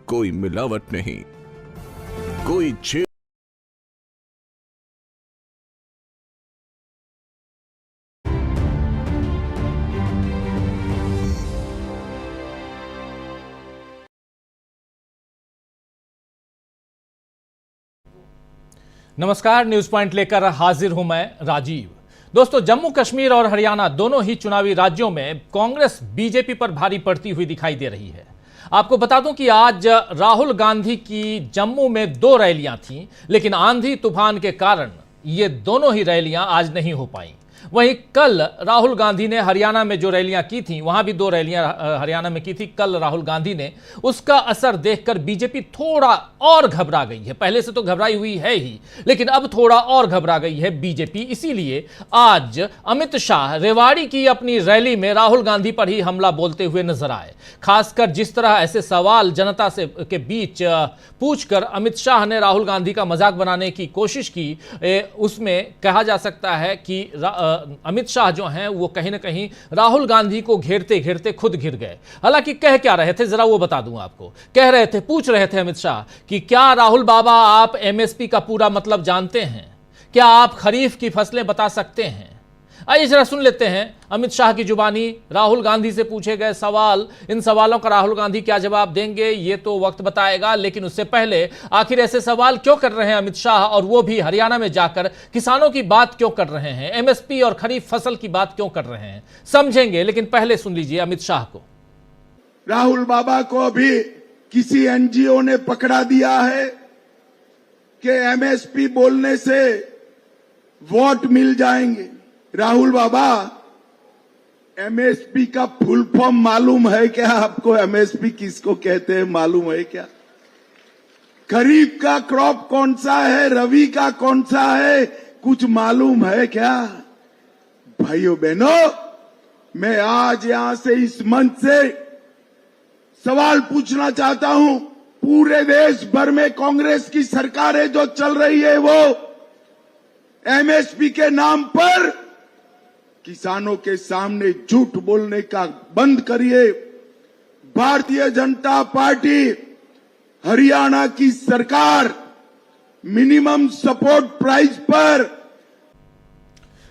कोई मिलावट नहीं, कोई छेड़। नमस्कार, न्यूज पॉइंट लेकर हाजिर हूं मैं राजीव। दोस्तों, जम्मू कश्मीर और हरियाणा दोनों ही चुनावी राज्यों में कांग्रेस बीजेपी पर भारी पड़ती हुई दिखाई दे रही है। आपको बता दूं कि आज राहुल गांधी की जम्मू में 2 रैलियां थीं, लेकिन आंधी तूफान के कारण ये दोनों ही रैलियां आज नहीं हो पाईं। वहीं कल राहुल गांधी ने हरियाणा में जो रैलियां की थी, वहां भी 2 रैलियां हरियाणा में की थी कल राहुल गांधी ने, उसका असर देखकर बीजेपी थोड़ा और घबरा गई है। पहले से तो घबराई हुई है ही, लेकिन अब थोड़ा और घबरा गई है बीजेपी। इसीलिए आज अमित शाह रेवाड़ी की अपनी रैली में राहुल गांधी पर ही हमला बोलते हुए नजर आए। खासकर जिस तरह ऐसे सवाल जनता से के बीच पूछकर अमित शाह ने राहुल गांधी का मजाक बनाने की कोशिश की, उसमें कहा जा सकता है कि अमित शाह जो हैं वो कहीं ना कहीं राहुल गांधी को घेरते घेरते खुद घिर गए। हालांकि कह क्या रहे थे जरा वो बता दूं आपको। कह रहे थे, पूछ रहे थे अमित शाह कि क्या राहुल बाबा आप एमएसपी का पूरा मतलब जानते हैं? क्या आप खरीफ की फसलें बता सकते हैं? आइए जरा सुन लेते हैं अमित शाह की जुबानी राहुल गांधी से पूछे गए सवाल। इन सवालों का राहुल गांधी क्या जवाब देंगे ये तो वक्त बताएगा, लेकिन उससे पहले आखिर ऐसे सवाल क्यों कर रहे हैं अमित शाह, और वो भी हरियाणा में जाकर किसानों की बात क्यों कर रहे हैं, एमएसपी और खरीफ फसल की बात क्यों कर रहे हैं, समझेंगे। लेकिन पहले सुन लीजिए अमित शाह को। राहुल बाबा को अभी किसी एनजीओ ने पकड़ा दिया है कि एमएसपी बोलने से वोट मिल जाएंगे। राहुल बाबा, एमएसपी का फुल फॉर्म मालूम है क्या आपको? एमएसपी किसको कहते हैं मालूम है क्या? खरीफ का क्रॉप कौन सा है, रबी का कौन सा है, कुछ मालूम है क्या? भाइयों बहनों, मैं आज यहां से इस मंच से सवाल पूछना चाहता हूं। पूरे देश भर में कांग्रेस की सरकारें जो चल रही है वो एमएसपी के नाम पर किसानों के सामने झूठ बोलने का बंद करिए। भारतीय जनता पार्टी हरियाणा की सरकार मिनिमम सपोर्ट प्राइस पर।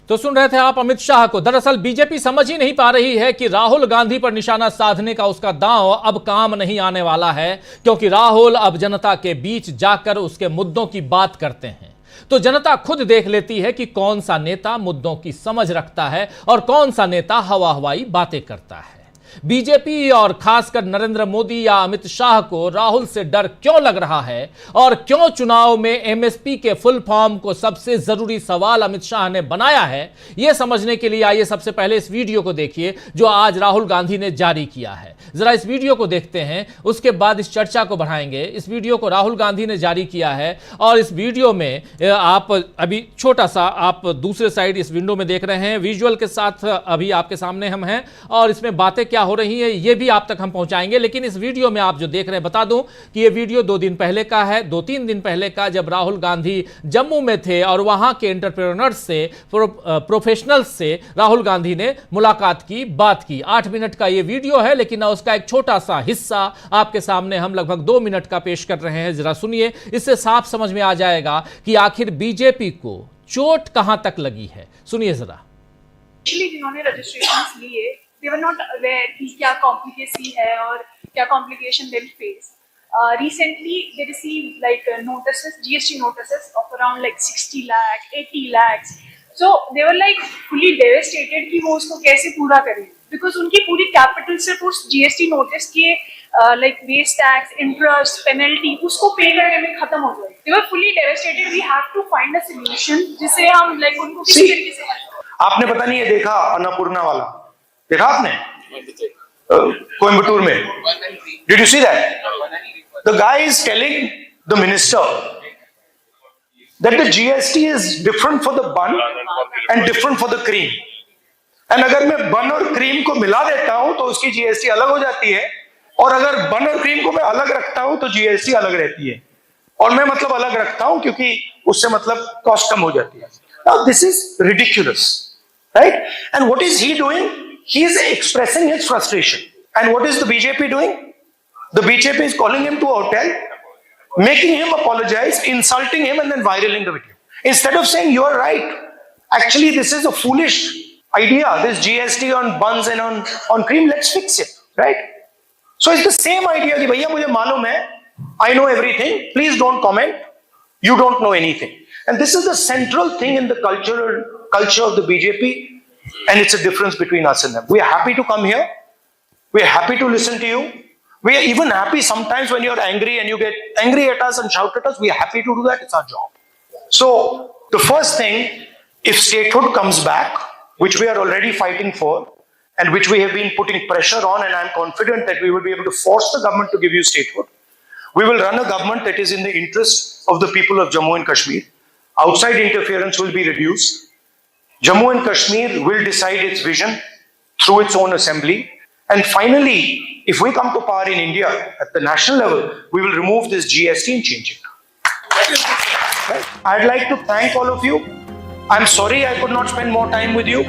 तो सुन रहे थे आप अमित शाह को। दरअसल बीजेपी समझ ही नहीं पा रही है कि राहुल गांधी पर निशाना साधने का उसका दांव अब काम नहीं आने वाला है, क्योंकि राहुल अब जनता के बीच जाकर उसके मुद्दों की बात करते हैं। तो जनता खुद देख लेती है कि कौन सा नेता मुद्दों की समझ रखता है और कौन सा नेता हवा हवाई बातें करता है। बीजेपी और खासकर नरेंद्र मोदी या अमित शाह को राहुल से डर क्यों लग रहा है, और क्यों चुनाव में एमएसपी के फुल फॉर्म को सबसे जरूरी सवाल अमित शाह ने बनाया है, यह समझने के लिए आइए सबसे पहले इस वीडियो को देखिए जो आज राहुल गांधी ने जारी किया है। जरा इस वीडियो को देखते हैं, उसके बाद इस चर्चा को बढ़ाएंगे। इस वीडियो को राहुल गांधी ने जारी किया है और इस वीडियो में आप अभी छोटा सा आप दूसरे साइड इस विंडो में देख रहे हैं, विजुअल के साथ अभी आपके सामने हम हैं, और इसमें बातें क्या हो रही है ये भी आप तक हम पहुंचाएंगे। लेकिन इस वीडियो में आप जो देख रहे हैं, बता दूं कि ये वीडियो 2 दिन पहले का है, 2-3 दिन पहले का, जब राहुल गांधी जम्मू में थे और वहां के एंटरप्रेन्योर्स से, प्रोफेशनल्स से राहुल गांधी ने मुलाकात की, बात की। 8 मिनट का ये वीडियो है, लेकिन उसका एक छोटा सा हिस्सा आपके सामने हम लगभग 2 मिनट का पेश कर रहे हैं। जरा सुनिए, इससे साफ समझ में आ जाएगा कि आखिर बीजेपी को चोट कहां तक लगी है। सुनिए जरा। जिन्होंने रजिस्ट्रेशंस लिए, they were not aware कि क्या कॉम्प्लिकेसी है और क्या complication they will face. Recently they received like notices, GST notices of around like 60 lakh, 80 lakhs. So they were like fully devastated कि वो उसको कैसे पूरा करें, because उनकी पूरी कैपिटल सिर्फ उस GST नोटिस के like waste tax, interest, penalty उसको पे करने में खत्म हो जाए। They were fully devastated. We have to find a solution जिससे हम like उनको किसी तरीके से help करें। आपने पता नहीं ये देखा अन्नपूर्णा वाला, देखा आपने कोयम्बटूर में? Did you see that? The guy is telling the minister that the GST is different for the bun and different for the cream. And अगर मैं बन और क्रीम को मिला देता हूं तो उसकी GST अलग हो जाती है, और अगर बन और क्रीम को मैं अलग रखता हूं तो GST अलग रहती है। और मैं मतलब अलग रखता हूं क्योंकि उससे मतलब कॉस्ट कम हो जाती है। Now this is ridiculous, right? And what is he doing? He is expressing his frustration. And what is the BJP doing? The BJP is calling him to a hotel, making him apologize, insulting him, and then viraling the video. Instead of saying, you are right. Actually, this is a foolish idea. This GST on buns and on cream, let's fix it, right? So it's the same idea कि भैया मुझे मालूम है, I know everything, please don't comment, you don't know anything. And this is the central thing in the culture of the BJP, and it's a difference between us and them. We are happy to come here, we are happy to listen to you, we are even happy sometimes when you're angry and you get angry at us and shout at us, we are happy to do that, it's our job. So the first thing, if statehood comes back, which we are already fighting for, and which we have been putting pressure on, and I'm confident that we will be able to force the government to give you statehood. We will run a government that is in the interest of the people of Jammu and Kashmir. Outside interference will be reduced. Jammu and Kashmir will decide its vision through its own assembly. And finally, if we come to power in India at the national level, we will remove this GST and change it. Right? I'd like to thank all of you. I'm sorry I could not spend more time with you.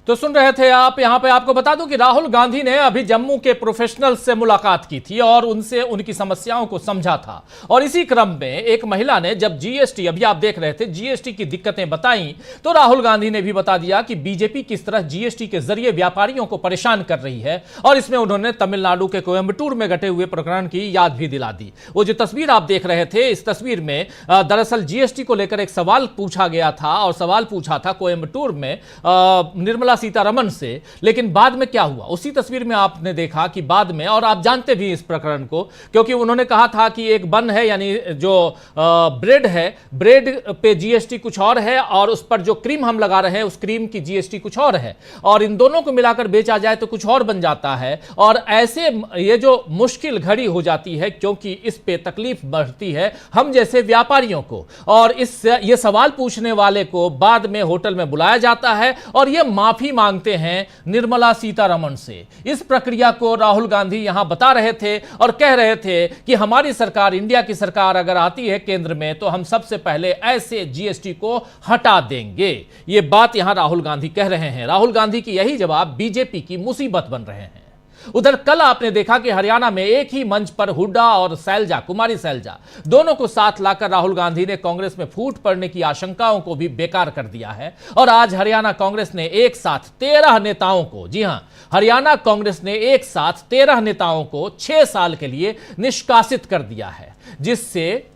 तो सुन रहे थे आप। यहां पे आपको बता दूं कि राहुल गांधी ने अभी जम्मू के प्रोफेशनल से मुलाकात की थी और उनसे उनकी समस्याओं को समझा था। और इसी क्रम में एक महिला ने जब जीएसटी, अभी आप देख रहे थे, जीएसटी की दिक्कतें बताई, तो राहुल गांधी ने भी बता दिया कि बीजेपी किस तरह जीएसटी के जरिए व्यापारियों को परेशान कर रही है। और इसमें उन्होंने तमिलनाडु के कोयम्बटूर में घटे हुए प्रकरण की याद भी दिला दी। वो जो तस्वीर आप देख रहे थे, इस तस्वीर में दरअसल जीएसटी को लेकर एक सवाल पूछा गया था, और सवाल पूछा था कोयम्बटूर में निर्मला सीतारमण से। लेकिन बाद में क्या हुआ, उसी तस्वीर में आपने देखा कि बाद में, और आप जानते भी इस प्रकरण को, क्योंकि उन्होंने कहा था कि एक बन है, यानी जो ब्रेड है, ब्रेड पे जीएसटी कुछ और है, और उस पर जो क्रीम हम लगा रहे हैं उस क्रीम की जीएसटी कुछ और है, और इन दोनों को मिलाकर बेचा जाए तो कुछ और बन जाता है। और ऐसे ये जो मुश्किल घड़ी हो जाती है, क्योंकि इस पे तकलीफ बढ़ती है हम जैसे व्यापारियों को, और ये सवाल पूछने वाले को बाद में होटल में बुलाया जाता है और ये माफी मांगते हैं निर्मला सीतारमण से। इस प्रक्रिया को राहुल गांधी यहां बता रहे थे और कह रहे थे कि हमारी सरकार, इंडिया की सरकार अगर आती है केंद्र में, तो हम सबसे पहले ऐसे जीएसटी को हटा देंगे। ये बात यहां राहुल गांधी कह रहे हैं। राहुल गांधी की यही जवाब बीजेपी की मुसीबत बन रहे हैं। उधर कल आपने देखा कि हरियाणा में एक ही मंच पर हुड्डा और सैलजा, कुमारी सैलजा, दोनों को साथ लाकर राहुल गांधी ने कांग्रेस में फूट पड़ने की आशंकाओं को भी बेकार कर दिया है। और आज हरियाणा कांग्रेस ने एक साथ 13 नेताओं को, जी हां, हरियाणा कांग्रेस ने एक साथ 13 नेताओं को 6 साल के लिए निष्कासित कर दिया है, जिससे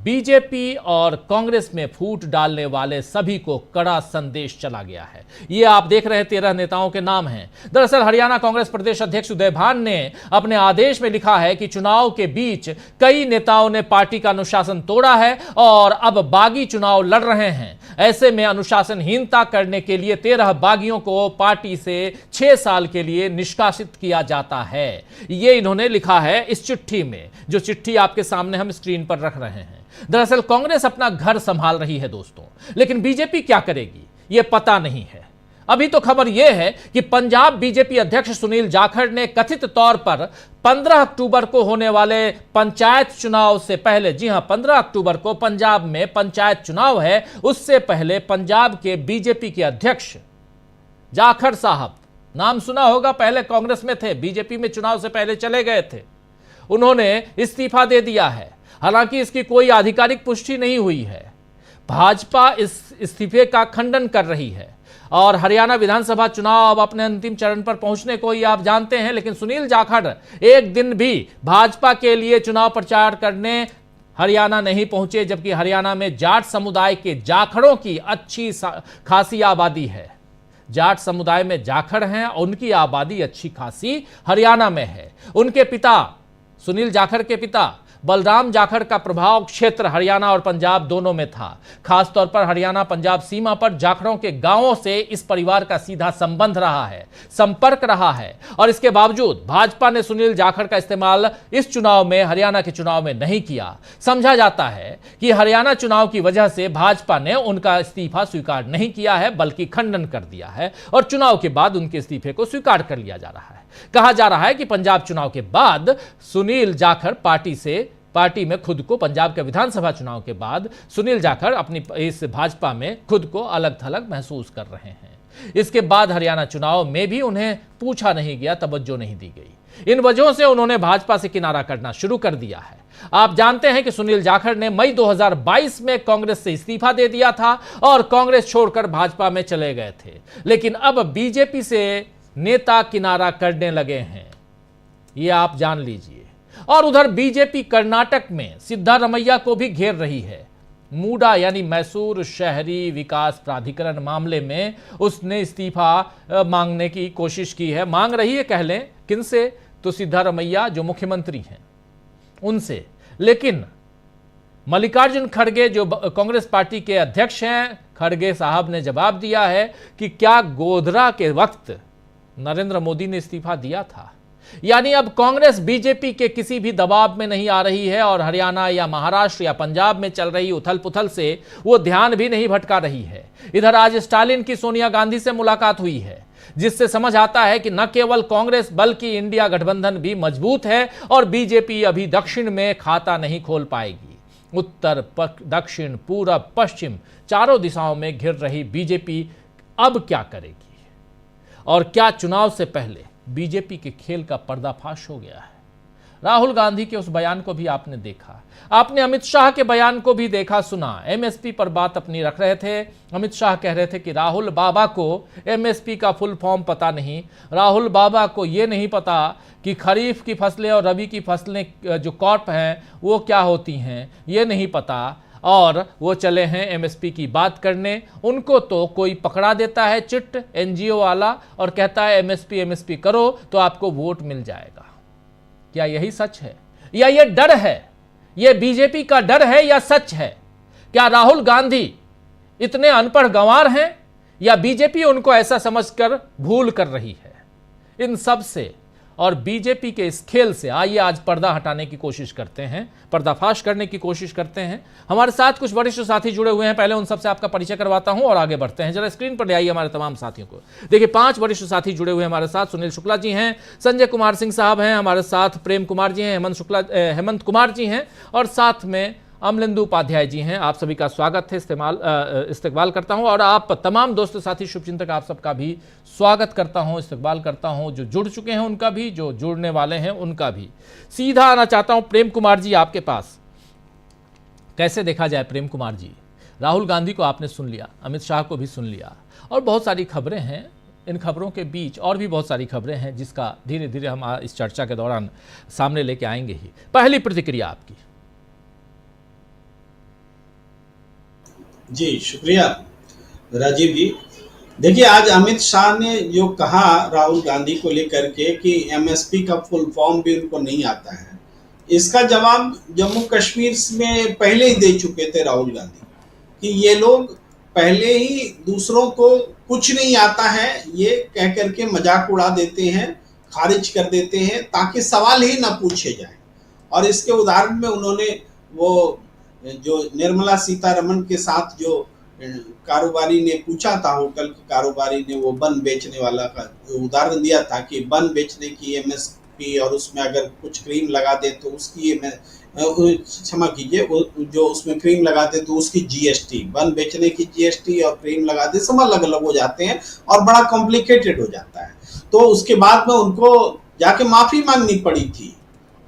बीजेपी और कांग्रेस में फूट डालने वाले सभी को कड़ा संदेश चला गया है। ये आप देख रहे हैं 13 नेताओं के नाम हैं। दरअसल हरियाणा कांग्रेस प्रदेश अध्यक्ष उदय भान ने अपने आदेश में लिखा है कि चुनाव के बीच कई नेताओं ने पार्टी का अनुशासन तोड़ा है और अब बागी चुनाव लड़ रहे हैं। ऐसे में अनुशासनहीनता करने के लिए 13 बागियों को पार्टी से 6 साल के लिए निष्कासित किया जाता है। ये इन्होंने लिखा है इस चिट्ठी में, जो चिट्ठी आपके सामने हम स्क्रीन पर रख रहे हैं। दरअसल कांग्रेस अपना घर संभाल रही है दोस्तों, लेकिन बीजेपी क्या करेगी ये पता नहीं है। अभी तो खबर यह है कि पंजाब बीजेपी अध्यक्ष सुनील जाखड़ ने कथित तौर पर 15 अक्टूबर को होने वाले पंचायत चुनाव से पहले, जी हां, 15 अक्टूबर को पंजाब में पंचायत चुनाव है, उससे पहले पंजाब के बीजेपी के अध्यक्ष जाखड़ साहब, नाम सुना होगा, पहले कांग्रेस में थे, बीजेपी में चुनाव से पहले चले गए थे, उन्होंने इस्तीफा दे दिया है। हालांकि इसकी कोई आधिकारिक पुष्टि नहीं हुई है। भाजपा इस इस्तीफे का खंडन कर रही है और हरियाणा विधानसभा चुनाव अब अपने अंतिम चरण पर पहुंचने को ही आप जानते हैं, लेकिन सुनील जाखड़ एक दिन भी भाजपा के लिए चुनाव प्रचार करने हरियाणा नहीं पहुंचे, जबकि हरियाणा में जाट समुदाय के जाखड़ों की अच्छी खासी आबादी है। जाट समुदाय में जाखड़ हैं और उनकी आबादी अच्छी खासी हरियाणा में है। उनके पिता, सुनील जाखड़ के पिता बलराम जाखड़ का प्रभाव क्षेत्र हरियाणा और पंजाब दोनों में था। खासतौर पर हरियाणा पंजाब सीमा पर जाखड़ों के गांवों से इस परिवार का सीधा संबंध रहा है, संपर्क रहा है, और इसके बावजूद भाजपा ने सुनील जाखड़ का इस्तेमाल इस चुनाव में, हरियाणा के चुनाव में नहीं किया। समझा जाता है कि हरियाणा चुनाव की वजह से भाजपा ने उनका इस्तीफा स्वीकार नहीं किया है, बल्कि खंडन कर दिया है और चुनाव के बाद उनके इस्तीफे को स्वीकार कर लिया जा रहा है। कहा जा रहा है कि पंजाब चुनाव के बाद सुनील जाखड़ पार्टी में खुद को, पंजाब के विधानसभा चुनाव के बाद सुनील जाखड़ अपनी इस भाजपा में खुद को अलग थलग महसूस कर रहे हैं। इसके बाद हरियाणा चुनाव में भी उन्हें पूछा नहीं गया, तवज्जो नहीं दी गई। इन वजहों से उन्होंने भाजपा से किनारा करना शुरू कर दिया है। आप जानते हैं कि सुनील जाखड़ ने मई 2022 में कांग्रेस से इस्तीफा दे दिया था और कांग्रेस छोड़कर भाजपा में चले गए थे, लेकिन अब बीजेपी से नेता किनारा करने लगे हैं, ये आप जान लीजिए। और उधर बीजेपी कर्नाटक में सिद्धारमैया को भी घेर रही है। मूडा यानी मैसूर शहरी विकास प्राधिकरण मामले में उसने इस्तीफा मांगने की कोशिश की है। मांग रही है, कह लें किनसे, तो सिद्धारमैया जो मुख्यमंत्री हैं उनसे। लेकिन मल्लिकार्जुन खड़गे जो कांग्रेस पार्टी के अध्यक्ष हैं, खड़गे साहब ने जवाब दिया है कि क्या गोधरा के वक्त नरेंद्र मोदी ने इस्तीफा दिया था। यानी अब कांग्रेस बीजेपी के किसी भी दबाव में नहीं आ रही है और हरियाणा या महाराष्ट्र या पंजाब में चल रही उथल पुथल से वो ध्यान भी नहीं भटका रही है। इधर आज स्टालिन की सोनिया गांधी से मुलाकात हुई है, जिससे समझ आता है कि न केवल कांग्रेस बल्कि इंडिया गठबंधन भी मजबूत है और बीजेपी अभी दक्षिण में खाता नहीं खोल पाएगी। उत्तर, दक्षिण, पूरब, पश्चिम चारों दिशाओं में घिर रही बीजेपी अब क्या करेगी और क्या चुनाव से पहले बीजेपी के खेल का पर्दाफाश हो गया है। राहुल गांधी के उस बयान को भी आपने देखा, आपने अमित शाह के बयान को भी देखा, सुना। एमएसपी पर बात अपनी रख रहे थे। अमित शाह कह रहे थे कि राहुल बाबा को एमएसपी का फुल फॉर्म पता नहीं, राहुल बाबा को ये नहीं पता कि खरीफ की फसलें और रबी की फसलें जो क्रॉप हैं वो क्या होती हैं, ये नहीं पता, और वो चले हैं एमएसपी की बात करने। उनको तो कोई पकड़ा देता है चिट एनजीओ वाला और कहता है एमएसपी करो तो आपको वोट मिल जाएगा। क्या यही सच है या ये डर है? ये बीजेपी का डर है या सच है? क्या राहुल गांधी इतने अनपढ़ गंवार हैं या बीजेपी उनको ऐसा समझकर भूल कर रही है? इन सब से और बीजेपी के इस खेल से आइए आज पर्दा हटाने की कोशिश करते हैं, पर्दाफाश करने की कोशिश करते हैं। हमारे साथ कुछ वरिष्ठ साथी जुड़े हुए हैं, पहले उन सबसे आपका परिचय करवाता हूं और आगे बढ़ते हैं। जरा स्क्रीन पर ले आइए हमारे तमाम साथियों को। देखिए 5 वरिष्ठ साथी जुड़े हुए हैं हमारे साथ। सुनील शुक्ला जी हैं, संजय कुमार सिंह साहब हैं हमारे साथ, प्रेम कुमार जी हैं, हेमंत कुमार जी हैं और साथ में अमलेंदु उपाध्याय जी हैं। आप सभी का स्वागत है, इस्तकबाल करता हूं और आप तमाम दोस्त साथी शुभचिंतक आप सबका भी स्वागत करता हूं, इस्तकबाल करता हूं। जो जुड़ चुके हैं उनका भी, जो जुड़ने वाले हैं उनका भी। सीधा आना चाहता हूं प्रेम कुमार जी आपके पास। कैसे देखा जाए प्रेम कुमार जी, राहुल गांधी को आपने सुन लिया, अमित शाह को भी सुन लिया और बहुत सारी खबरें हैं। इन खबरों के बीच और भी बहुत सारी खबरें हैं जिसका धीरे धीरे हम इस चर्चा के दौरान सामने लेके आएंगे ही। पहली प्रतिक्रिया आपकी। जी शुक्रिया राजीव जी। देखिए आज अमित शाह ने जो कहा राहुल गांधी को लेकर के कि एमएसपी का फुल फॉर्म भी उनको नहीं आता है, इसका जवाब जम्मू कश्मीर में पहले ही दे चुके थे राहुल गांधी कि ये लोग पहले ही दूसरों को कुछ नहीं आता है ये कह करके मजाक उड़ा देते हैं, खारिज कर देते हैं ताकि सवाल ही ना पूछे जाए। और इसके उदाहरण में उन्होंने वो जो निर्मला सीतारमण के साथ जो कारोबारी ने पूछा था, होटल के कारोबारी ने वो बन बेचने वाला का उदाहरण दिया था कि बन बेचने की एमएसपी और उसमें अगर कुछ क्रीम लगा दे तो उसकी क्षमा कीजिए जो उसमें क्रीम लगा दे तो उसकी जीएसटी, बन बेचने की जीएसटी और क्रीम लगा दे सब अलग अलग हो जाते हैं और बड़ा कॉम्प्लिकेटेड हो जाता है। तो उसके बाद में उनको जाके माफी मांगनी पड़ी थी,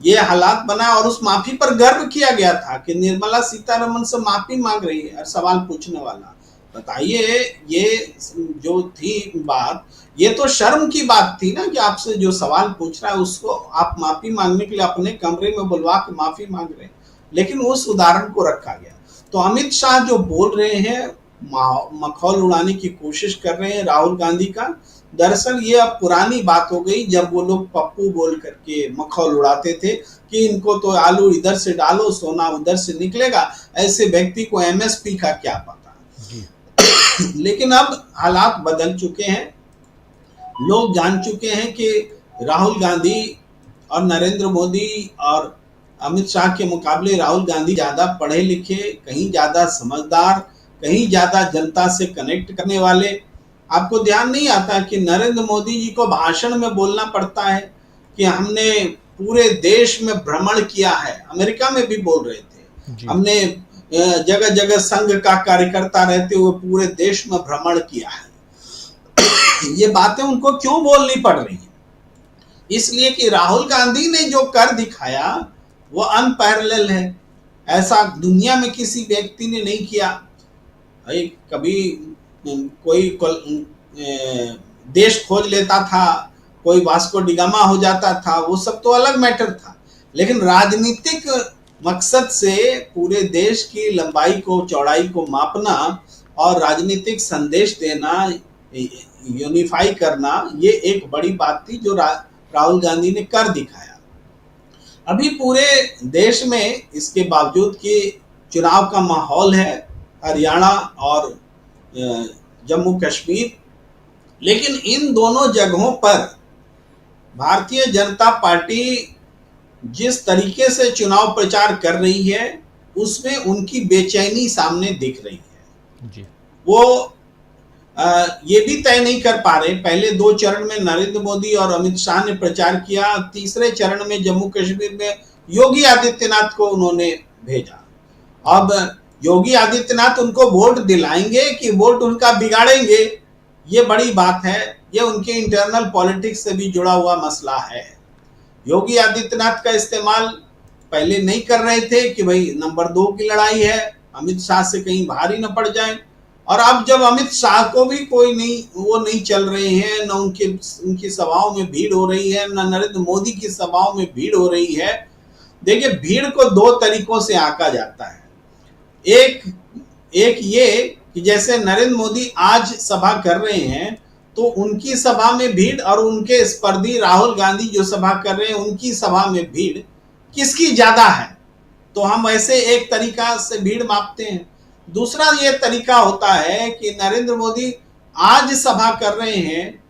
ये हालात बना और उस माफी पर गर्व किया गया था कि निर्मला सीतारमण से माफी मांग रही है सवाल पूछने वाला। बताइए ये जो थी बात, ये तो शर्म की बात थी ना कि आपसे जो सवाल पूछ रहा है उसको आप माफी मांगने के लिए अपने कमरे में बुलवा के माफी मांग रहे हैं, लेकिन उस उदाहरण को रखा गया। तो अमित शाह जो बोल रहे हैं मखौल उड़ाने की कोशिश कर रहे हैं राहुल गांधी का, दरअसल ये अब पुरानी बात हो गई जब वो लोग पप्पू बोल करके मखौल उड़ाते थे कि इनको तो आलू इधर से डालो सोना उधर से निकलेगा, ऐसे व्यक्ति को एमएसपी का क्या पता। लेकिन अब हालात बदल चुके हैं, लोग जान चुके हैं कि राहुल गांधी और नरेंद्र मोदी और अमित शाह के मुकाबले राहुल गांधी ज्यादा पढ़े लिखे, कहीं ज्यादा समझदार, कहीं ज्यादा जनता से कनेक्ट करने वाले। आपको ध्यान नहीं आता कि नरेंद्र मोदी जी को भाषण में बोलना पड़ता है कि हमने पूरे देश में भ्रमण किया है, अमेरिका में भी बोल रहे थे, हमने जगह जगह संघ का कार्यकर्ता रहते हुए पूरे देश में भ्रमण किया है। ये बातें उनको क्यों बोलनी पड़ रही है? इसलिए कि राहुल गांधी ने जो कर दिखाया वो अनपैरेलल है। ऐसा दुनिया में किसी व्यक्ति ने नहीं किया। कभी कोई देश खोज लेता था, कोई वास्को डिगामा हो जाता था, वो सब तो अलग मैटर था, लेकिन राजनीतिक मकसद से पूरे देश की लंबाई को, चौड़ाई को मापना और राजनीतिक संदेश देना, यूनिफाई करना, ये एक बड़ी बात थी जो राहुल गांधी ने कर दिखाया। अभी पूरे देश में इसके बावजूद कि चुनाव का माहौल है, हरियाणा और जम्मू कश्मीर, लेकिन इन दोनों जगहों पर भारतीय जनता पार्टी जिस तरीके से चुनाव प्रचार कर रही है उसमें उनकी बेचैनी सामने दिख रही है जी। वो ये भी तय नहीं कर पा रहे। पहले 2 चरण में नरेंद्र मोदी और अमित शाह ने प्रचार किया, तीसरे चरण में जम्मू कश्मीर में योगी आदित्यनाथ को उन्होंने भेजा। अब योगी आदित्यनाथ उनको वोट दिलाएंगे कि वोट उनका बिगाड़ेंगे, ये बड़ी बात है। ये उनके इंटरनल पॉलिटिक्स से भी जुड़ा हुआ मसला है। योगी आदित्यनाथ का इस्तेमाल पहले नहीं कर रहे थे कि भाई नंबर 2 की लड़ाई है, अमित शाह से कहीं भारी न पड़ जाए, और अब जब अमित शाह को भी कोई नहीं, वो नहीं चल रहे हैं, न उनकी सभाओं में भीड़ हो रही है, न नरेंद्र मोदी की सभाओं में भीड़ हो रही है। देखिए, भीड़ को 2 तरीकों से आंका जाता है। एक ये कि जैसे नरेंद्र मोदी आज सभा कर रहे हैं तो उनकी सभा में भीड़, और उनके स्पर्धी राहुल गांधी जो सभा कर रहे हैं उनकी सभा में भीड़ किसकी ज्यादा है, तो हम ऐसे एक तरीका से भीड़ मापते हैं। दूसरा ये तरीका होता है कि नरेंद्र मोदी आज सभा कर रहे हैं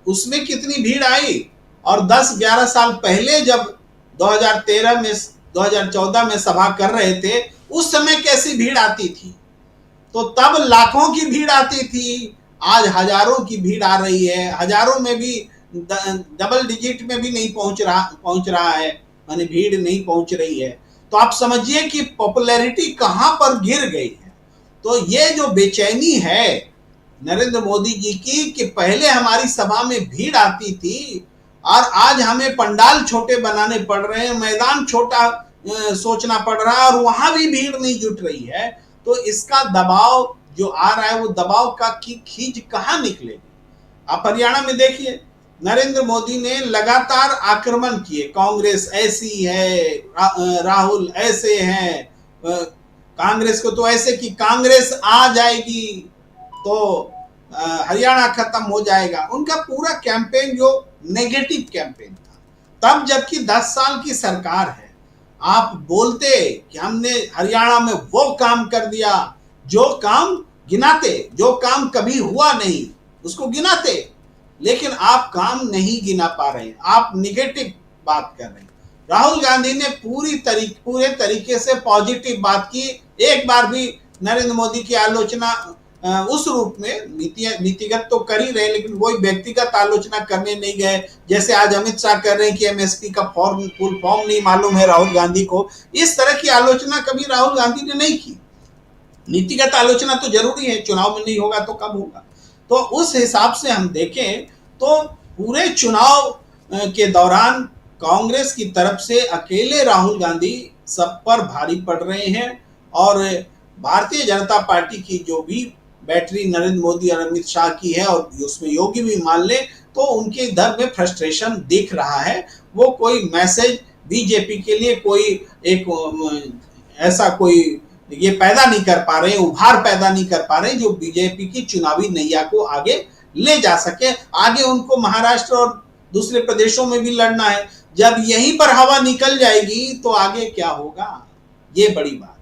उसमें कितनी भीड़ आई, और 10-11 साल पहले जब 2014 में सभा कर रहे थे उस समय कैसी भीड़ आती थी। तो तब लाखों की भीड़ आती थी, आज हजारों की भीड़ आ रही है। हजारों में भी डबल डिजिट में भी नहीं पहुंच रहा है, माने भीड़ नहीं पहुंच रही है। तो आप समझिए कि पॉपुलैरिटी कहां पर गिर गई है। तो ये जो बेचैनी है नरेंद्र मोदी जी की कि पहले हमारी सभा में भीड़ आती थी और आज हमें पंडाल छोटे बनाने पड़ रहे हैं, मैदान छोटा सोचना पड़ रहा है और वहां भी भीड़ नहीं जुट रही है, तो इसका दबाव जो आ रहा है वो दबाव का खींच कहां निकलेगी। आप हरियाणा में देखिए, नरेंद्र मोदी ने लगातार आक्रमण किए, कांग्रेस ऐसी है, राहुल ऐसे हैं, कांग्रेस को तो ऐसे कि कांग्रेस आ जाएगी तो हरियाणा खत्म हो जाएगा। उनका पूरा कैंपेन जो नेगेटिव कैंपेन था। तब जबकि 10 साल की सरकार है, आप बोलते कि हमने हरियाणा में वो काम कर दिया, जो काम गिनाते, जो काम कभी हुआ नहीं उसको गिनाते, लेकिन आप काम नहीं गिना पा रहे, आप निगेटिव बात कर रहे हैं। राहुल गांधी ने पूरे तरीके से पॉजिटिव बात की। एक बार भी नरेंद्र मोदी की आलोचना उस रूप में नीतिगत तो कर ही रहे, लेकिन वही व्यक्तिगत आलोचना करने नहीं गए। जैसे आज अमित शाह कर रहे हैं कि एमएसपी का फुल फॉर्म नहीं मालूम है राहुल गांधी को, इस तरह की आलोचना कभी राहुल गांधी ने नहीं की। नीतिगत आलोचना तो जरूरी है, चुनाव में नहीं होगा तो कब होगा। तो उस हिसाब से हम देखें तो पूरे चुनाव के दौरान कांग्रेस की तरफ से अकेले राहुल गांधी सब पर भारी पड़ रहे हैं, और भारतीय जनता पार्टी की जो भी बैटरी नरेंद्र मोदी और अमित शाह की है, और उसमें योगी भी मान ले, तो उनके इधर में फ्रस्ट्रेशन दिख रहा है। वो कोई मैसेज बीजेपी के लिए कोई एक ऐसा कोई ये पैदा नहीं कर पा रहे, उभार पैदा नहीं कर पा रहे जो बीजेपी की चुनावी नैया को आगे ले जा सके। आगे उनको महाराष्ट्र और दूसरे प्रदेशों में भी लड़ना है। जब यहीं पर हवा निकल जाएगी तो आगे क्या होगा, ये बड़ी बात।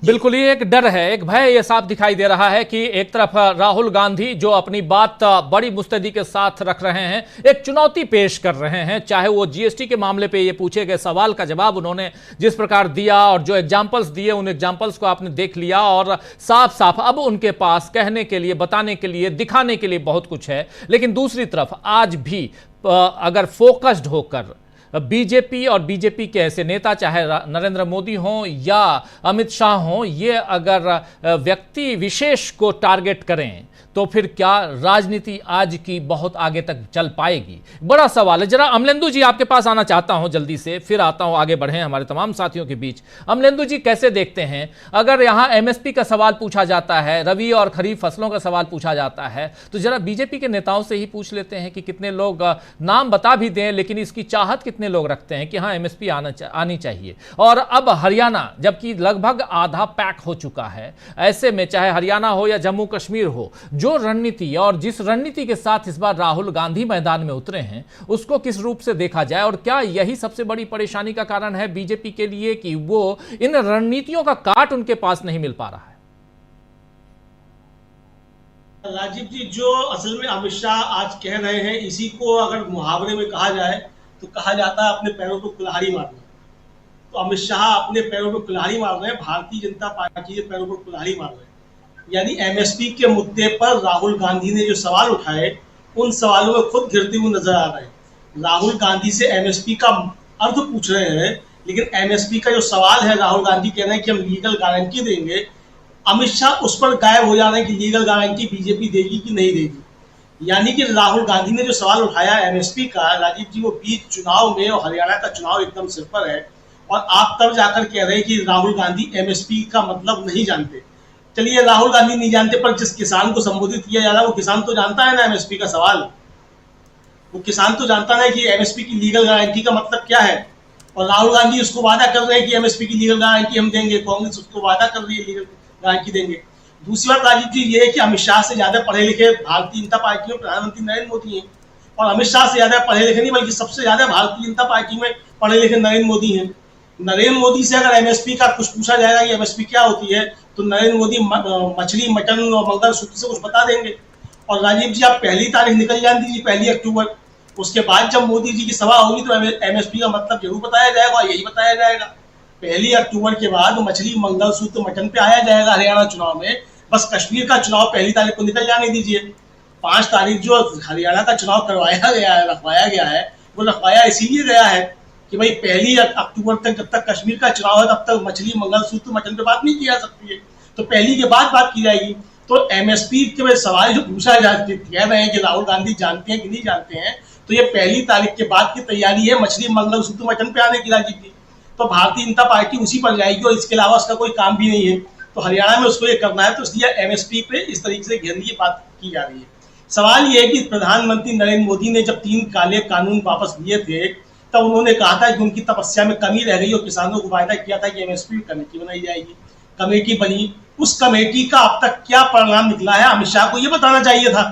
बिल्कुल, ये एक डर है, एक भय ये साफ दिखाई दे रहा है कि एक तरफ राहुल गांधी जो अपनी बात बड़ी मुस्तैदी के साथ रख रहे हैं, एक चुनौती पेश कर रहे हैं, चाहे वो जीएसटी के मामले पे ये पूछे गए सवाल का जवाब उन्होंने जिस प्रकार दिया और जो एग्जाम्पल्स दिए उन एग्जाम्पल्स को आपने देख लिया, और साफ साफ अब उनके पास कहने के लिए, बताने के लिए, दिखाने के लिए बहुत कुछ है। लेकिन दूसरी तरफ आज भी अगर फोकस्ड होकर बीजेपी और बीजेपी के ऐसे नेता, चाहे नरेंद्र मोदी हों या अमित शाह हों, ये अगर व्यक्ति विशेष को टारगेट करें तो फिर क्या राजनीति आज की बहुत आगे तक चल पाएगी? बड़ा सवाल है। जरा अमलेंदु जी आपके पास आना चाहता हूं जल्दी से, फिर आता हूं, आगे बढ़े हमारे तमाम साथियों के बीच। अमलेंदु जी कैसे देखते हैं, अगर यहां एमएसपी का सवाल पूछा जाता है, रबी और खरीफ फसलों का सवाल पूछा जाता है, तो जरा बीजेपी के नेताओं से ही पूछ लेते हैं कि कितने लोग, नाम बता भी दें लेकिन इसकी चाहत कितने लोग रखते हैं कि हाँ एमएसपी आनी चाहिए। और अब हरियाणा जबकि लगभग आधा पैक हो चुका है, ऐसे में चाहे हरियाणा हो या जम्मू कश्मीर हो, जो रणनीति और जिस रणनीति के साथ इस बार राहुल गांधी मैदान में उतरे हैं उसको किस रूप से देखा जाए, और क्या यही सबसे बड़ी परेशानी का कारण है बीजेपी के लिए कि वो इन रणनीतियों का काट उनके पास नहीं मिल पा रहा है? राजीव जी, जो असल में अमित शाह आज कह रहे हैं, इसी को अगर मुहावरे में कहा जाए तो कहा जाता है अपने पैरों को कुल्हाड़ी मारना। तो अमित शाह अपने पैरों को कुल्हाड़ी मार रहे हैं, भारतीय जनता पार्टी के पैरों को कुल्हाड़ी मार रहे हैं। यानी एमएसपी के मुद्दे पर राहुल गांधी ने जो सवाल उठाए, उन सवालों में खुद घिरते हुए नजर आ रहे हैं। राहुल गांधी से एमएसपी का अर्थ पूछ रहे हैं, लेकिन एमएसपी का जो सवाल है, राहुल गांधी कह रहे हैं कि हम लीगल गारंटी देंगे, अमित शाह उस पर गायब हो जा रहे हैं कि लीगल गारंटी बीजेपी देगी कि नहीं देगी। यानी कि राहुल गांधी ने जो सवाल उठाया एमएसपी का, राजीव जी, वो बीच चुनाव में, और हरियाणा का चुनाव एकदम सिर पर है, और आप तब जाकर कह रहे हैं कि राहुल गांधी एमएसपी का मतलब नहीं जानते। चलिए, राहुल गांधी नहीं जानते, पर जिस किसान को संबोधित किया जा रहा है वो किसान तो जानता है ना एमएसपी का सवाल। वो किसान तो जानता है कि एमएसपी की लीगल गारंटी का मतलब क्या है। और राहुल गांधी उसको वादा कर रहे हैं कि एमएसपी की लीगल गारंटी हम देंगे, कांग्रेस उसको वादा कर रही है लीगल गारंटी देंगे। दूसरी बात राजीव जी ये है कि अमित शाह से ज्यादा पढ़े लिखे भारतीय जनता पार्टी में प्रधानमंत्री नरेंद्र मोदी हैं, और अमित शाह से ज्यादा पढ़े लिखे नहीं बल्कि सबसे ज्यादा भारतीय जनता पार्टी में पढ़े लिखे नरेंद्र मोदी हैं। नरेंद्र मोदी से अगर एमएसपी का कुछ पूछा जाएगा कि एमएसपी क्या होती है, तो नरेंद्र मोदी मछली, मटन और मंगलसूत्र से कुछ बता देंगे। और राजीव जी, आप पहली तारीख निकल जाने दीजिए, 1 अक्टूबर, उसके बाद जब मोदी जी की सभा होगी तो एमएसपी का मतलब जरूर बताया जाएगा, और यही बताया जाएगा। 1 अक्टूबर के बाद मछली, मंगलसूत्र, मटन पे आया जाएगा हरियाणा चुनाव में। बस कश्मीर का चुनाव 1 तारीख को निकल जाने दीजिए। 5 तारीख जो हरियाणा का चुनाव करवाया गया है, रखवाया गया है, वो रखवाया इसीलिए गया है कि भाई 1 अक्टूबर तक, जब तक कश्मीर का चुनाव है, तब तक मछली, मंगलसूत्र, मटन पे बात नहीं की जा सकती है। तो 1 के बाद बात की जाएगी। तो एमएसपी के सवाल जो पूछा जाते कह रहे हैं कि राहुल गांधी जानते हैं कि नहीं जानते हैं, तो ये 1 तारीख के बाद की तैयारी है मछली, मंगलसूत्र, मटन पे आने की राजीव जी। तो भारतीय जनता पार्टी उसी पर जाएगी, और इसके अलावा उसका कोई काम भी नहीं है। तो हरियाणा में उसको ये करना है, तो इसलिए एमएसपी पे इस तरीके से घेरने की बात की जा रही है। सवाल ये है कि प्रधानमंत्री नरेंद्र मोदी ने जब 3 काले कानून वापस लिए थे, तब उन्होंने कहा था कि उनकी तपस्या में कमी रह गई, और किसानों को वायदा किया था कि एमएसपी कमेटी बनाई जाएगी। कमेटी बनी, उस कमेटी का अब तक क्या परिणाम निकला है, अमित शाह को ये बताना चाहिए था।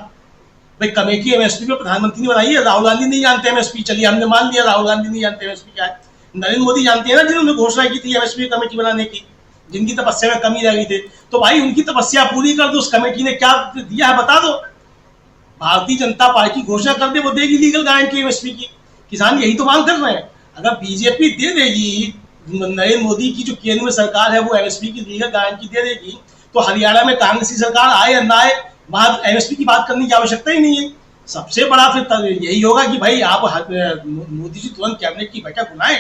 भाई कमेटी एमएसपी पे प्रधानमंत्री ने बनाई है, राहुल गांधी नहीं जानते एमएसपी, चलिए हमने मान लिया राहुल गांधी नहीं जानते एमएसपी क्या है। नरेंद्र मोदी जानते हैं ना, जिन्होंने घोषणा की थी एमएसपी कमेटी बनाने की, जिनकी तपस्या में कमी रह गई थी। तो भाई उनकी तपस्या पूरी कर दो, उस कमेटी ने क्या दिया है बता दो। भारतीय जनता पार्टी घोषणा कर दे, वो देगी लीगल गारंटी एमएसपी की। किसान यही तो मांग कर रहे हैं। अगर बीजेपी दे देगी, नरेंद्र मोदी की जो केंद्र में सरकार है वो एमएसपी की लीगल गारंटी दे देगी, तो हरियाणा में कांग्रेस की सरकार आए या ना आए, वहां एमएसपी की बात करने की आवश्यकता ही नहीं है। सबसे बड़ा फिर यही होगा कि भाई आप मोदी जी तुरंत कैबिनेट की बैठक बुलाएं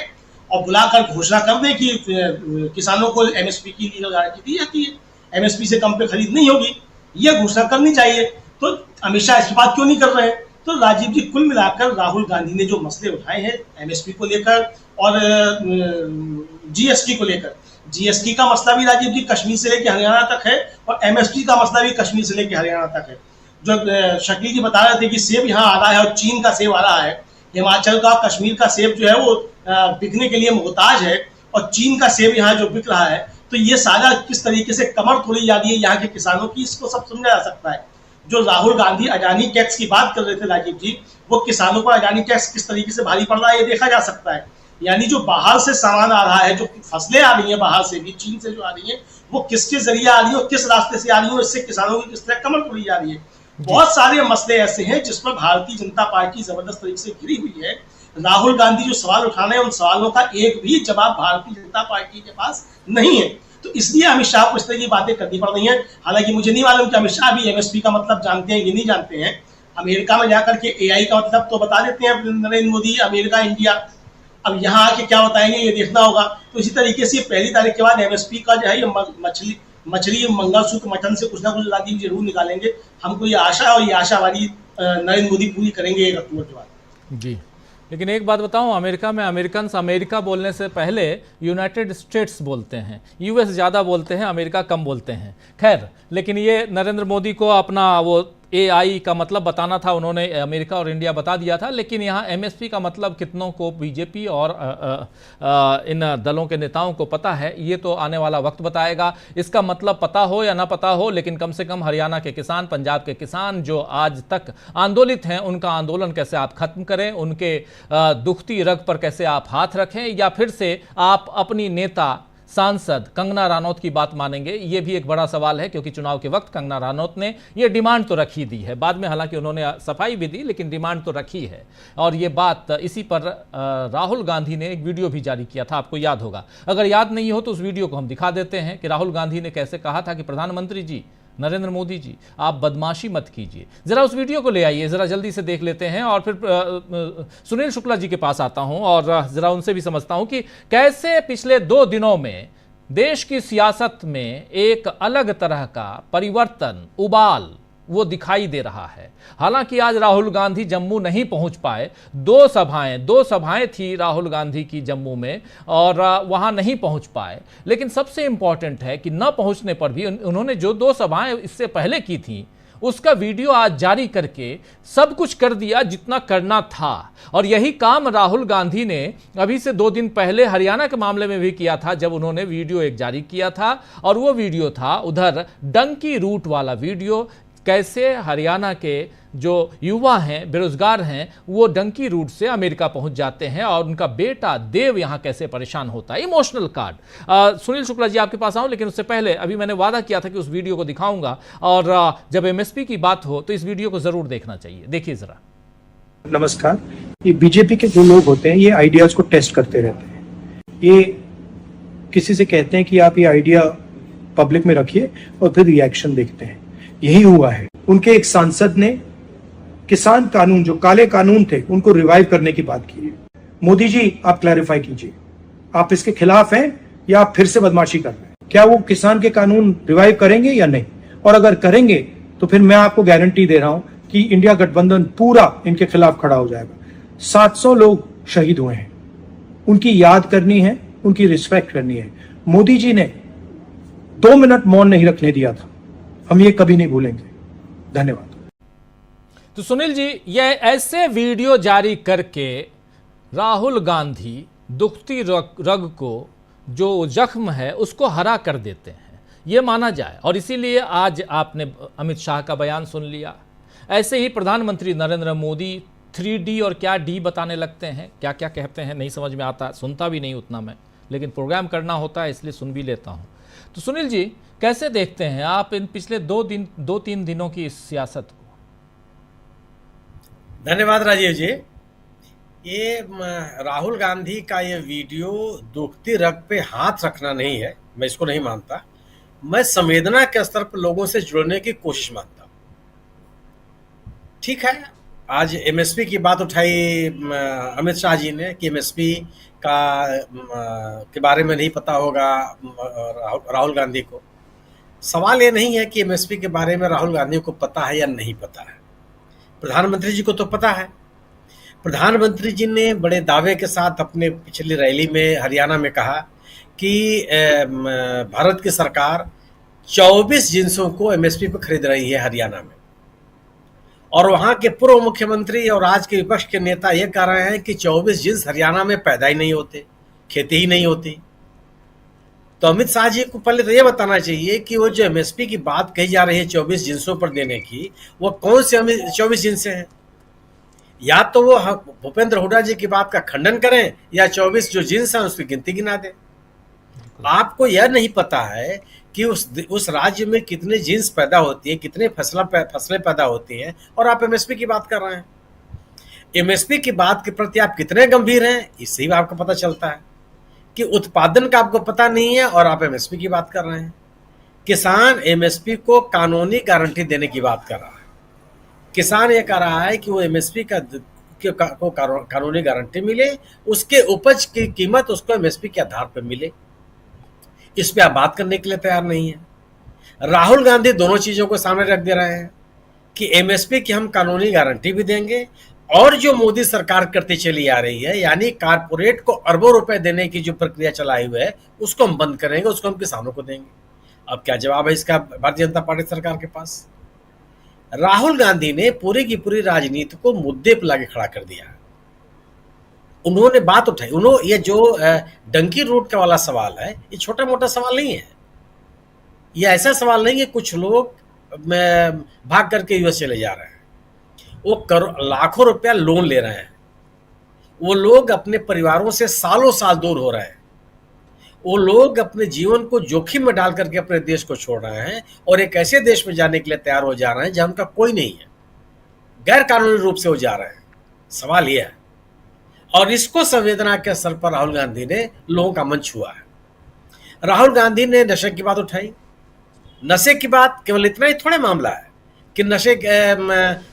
और बुलाकर घोषणा कर दें कि किसानों को एमएसपी की लीगल गारंटी दी जाती है, एमएसपी से कम पे खरीद नहीं होगी, ये घोषणा करनी चाहिए। तो अमित शाह इसकी बात क्यों नहीं कर रहे हैं? तो राजीव जी, कुल मिलाकर राहुल गांधी ने जो मसले उठाए हैं एमएसपी को लेकर और जीएसटी को लेकर, जीएसटी का मसला भी राजीव जी कश्मीर से लेकर हरियाणा तक है, और एमएसपी का मसला भी कश्मीर से लेकर हरियाणा तक है। जो शकील जी बता रहे थे कि सेब यहाँ आ रहा है और चीन का सेब आ रहा है, हिमाचल का, कश्मीर का सेब जो है वो बिकने के लिए मोहताज है, और चीन का सेब यहाँ जो बिक रहा है, तो ये सारा किस तरीके से कमर तोड़ी जा रही है यहाँ के किसानों की, इसको सब समझा जा सकता है। जो राहुल गांधी अडानी टैक्स की बात कर रहे थे राजीव जी, वो किसानों पर अडानी टैक्स किस तरीके से भारी पड़ रहा है ये देखा जा सकता है। यानी जो बाहर से सामान आ रहा है, जो फसलें आ रही हैं बाहर से भी, चीन से जो आ रही है, वो किसके जरिए आ रही है और किस रास्ते से आ रही है, इससे किसानों की किस तरह कमर तोड़ी जा रही है। बहुत सारे मसले ऐसे हैं जिस पर भारतीय जनता पार्टी जबरदस्त तरीके से घिरी हुई है। राहुल गांधी जो सवाल उठा रहे हैं, उन सवालों का एक भी जवाब भारतीय जनता पार्टी के पास नहीं है। तो इसलिए अमित शाह को इस तरह की बातें करनी पड़ रही हैं। हालांकि मुझे नहीं मालूम कि अमित शाह भी एमएसपी का मतलब जानते हैं कि नहीं जानते हैं। अमेरिका में जाकर के एआई का मतलब तो बता देते हैं नरेंद्र मोदी, अमेरिका, इंडिया। अब यहाँ आके क्या बताएंगे ये देखना होगा। तो इसी तरीके से 1 तारीख के बाद एमएसपी का जो है ये मछली मंगलसूत्र मटन से कुछ ना कुछ राजीव जरूर निकालेंगे। हमको ये आशा है और ये आशा हमारी नरेंद्र मोदी पूरी करेंगे 1 अक्टूबर के बाद। जी, लेकिन एक बात बताऊं, अमेरिका में अमेरिकन्स अमेरिका बोलने से पहले यूनाइटेड स्टेट्स बोलते हैं, यूएस ज़्यादा बोलते हैं, अमेरिका कम बोलते हैं। खैर, लेकिन ये नरेंद्र मोदी को अपना वो एआई का मतलब बताना था, उन्होंने अमेरिका और इंडिया बता दिया था। लेकिन यहाँ एमएसपी का मतलब कितनों को बीजेपी और इन दलों के नेताओं को पता है, ये तो आने वाला वक्त बताएगा। इसका मतलब पता हो या ना पता हो, लेकिन कम से कम हरियाणा के किसान, पंजाब के किसान जो आज तक आंदोलित हैं, उनका आंदोलन कैसे आप खत्म करें, उनके दुखती रग पर कैसे आप हाथ रखें, या फिर से आप अपनी नेता सांसद कंगना रनौत की बात मानेंगे, ये भी एक बड़ा सवाल है। क्योंकि चुनाव के वक्त कंगना रनौत ने ये डिमांड तो रखी दी है, बाद में हालांकि उन्होंने सफाई भी दी, लेकिन डिमांड तो रखी है। और ये बात इसी पर राहुल गांधी ने एक वीडियो भी जारी किया था, आपको याद होगा। अगर याद नहीं हो तो उस वीडियो को हम दिखा देते हैं कि राहुल गांधी ने कैसे कहा था कि प्रधानमंत्री जी, नरेंद्र मोदी जी, आप बदमाशी मत कीजिए। जरा उस वीडियो को ले आइए, जरा जल्दी से देख लेते हैं, और फिर सुनील शुक्ला जी के पास आता हूं और जरा उनसे भी समझता हूं कि कैसे पिछले 2 दिनों में देश की सियासत में एक अलग तरह का परिवर्तन, उबाल वो दिखाई दे रहा है। हालांकि आज राहुल गांधी जम्मू नहीं पहुंच पाए, 2 सभाएं थी राहुल गांधी की जम्मू में, और वहां नहीं पहुंच पाए। लेकिन सबसे इंपॉर्टेंट है कि न पहुंचने पर भी उन्होंने जो 2 सभाएं इससे पहले की थी, उसका वीडियो आज जारी करके सब कुछ कर दिया जितना करना था। और यही काम राहुल गांधी ने अभी से 2 दिन पहले हरियाणा के मामले में भी किया था, जब उन्होंने वीडियो एक जारी किया था। और वो वीडियो था उधर डंकी रूट वाला वीडियो, कैसे हरियाणा के जो युवा हैं, बेरोजगार हैं, वो डंकी रूट से अमेरिका पहुंच जाते हैं और उनका बेटा देव यहां कैसे परेशान होता है। Emotional card. सुनील शुक्ला जी आपके पास आऊं, लेकिन उससे पहले अभी मैंने वादा किया था कि उस वीडियो को दिखाऊंगा, और जब एमएसपी की बात हो तो इस वीडियो को जरूर देखना चाहिए। देखिए जरा। नमस्कार। ये बीजेपी के जो लोग होते हैं, ये आइडियाज को टेस्ट करते रहते हैं। ये किसी से कहते हैं कि आप ये आइडिया पब्लिक में रखिए और फिर रिएक्शन देखते हैं। यही हुआ है। उनके एक सांसद ने किसान कानून, जो काले कानून थे, उनको रिवाइव करने की बात की है। मोदी जी, आप क्लैरिफाई कीजिए, आप इसके खिलाफ हैं या आप फिर से बदमाशी कर रहे हैं? क्या वो किसान के कानून रिवाइव करेंगे या नहीं? और अगर करेंगे तो फिर मैं आपको गारंटी दे रहा हूं कि इंडिया गठबंधन पूरा इनके खिलाफ खड़ा हो जाएगा। 700 लोग शहीद हुए हैं, उनकी याद करनी है, उनकी रिस्पेक्ट करनी है। मोदी जी ने 2 मिनट मौन नहीं रखने दिया था, हम ये कभी नहीं भूलेंगे। धन्यवाद। तो सुनील जी, ये ऐसे वीडियो जारी करके राहुल गांधी दुखती रग को, जो जख्म है, उसको हरा कर देते हैं, ये माना जाए। और इसीलिए आज आपने अमित शाह का बयान सुन लिया। ऐसे ही प्रधानमंत्री नरेंद्र मोदी 3D और क्या D बताने लगते हैं, क्या क्या कहते हैं नहीं समझ में आता, सुनता भी नहीं उतना मैं, लेकिन प्रोग्राम करना होता है इसलिए सुन भी लेता हूं। तो सुनील जी, कैसे देखते हैं आप इन पिछले 2-3 दिनों की इस सियासत को? धन्यवाद राजीव जी। ये राहुल गांधी का ये वीडियो दुखती रग पे हाथ रखना नहीं है, मैं इसको नहीं मानता। मैं संवेदना के स्तर पर लोगों से जुड़ने की कोशिश मानता हूँ। ठीक है, आज एमएसपी की बात उठाई अमित शाह जी ने कि एमएसपी के बारे में नहीं पता होगा राहुल गांधी को। सवाल ये नहीं है कि एमएसपी के बारे में राहुल गांधी को पता है या नहीं पता है, प्रधानमंत्री जी को तो पता है। प्रधानमंत्री जी ने बड़े दावे के साथ अपने पिछली रैली में हरियाणा में कहा कि भारत की सरकार 24 जिन्सों को एमएसपी पर खरीद रही है हरियाणा में। और वहां के पूर्व मुख्यमंत्री और आज के विपक्ष के नेता ये कह रहे हैं कि 24 जिन्स हरियाणा में पैदा ही नहीं होते, खेती ही नहीं होती। तो अमित शाह जी को पहले तो ये बताना चाहिए कि वो जो एमएसपी की बात कही जा रही है 24 जिन्सों पर देने की, वो कौन से 24 जिन्स हैं? या तो वो भूपेंद्र हुड्डा जी की बात का खंडन करें या 24 जो जिन्स हैं उसकी गिनती गिना दें। आपको यह नहीं पता है कि उस राज्य में कितने जिन्स पैदा होती है, कितने फसलें पैदा होती हैं, और आप एमएसपी की बात कर रहे हैं। एमएसपी की बात के प्रति आप कितने गंभीर हैं, इससे भी आपको पता चलता है कि उत्पादन का आपको पता नहीं है और आप एमएसपी की बात कर रहे हैं। किसान एमएसपी को कानूनी गारंटी देने की बात कर रहा है। किसान ये कह रहा है कि वो एमएसपी को कानूनी गारंटी मिले, उसके उपज की कीमत उसको एमएसपी के आधार पर मिले। इस पे आप बात करने के लिए तैयार नहीं है। राहुल गांधी दोनों चीजों को सामने रख दे रहे हैं कि एमएसपी की हम कानूनी गारंटी भी देंगे और जो मोदी सरकार करती चली आ रही है, यानी कारपोरेट को अरबों रुपए देने की जो प्रक्रिया चलाई हुई है, उसको हम बंद करेंगे, उसको हम किसानों को देंगे। अब क्या जवाब है इसका भारतीय जनता पार्टी सरकार के पास? राहुल गांधी ने पूरी की पूरी राजनीति को मुद्दे पर लाके खड़ा कर दिया। उन्होंने बात उठाई, उन्होंने ये जो डंकी रोड का वाला सवाल है, ये छोटा मोटा सवाल नहीं है। ये ऐसा सवाल नहीं है कुछ लोग भाग करके यूएस चले जा रहे हैं, वो लाखों रुपया लोन ले रहे हैं, वो लोग अपने परिवारों से सालों साल दूर हो रहे हैं, वो लोग अपने जीवन को जोखिम में डाल करके अपने देश को छोड़ रहे हैं और एक ऐसे देश में जाने के लिए तैयार हो जा रहे हैं जहां उनका कोई नहीं है, गैर कानूनी रूप से वो जा रहे हैं। सवाल यह है, और इसको संवेदना के स्तर पर राहुल गांधी ने लोगों का मन छुआ है। राहुल गांधी ने नशे की बात उठाई। नशे की बात केवल इतना ही थोड़े मामला है कि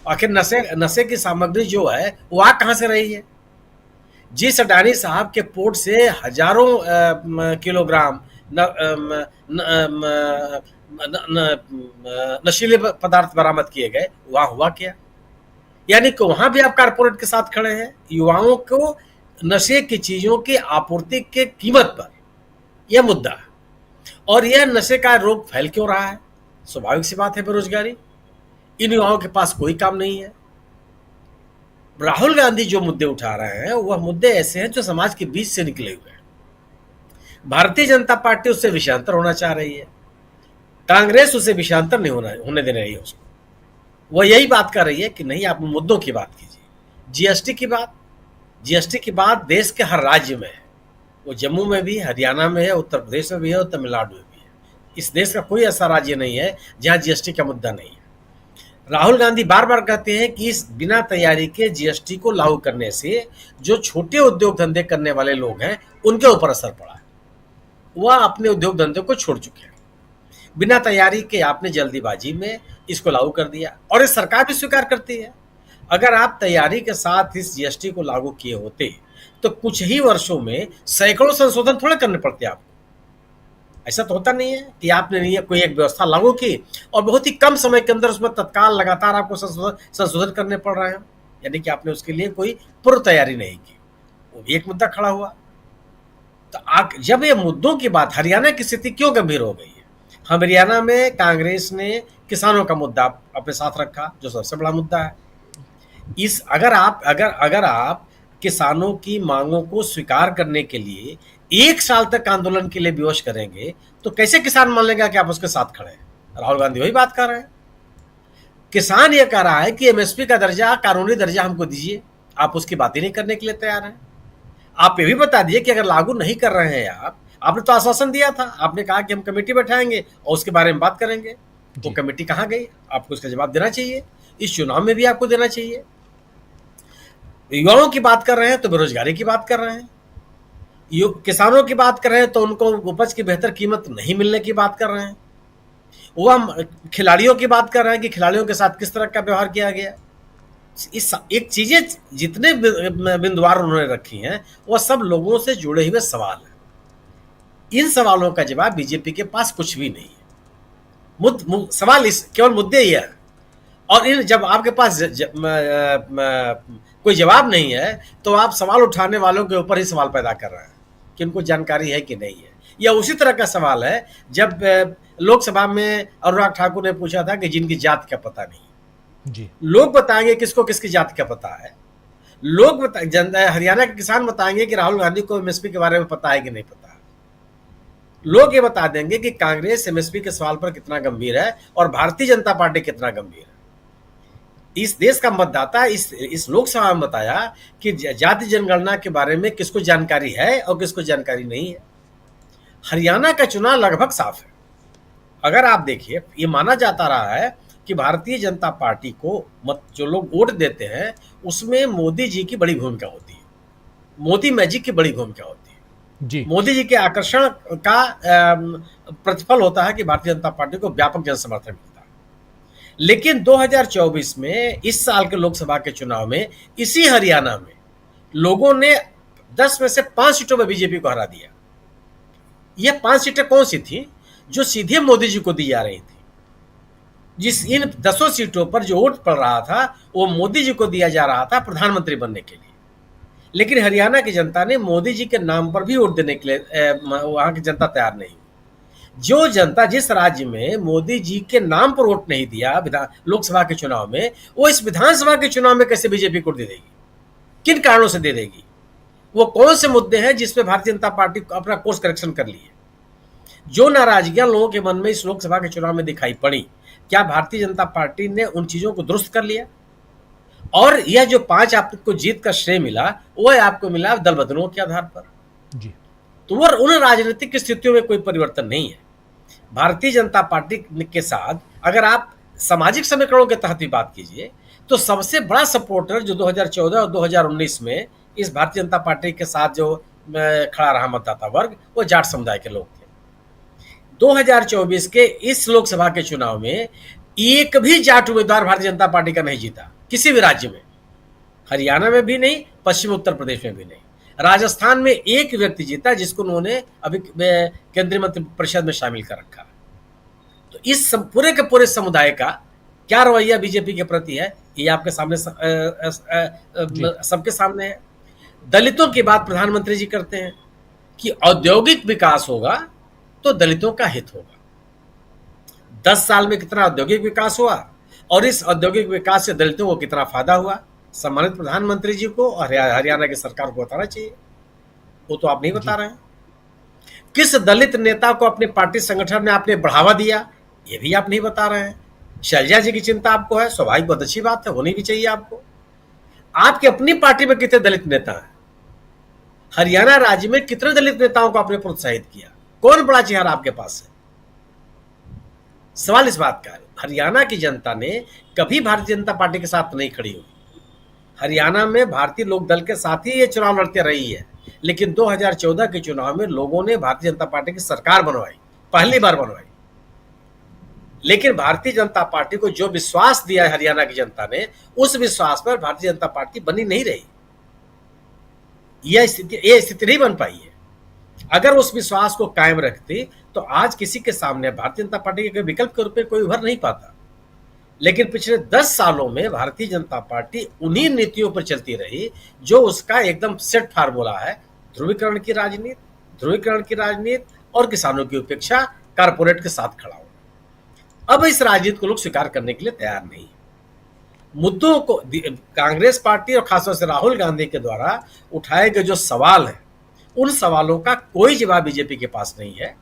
आखिर नशे की सामग्री जो है वो आ कहां से रही है? जिस अडानी साहब के पोर्ट से हजारों किलोग्राम नशीले पदार्थ बरामद किए गए, वहां हुआ क्या? यानी कि वहां भी आप कारपोरेट के साथ खड़े हैं, युवाओं को नशे की चीजों की आपूर्ति के कीमत पर, यह मुद्दा है। और यह नशे का रोग फैल क्यों रहा है? स्वाभाविक सी बात है, बेरोजगारी। इन युवाओं के पास कोई काम नहीं है। राहुल गांधी जो मुद्दे उठा रहे हैं वह मुद्दे ऐसे हैं जो समाज के बीच से निकले हुए हैं। भारतीय जनता पार्टी उससे विषयांतर होना चाह रही है, कांग्रेस उसे विषयांतर नहीं होने दे रही है उसको। वह यही बात कर रही है कि नहीं, आप मुद्दों की बात कीजिए। जीएसटी की बात देश के हर राज्य में है, वो जम्मू में भी, हरियाणा में है, उत्तर प्रदेश में भी है और तमिलनाडु में भी है। इस देश का कोई ऐसा राज्य नहीं है जहां जीएसटी का मुद्दा नहीं है। राहुल गांधी बार बार कहते हैं कि इस बिना तैयारी के जीएसटी को लागू करने से जो छोटे उद्योग धंधे करने वाले लोग हैं उनके ऊपर असर पड़ा है, वह अपने उद्योग धंधे को छोड़ चुके हैं। बिना तैयारी के आपने जल्दीबाजी में इसको लागू कर दिया और ये सरकार भी स्वीकार करती है। अगर आप तैयारी के साथ इस जीएसटी को लागू किए होते तो कुछ ही वर्षों में सैकड़ों संशोधन थोड़े करने पड़ते आपको। ऐसा तो होता नहीं है कि आपने कोई एक व्यवस्था लागू की और बहुत ही कम समय के अंदर उसमें तत्काल लगातार आपको संशोधन करने पड़ रहे हैं, यानी कि आपने उसके लिए कोई पूर्व तैयारी नहीं की। वो भी एक मुद्दा खड़ा हुआ। तो जब ये मुद्दों की बात, हरियाणा की स्थिति क्यों गंभीर हो गई है? हरियाणा में कांग्रेस ने किसानों का मुद्दा अपने साथ रखा, जो सबसे बड़ा मुद्दा है। अगर आप किसानों की मांगों को स्वीकार करने के लिए 1 साल तक आंदोलन के लिए विवश करेंगे तो कैसे किसान मान लेगा कि आप उसके साथ खड़े हैं? राहुल गांधी वही बात कर रहे हैं। किसान ये कह रहा है कि एमएसपी का दर्जा, कानूनी दर्जा हमको दीजिए, आप उसकी बात ही नहीं करने के लिए तैयार हैं। आप ये भी बता दीजिए कि अगर लागू नहीं कर रहे हैं आपने तो आश्वासन दिया था, आपने कहा कि हम कमेटी बैठाएंगे और उसके बारे में बात करेंगे। वो कमेटी कहाँ गई? आपको उसका जवाब देना चाहिए। इस चुनाव में भी आपको देना चाहिए। युवाओं की बात कर रहे हैं तो बेरोजगारी की बात कर रहे हैं, किसानों की बात कर रहे हैं तो उनको उपज की बेहतर कीमत नहीं मिलने की बात कर रहे हैं। वो हम खिलाड़ियों की बात कर रहे हैं कि खिलाड़ियों के साथ किस तरह का व्यवहार किया गया। इस एक चीजें जितने बिंदुवार उन्होंने रखी हैं वह सब लोगों से जुड़े हुए सवाल हैं। इन सवालों का जवाब बीजेपी के पास कुछ भी नहीं है। सवाल केवल मुद्दे ही है, और जब आपके पास कोई जवाब नहीं है तो आप सवाल उठाने वालों के ऊपर ही सवाल पैदा कर रहे हैं कि उनको जानकारी है कि नहीं है। यह उसी तरह का सवाल है जब लोकसभा में अनुराग ठाकुर ने पूछा था कि जिनकी जात का पता नहीं जी, लोग बताएंगे किसको किसकी जात का पता है। हरियाणा के किसान बताएंगे कि राहुल गांधी को एमएसपी के बारे में पता है कि नहीं पता। लोग ये बता देंगे कि कांग्रेस एमएसपी के सवाल पर कितना गंभीर है और भारतीय जनता पार्टी कितना गंभीर है। इस देश का मतदाता इस लोकसभा में बताया कि जाति जनगणना के बारे में किसको जानकारी है और किसको जानकारी नहीं है। हरियाणा का चुनाव लगभग साफ है। अगर आप देखिए, ये माना जाता रहा है कि भारतीय जनता पार्टी को जो लोग वोट देते हैं उसमें मोदी जी की बड़ी भूमिका होती है, मोदी मैजिक की बड़ी भूमिका होती है जी। मोदी जी के आकर्षण का प्रतिफल होता है कि भारतीय जनता पार्टी को व्यापक जन समर्थन मिलता है। लेकिन 2024 में इस साल के लोकसभा के चुनाव में इसी हरियाणा में लोगों ने 10 में से 5 सीटों में बीजेपी को हरा दिया। ये 5 सीटें कौन सी थी जो सीधे मोदी जी को दी जा रही थी? जिस इन 10 सीटों पर जो वोट पड़ रहा था वो मोदी जी को दिया जा रहा था प्रधानमंत्री बनने के लिए। लेकिन हरियाणा की जनता ने मोदी जी के नाम पर भी वोट देने के लिए वहां की जनता तैयार नहीं। जो जनता जिस राज्य में मोदी जी के नाम पर वोट नहीं दिया लोकसभा के चुनाव में, वो इस विधानसभा के चुनाव में कैसे बीजेपी को दे देगी? किन कारणों से दे देगी? वो कौन से मुद्दे हैं जिसपे भारतीय जनता पार्टी अपना कोर्स करेक्शन कर ली है? जो नाराजगियां लोगों के मन में इस लोकसभा के चुनाव में दिखाई पड़ी, क्या भारतीय जनता पार्टी ने उन चीजों को दुरुस्त कर लिया? और यह जो 5 आपको जीत का श्रेय मिला वह आपको मिला दल बदलों के आधार पर जी। तो वो उन राजनीतिक स्थितियों में कोई परिवर्तन नहीं है। भारतीय जनता पार्टी के साथ अगर आप सामाजिक समीकरणों के तहत भी बात कीजिए तो सबसे बड़ा सपोर्टर जो 2014 और 2019 में इस भारतीय जनता पार्टी के साथ जो खड़ा रहा मतदाता वर्ग, वो जाट समुदाय के लोग थे। 2024 के इस लोकसभा के चुनाव में एक भी जाट उम्मीदवार भारतीय जनता पार्टी का नहीं जीता, किसी भी राज्य में। हरियाणा में भी नहीं, पश्चिमी उत्तर प्रदेश में भी नहीं। राजस्थान में एक व्यक्ति जीता जिसको उन्होंने अभी केंद्रीय मंत्रिपरिषद में शामिल कर रखा। तो इस पूरे के पूरे समुदाय का क्या रवैया बीजेपी के प्रति है, ये आपके सामने सबके सामने है। दलितों की बात प्रधानमंत्री जी करते हैं कि औद्योगिक विकास होगा तो दलितों का हित होगा। 10 साल में कितना औद्योगिक विकास हुआ और इस औद्योगिक विकास से दलितों को कितना फायदा हुआ, सम्मानित प्रधानमंत्री जी को और हरियाणा की सरकार को बताना चाहिए। वो तो आप नहीं बता रहे हैं। किस दलित नेता को अपने पार्टी संगठन में आपने बढ़ावा दिया, ये भी आप नहीं बता रहे हैं। शैलजा जी की चिंता आपको है, स्वाभाविक, बहुत अच्छी बात है, होनी भी चाहिए आपको। आपकी अपनी पार्टी में कितने दलित नेता हैं? हरियाणा राज्य में कितने दलित नेताओं को आपने प्रोत्साहित किया? कौन बड़ा चेहरा आपके पास है? सवाल इस बात का है। हरियाणा की जनता ने कभी भारतीय जनता पार्टी के साथ नहीं खड़ी हुई। हरियाणा में भारतीय लोक दल के साथ ही ये चुनाव लड़ते रही है, लेकिन 2014 के चुनाव में लोगों ने भारतीय जनता पार्टी की सरकार बनवाई, पहली बार बनवाई। लेकिन भारतीय जनता पार्टी को जो विश्वास दिया है हरियाणा की जनता ने, उस विश्वास पर भारतीय जनता पार्टी बनी नहीं रही। यह स्थिति नहीं बन पाई है। अगर उस विश्वास को कायम रखती तो आज किसी के सामने भारतीय जनता पार्टी के विकल्प के रूप में कोई उभर नहीं पाता। लेकिन पिछले 10 सालों में भारतीय जनता पार्टी उन्हीं नीतियों पर चलती रही जो उसका एकदम सेट फार्मूला है। ध्रुवीकरण की राजनीति और किसानों की उपेक्षा, कारपोरेट के साथ खड़ा होना। अब इस राजनीति को लोग स्वीकार करने के लिए तैयार नहीं है। मुद्दों को कांग्रेस पार्टी और खासतौर से राहुल गांधी के द्वारा उठाए गए जो सवाल हैं, उन सवालों का कोई जवाब बीजेपी के पास नहीं है।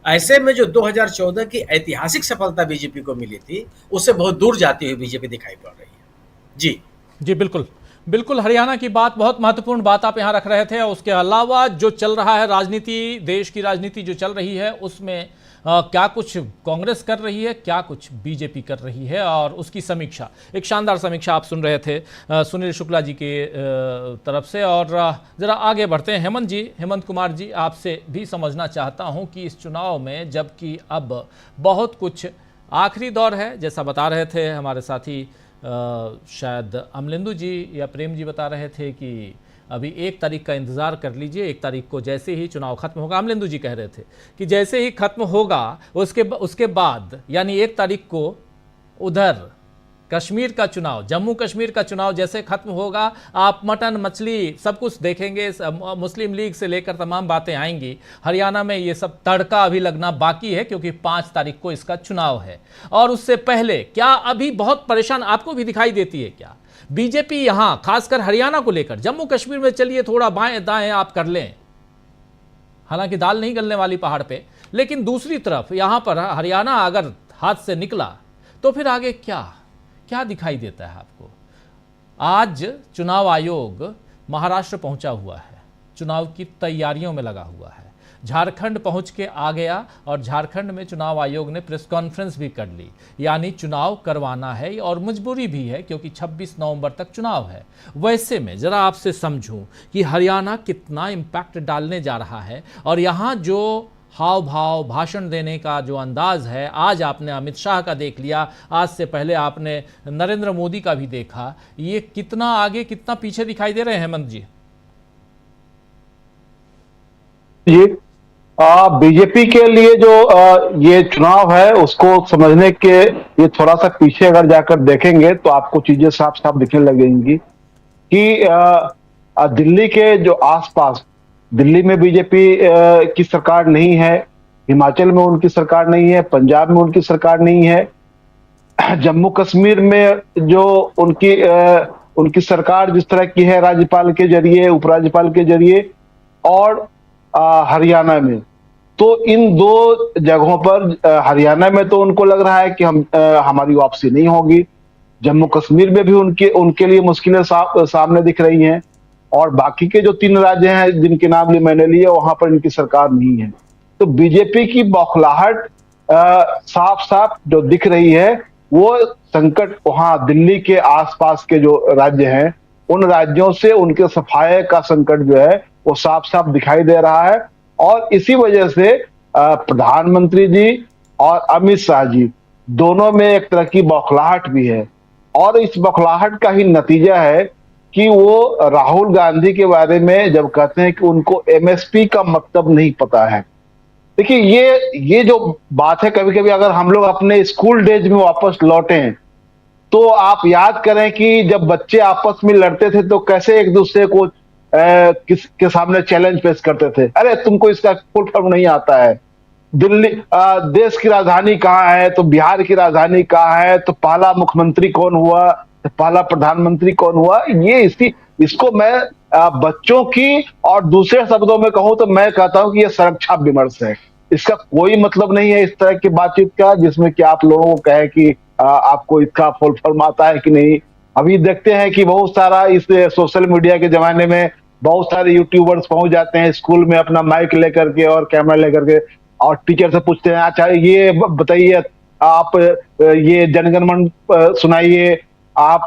ऐसे में जो 2014 की ऐतिहासिक सफलता बीजेपी को मिली थी, उससे बहुत दूर जाती हुई बीजेपी दिखाई पड़ रही है। जी बिल्कुल हरियाणा की बात, बहुत महत्वपूर्ण बात आप यहाँ रख रहे थे। उसके अलावा जो चल रहा है राजनीति, देश की राजनीति जो चल रही है, उसमें क्या कुछ कांग्रेस कर रही है, क्या कुछ बीजेपी कर रही है, और उसकी समीक्षा, एक शानदार समीक्षा आप सुन रहे थे सुनील शुक्ला जी के तरफ से। और ज़रा आगे बढ़ते हैं। हेमंत कुमार जी, आपसे भी समझना चाहता हूं कि इस चुनाव में, जबकि अब बहुत कुछ आखिरी दौर है, जैसा बता रहे थे हमारे साथी शायद अमलेंदु जी या प्रेम जी बता रहे थे कि अभी 1 तारीख का इंतज़ार कर लीजिए, 1 तारीख को जैसे ही चुनाव खत्म होगा, अमलेंदु जी कह रहे थे कि जैसे ही खत्म होगा उसके बाद यानी 1 तारीख को उधर कश्मीर का चुनाव, जम्मू कश्मीर का चुनाव जैसे खत्म होगा, आप मटन मछली सब कुछ देखेंगे। मुस्लिम लीग से लेकर तमाम बातें आएंगी। हरियाणा में ये सब तड़का अभी लगना बाकी है, क्योंकि 5 तारीख को इसका चुनाव है। और उससे पहले क्या अभी बहुत परेशान आपको भी दिखाई देती है क्या बीजेपी यहां, खासकर हरियाणा को लेकर? जम्मू कश्मीर में चलिए थोड़ा बाएं दाएं आप कर लें, हालांकि दाल नहीं गलने वाली पहाड़ पे, लेकिन दूसरी तरफ यहां पर हरियाणा अगर हाथ से निकला तो फिर आगे क्या दिखाई देता है आपको? आज चुनाव आयोग महाराष्ट्र पहुंचा हुआ है, चुनाव की तैयारियों में लगा हुआ है। झारखंड पहुंच के आ गया और झारखंड में चुनाव आयोग ने प्रेस कॉन्फ्रेंस भी कर ली, यानी चुनाव करवाना है और मजबूरी भी है, क्योंकि 26 नवंबर तक चुनाव है। वैसे में जरा आपसे समझूं कि हरियाणा कितना इम्पैक्ट डालने जा रहा है, और यहाँ जो हाव भाव, भाषण देने का जो अंदाज है, आज आपने अमित शाह का देख लिया, आज से पहले आपने नरेंद्र मोदी का भी देखा, ये कितना आगे कितना पीछे दिखाई दे रहे हैं हेमंत जी? जी, बीजेपी के लिए जो ये चुनाव है उसको समझने के ये थोड़ा सा पीछे अगर जाकर देखेंगे तो आपको चीजें साफ साफ दिखने लगेंगी कि दिल्ली के जो आसपास, दिल्ली में बीजेपी की सरकार नहीं है, हिमाचल में उनकी सरकार नहीं है, पंजाब में उनकी सरकार नहीं है, जम्मू कश्मीर में जो उनकी सरकार जिस तरह की है राज्यपाल के जरिए, उपराज्यपाल के जरिए, और हरियाणा में, तो इन दो जगहों पर हरियाणा में तो उनको लग रहा है कि हमारी वापसी नहीं होगी, जम्मू कश्मीर में भी उनके लिए मुश्किलें सामने दिख रही हैं, और बाकी के जो 3 राज्य हैं जिनके नाम भी मैंने लिए वहां पर इनकी सरकार नहीं है। तो बीजेपी की बौखलाहट साफ साफ जो दिख रही है, वो संकट वहां दिल्ली के आसपास के जो राज्य हैं उन राज्यों से उनके सफाये का संकट जो है वो साफ साफ दिखाई दे रहा है। और इसी वजह से प्रधानमंत्री जी और अमित शाह जी दोनों में एक तरह की बौखलाहट भी है, और इस बौखलाहट का ही नतीजा है कि वो राहुल गांधी के बारे में जब कहते हैं कि उनको एमएसपी का मतलब नहीं पता है। देखिए, ये जो बात है, कभी कभी अगर हम लोग अपने स्कूल डेज में वापस लौटें तो आप याद करें कि जब बच्चे आपस में लड़ते थे तो कैसे एक दूसरे को किसके सामने चैलेंज पेश करते थे, अरे तुमको इसका फुल फॉर्म नहीं आता है, दिल्ली देश की राजधानी कहाँ है, तो बिहार की राजधानी कहाँ है, तो पहला मुख्यमंत्री कौन हुआ, तो पहला प्रधानमंत्री कौन हुआ। ये इसको मैं बच्चों की, और दूसरे शब्दों में कहूं तो मैं कहता हूं कि ये सुरक्षा विमर्श है। इसका कोई मतलब नहीं है इस तरह की बातचीत का जिसमें कि आप लोगों को कहे कि आपको इसका फुल फॉर्म आता है कि नहीं। अभी देखते हैं कि बहुत सारा इस सोशल मीडिया के जमाने में बहुत सारे यूट्यूबर्स पहुंच जाते हैं स्कूल में अपना माइक लेकर के और कैमरा लेकर के, और टीचर से पूछते हैं, अच्छा ये बताइए आप ये जनगण मन सुनाइए, आप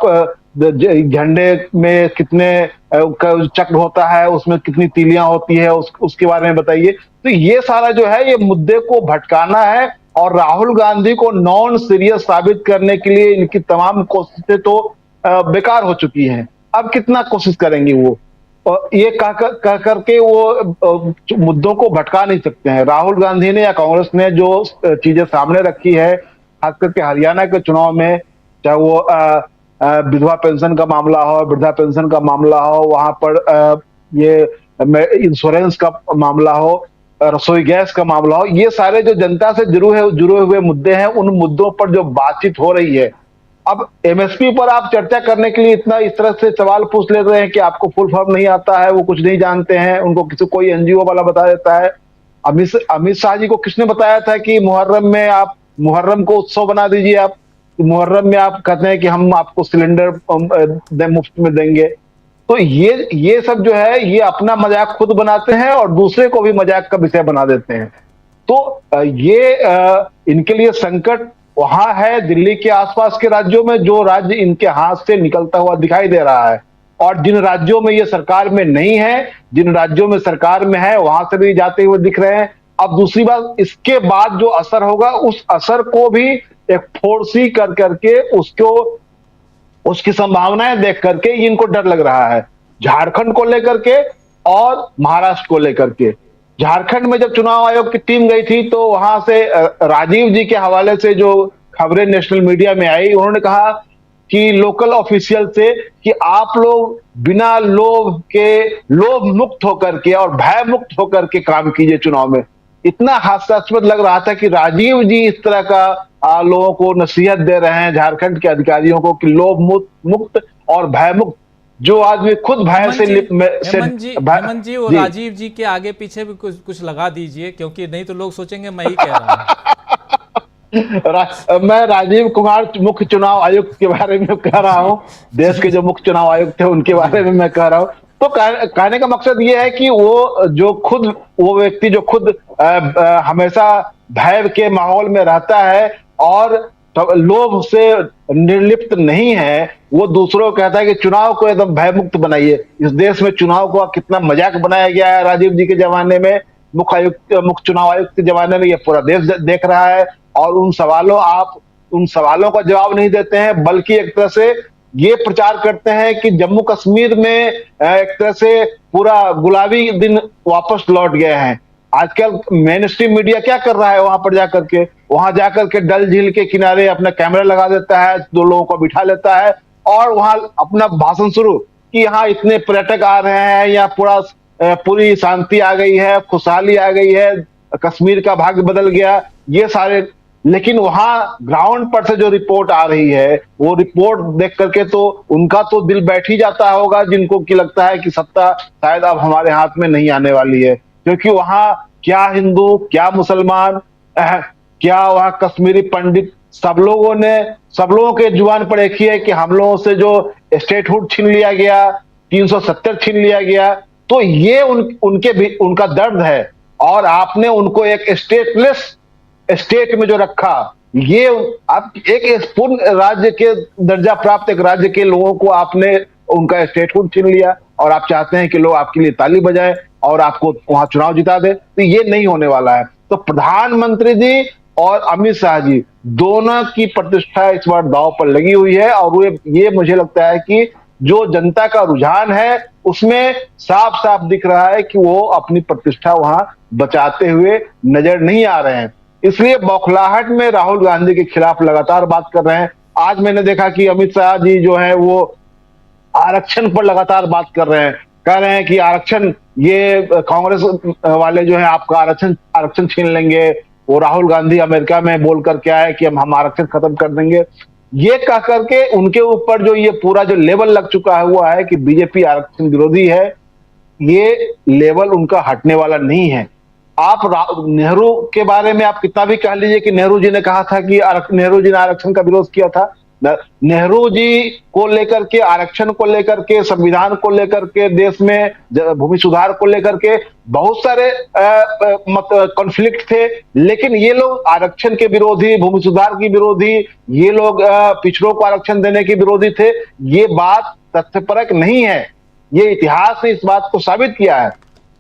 झंडे में कितने चक्र होता है, उसमें कितनी तीलियां होती है, उसके बारे में बताइए। तो ये सारा जो है ये मुद्दे को भटकाना है, और राहुल गांधी को नॉन सीरियस साबित करने के लिए इनकी तमाम कोशिशें तो बेकार हो चुकी हैं। अब कितना कोशिश करेंगे वो, और ये कह करके वो मुद्दों को भटका नहीं सकते हैं। राहुल गांधी ने या कांग्रेस ने जो चीजें सामने रखी है, खास करके हरियाणा के चुनाव में, चाहे वो विधवा पेंशन का मामला हो, वृद्धा पेंशन का मामला हो, वहां पर ये इंश्योरेंस का मामला हो, रसोई गैस का मामला हो, ये सारे जो जनता से जुड़े हुए मुद्दे हैं, उन मुद्दों पर जो बातचीत हो रही है। अब एमएसपी पर आप चर्चा करने के लिए इस तरह से सवाल पूछ लेते हैं कि आपको फुल फॉर्म नहीं आता है, वो कुछ नहीं जानते हैं, उनको कोई एनजीओ वाला बता देता है। अमित शाह जी को किसने बताया था कि मुहर्रम में आप मुहर्रम को उत्सव बना दीजिए, आप मुहर्रम में आप कहते हैं कि हम आपको सिलेंडर मुफ्त में देंगे। तो ये सब जो है ये अपना मजाक खुद बनाते हैं और दूसरे को भी मजाक का विषय बना देते हैं। तो ये इनके लिए संकट वहां है दिल्ली के आसपास के राज्यों में, जो राज्य इनके हाथ से निकलता हुआ दिखाई दे रहा है, और जिन राज्यों में ये सरकार में नहीं है, जिन राज्यों में सरकार में है वहां से भी जाते हुए दिख रहे हैं। अब दूसरी बात, इसके बाद जो असर होगा उस असर को भी एक फोर्सी कर करके उसकी संभावनाएं देख करके इनको डर लग रहा है, झारखंड को लेकर के और महाराष्ट्र को लेकर के। झारखंड में जब चुनाव आयोग की टीम गई थी तो वहां से राजीव जी के हवाले से जो खबरें नेशनल मीडिया में आई, उन्होंने कहा कि लोकल ऑफिशियल से कि आप लोग बिना लोभ मुक्त होकर के और भय मुक्त होकर के काम कीजिए चुनाव में। इतना हास्यास्पद लग रहा था कि राजीव जी इस तरह का लोगों को नसीहत दे रहे हैं झारखंड के अधिकारियों को कि लोभ मुक्त और भय मुक्त। जो आदमी खुद भय से हेमंत जी और राजीव जी के आगे पीछे भी कुछ लगा दीजिए, क्योंकि नहीं तो लोग सोचेंगे मैं ही कह रहा हूं। मैं राजीव कुमार मुख्य चुनाव आयुक्त के बारे में कह रहा हूं, देश के जो मुख्य चुनाव आयुक्त थे उनके बारे में मैं कह रहा हूं। तो कहने का मकसद ये है कि वो व्यक्ति जो खुद हमेशा भय के माहौल में रहता है और लोभ से निर्लिप्त नहीं है, वो दूसरों को कहता है कि चुनाव को एकदम भयमुक्त बनाइए। इस देश में चुनाव को कितना मजाक बनाया गया है राजीव जी के जमाने में, मुख्य चुनाव आयुक्त के जमाने में ये पूरा देश देख रहा है। और उन सवालों का जवाब नहीं देते हैं, बल्कि एक तरह से ये प्रचार करते हैं कि जम्मू कश्मीर में एक तरह से पूरा गुलाबी दिन वापस लौट गए हैं। आजकल मेन स्ट्रीम मीडिया क्या कर रहा है, वहां जाकर के डल झील के किनारे अपना कैमरा लगा देता है, 2 लोगों को बिठा लेता है और वहां अपना भाषण शुरू कि यहाँ इतने पर्यटक आ रहे हैं, यहाँ पूरी शांति आ गई है, खुशहाली आ गई है, कश्मीर का भाग्य बदल गया, ये सारे। लेकिन वहां ग्राउंड पर से जो रिपोर्ट आ रही है, वो रिपोर्ट देख करके तो उनका तो दिल बैठ ही जाता होगा, जिनको कि लगता है कि सत्ता शायद अब हमारे हाथ में नहीं आने वाली है। क्योंकि वहां क्या हिंदू, क्या मुसलमान, क्या वहां कश्मीरी पंडित, सब लोगों के जुबान पर एक ही है कि हम लोगों से जो स्टेटहुड छीन लिया गया, 370 छीन लिया गया, तो ये उनका दर्द है। और आपने उनको एक स्टेटलेस स्टेट में जो रखा, ये आप एक पूर्ण राज्य के दर्जा प्राप्त एक राज्य के लोगों को आपने उनका स्टेटहुड छीन लिया और आप चाहते हैं कि लोग आपके लिए ताली बजाएं और आपको वहां चुनाव जिता दे। तो ये नहीं होने वाला है। तो प्रधानमंत्री जी और अमित शाह जी दोनों की प्रतिष्ठा इस बार दांव पर लगी हुई है और ये मुझे लगता है कि जो जनता का रुझान है उसमें साफ साफ दिख रहा है कि वो अपनी प्रतिष्ठा वहां बचाते हुए नजर नहीं आ रहे हैं। इसलिए बौखलाहट में राहुल गांधी के खिलाफ लगातार बात कर रहे हैं। आज मैंने देखा कि अमित शाह जी जो है वो आरक्षण पर लगातार बात कर रहे हैं, कह रहे हैं कि आरक्षण, ये कांग्रेस वाले जो है आपका आरक्षण छीन लेंगे। वो राहुल गांधी अमेरिका में बोल कर क्या है कि हम आरक्षण खत्म कर देंगे। ये कह करके उनके ऊपर जो ये पूरा जो लेवल लग चुका हुआ है कि बीजेपी आरक्षण विरोधी है, ये लेवल उनका हटने वाला नहीं है। आप नेहरू के बारे में आप कितना भी कह लीजिए कि नेहरू जी ने कहा था कि नेहरू जी ने आरक्षण का विरोध किया था। नेहरू जी को लेकर के, आरक्षण को लेकर के, संविधान को लेकर के, देश में भूमि सुधार को लेकर के बहुत सारे कॉन्फ्लिक्ट थे, लेकिन ये लोग आरक्षण के विरोधी, भूमि सुधार की विरोधी, ये लोग पिछड़ों को आरक्षण देने के विरोधी थे। ये बात तथ्यपरक नहीं है, ये इतिहास ने इस बात को साबित किया है।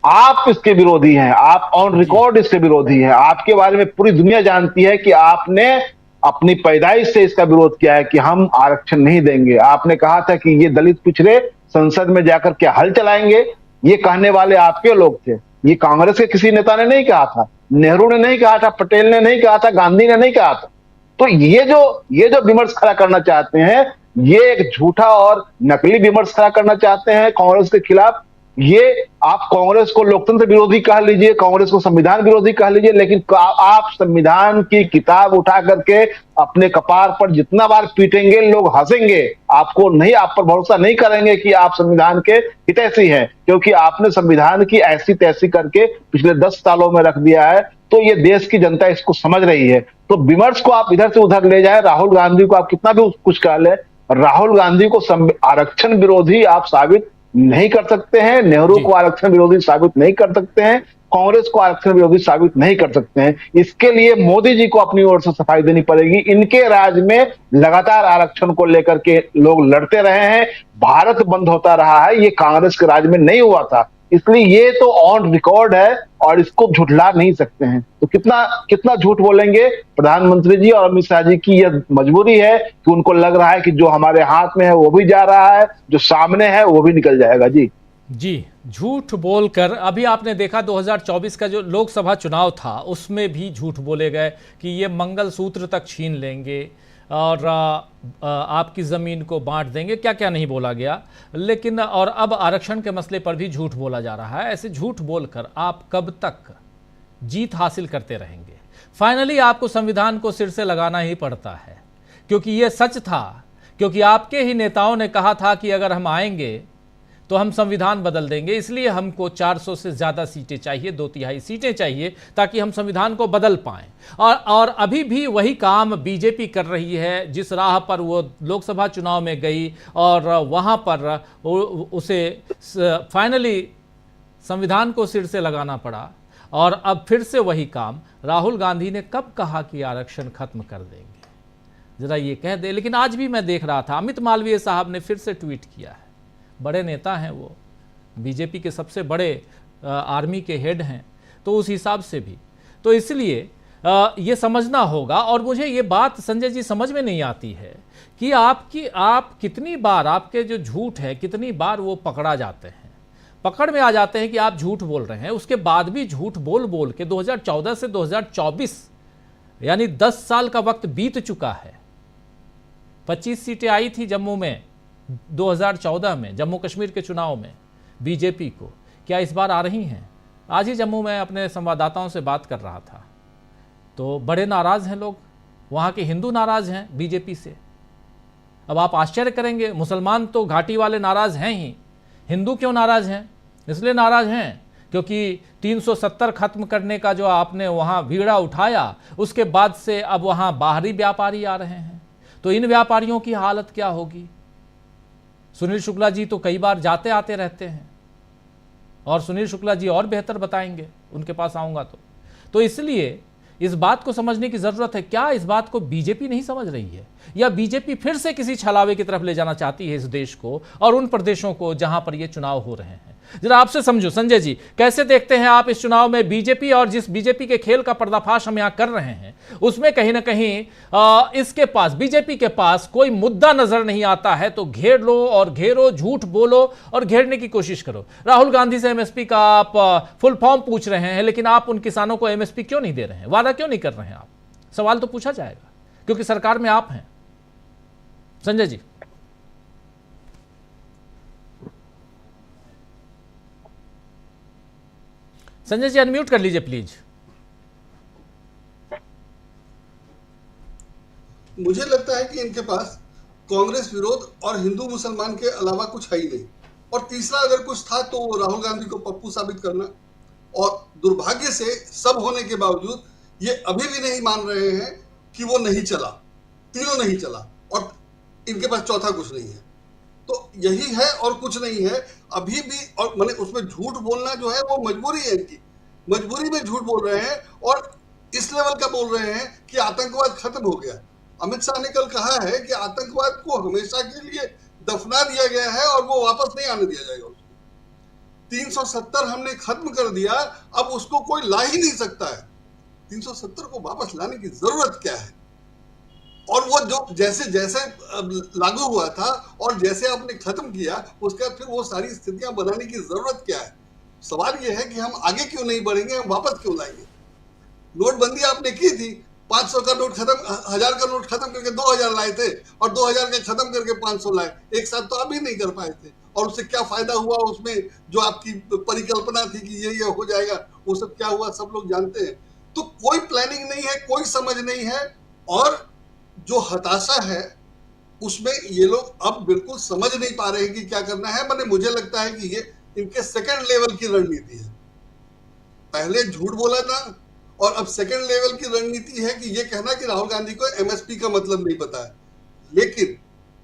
आप इसके विरोधी हैं, आप ऑन रिकॉर्ड इसके विरोधी हैं। आपके बारे में पूरी दुनिया जानती है कि आपने अपनी पैदाइश से इसका विरोध किया है कि हम आरक्षण नहीं देंगे। आपने कहा था कि ये दलित पिछड़े संसद में जाकर के हल चलाएंगे। ये कहने वाले आपके लोग थे, ये कांग्रेस के किसी नेता ने नहीं कहा था, नेहरू ने नहीं कहा था, पटेल ने नहीं कहा था, गांधी ने नहीं कहा था। तो ये जो विमर्श खड़ा करना चाहते हैं, ये एक झूठा और नकली विमर्श खड़ा करना चाहते हैं कांग्रेस के खिलाफ। ये आप कांग्रेस को लोकतंत्र विरोधी कह लीजिए, कांग्रेस को संविधान विरोधी कह लीजिए, लेकिन आप संविधान की किताब उठा करके अपने कपार पर जितना बार पीटेंगे लोग हंसेंगे, आप पर भरोसा नहीं करेंगे कि आप संविधान के हितैषी हैं, क्योंकि आपने संविधान की ऐसी तैसी करके पिछले 10 सालों में रख दिया है। तो ये देश की जनता इसको समझ रही है। तो विमर्श को आप इधर से उधर ले जाए, राहुल गांधी को आप कितना भी कुछ कह ले, राहुल गांधी को आरक्षण विरोधी आप साबित नहीं कर सकते हैं, नेहरू को आरक्षण विरोधी साबित नहीं कर सकते हैं, कांग्रेस को आरक्षण विरोधी साबित नहीं कर सकते हैं। इसके लिए मोदी जी को अपनी ओर से सफाई देनी पड़ेगी। इनके राज में लगातार आरक्षण को लेकर के लोग लड़ते रहे हैं, भारत बंद होता रहा है, ये कांग्रेस के राज में नहीं हुआ था। इसलिए ये तो ऑन रिकॉर्ड है और इसको झुठला नहीं सकते हैं। तो कितना झूठ बोलेंगे प्रधानमंत्री जी और अमित शाह जी की यह मजबूरी है कि उनको लग रहा है कि जो हमारे हाथ में है वो भी जा रहा है, जो सामने है वो भी निकल जाएगा। जी झूठ बोलकर अभी आपने देखा 2024 का जो लोकसभा चुनाव था उसमें भी झूठ बोले गए कि ये मंगलसूत्र तक छीन लेंगे और आपकी ज़मीन को बांट देंगे, क्या क्या नहीं बोला गया। लेकिन और अब आरक्षण के मसले पर भी झूठ बोला जा रहा है। ऐसे झूठ बोलकर आप कब तक जीत हासिल करते रहेंगे? फाइनली आपको संविधान को सिर से लगाना ही पड़ता है, क्योंकि ये सच था, क्योंकि आपके ही नेताओं ने कहा था कि अगर हम आएंगे तो हम संविधान बदल देंगे, इसलिए हमको 400 से ज़्यादा सीटें चाहिए, 2/3 सीटें चाहिए ताकि हम संविधान को बदल पाएं। और अभी भी वही काम बीजेपी कर रही है, जिस राह पर वो लोकसभा चुनाव में गई और वहाँ पर उसे फाइनली संविधान को सिर से लगाना पड़ा। और अब फिर से वही काम राहुल गांधी ने कब कहा कि आरक्षण खत्म कर देंगे, ज़रा ये कह दे। लेकिन आज भी मैं देख रहा था अमित मालवीय साहब ने फिर से ट्वीट किया है। बड़े नेता हैं वो, बीजेपी के सबसे बड़े आर्मी के हेड हैं, तो उस हिसाब से भी, तो इसलिए ये समझना होगा। और मुझे ये बात संजय जी समझ में नहीं आती है कि आप कितनी बार आपके जो झूठ है कितनी बार वो पकड़ा जाते हैं, पकड़ में आ जाते हैं कि आप झूठ बोल रहे हैं, उसके बाद भी झूठ बोल बोल के 2014 से 2024 यानी 10 साल का वक्त बीत चुका है। 25 सीटें आई थी जम्मू में 2014 में, जम्मू कश्मीर के चुनाव में बीजेपी को, क्या इस बार आ रही हैं? आज ही जम्मू में अपने संवाददाताओं से बात कर रहा था, तो बड़े नाराज हैं लोग, वहाँ के हिंदू नाराज हैं बीजेपी से। अब आप आश्चर्य करेंगे, मुसलमान तो घाटी वाले नाराज हैं ही, हिंदू क्यों नाराज हैं? इसलिए नाराज हैं क्योंकि 370 खत्म करने का जो आपने वहाँ भीड़ा उठाया, उसके बाद से अब वहाँ बाहरी व्यापारी आ रहे हैं, तो इन व्यापारियों की हालत क्या होगी? सुनील शुक्ला जी तो कई बार जाते आते रहते हैं, और सुनील शुक्ला जी और बेहतर बताएंगे, उनके पास आऊँगा तो इसलिए इस बात को समझने की जरूरत है। क्या इस बात को बीजेपी नहीं समझ रही है, या बीजेपी फिर से किसी छलावे की तरफ ले जाना चाहती है इस देश को और उन प्रदेशों को जहां पर ये चुनाव हो रहे हैं? जरा आपसे समझो संजय जी, कैसे देखते हैं आप इस चुनाव में बीजेपी, और जिस बीजेपी के खेल का पर्दाफाश हम यहां कर रहे हैं उसमें कहीं ना कहीं इसके पास, बीजेपी के पास कोई मुद्दा नजर नहीं आता है, तो घेर लो और घेरो, झूठ बोलो और घेरने की कोशिश करो। राहुल गांधी से एमएसपी का आप फुल फॉर्म पूछ रहे हैं, लेकिन आप उन किसानों को एमएसपी क्यों नहीं दे रहे हैं, वादा क्यों नहीं कर रहे हैं? आप सवाल तो पूछा जाएगा, क्योंकि सरकार में आप हैं। संजय जी। संजय जी अनम्यूट कर लीजिए प्लीज। मुझे लगता है कि इनके पास कांग्रेस विरोध और हिंदू मुसलमान के अलावा कुछ है ही नहीं, और तीसरा अगर कुछ था तो वो राहुल गांधी को पप्पू साबित करना, और दुर्भाग्य से सब होने के बावजूद ये अभी भी नहीं मान रहे हैं कि वो नहीं चला, तीनों नहीं चला, और इनके पास चौथा कुछ नहीं है। तो यही है और कुछ नहीं है अभी भी। और मैंने उसमें झूठ बोलना जो है वो मजबूरी है इनकी, मजबूरी में झूठ बोल रहे हैं, और इस लेवल का बोल रहे हैं कि आतंकवाद खत्म हो गया। अमित शाह ने कल कहा है कि आतंकवाद को हमेशा के लिए दफना दिया गया है और वो वापस नहीं आने दिया जाएगा। उसको 370 हमने खत्म कर दिया, अब उसको कोई ला ही नहीं सकता है। 370 को वापस लाने की जरूरत क्या है? और वो जो जैसे जैसे लागू हुआ था और जैसे आपने खत्म किया, उसके बाद फिर वो सारी स्थितियां बनाने की जरूरत क्या है? सवाल ये है कि हम आगे क्यों नहीं बढ़ेंगे, हम वापस क्यों लाएंगे? नोटबंदी आपने की थी, 500 का नोट खत्म, 1000 का नोट खत्म करके 2000 लाए थे, और 2000 का खत्म करके 500 लाए। एक साथ तो आप ही नहीं कर पाए थे, और उससे क्या फायदा हुआ? उसमें जो आपकी परिकल्पना थी कि ये हो जाएगा, वो सब क्या हुआ सब लोग जानते हैं। तो कोई प्लानिंग नहीं है, कोई समझ नहीं है, और जो हताशा है उसमें ये लोग अब बिल्कुल समझ नहीं पा रहे हैं कि क्या करना है। मैंने मुझे लगता है कि ये इनके सेकंड लेवल की रणनीति है। पहले झूठ बोला था, और अब सेकंड लेवल की रणनीति है कि ये कहना कि राहुल गांधी को एमएसपी का मतलब नहीं पता है। लेकिन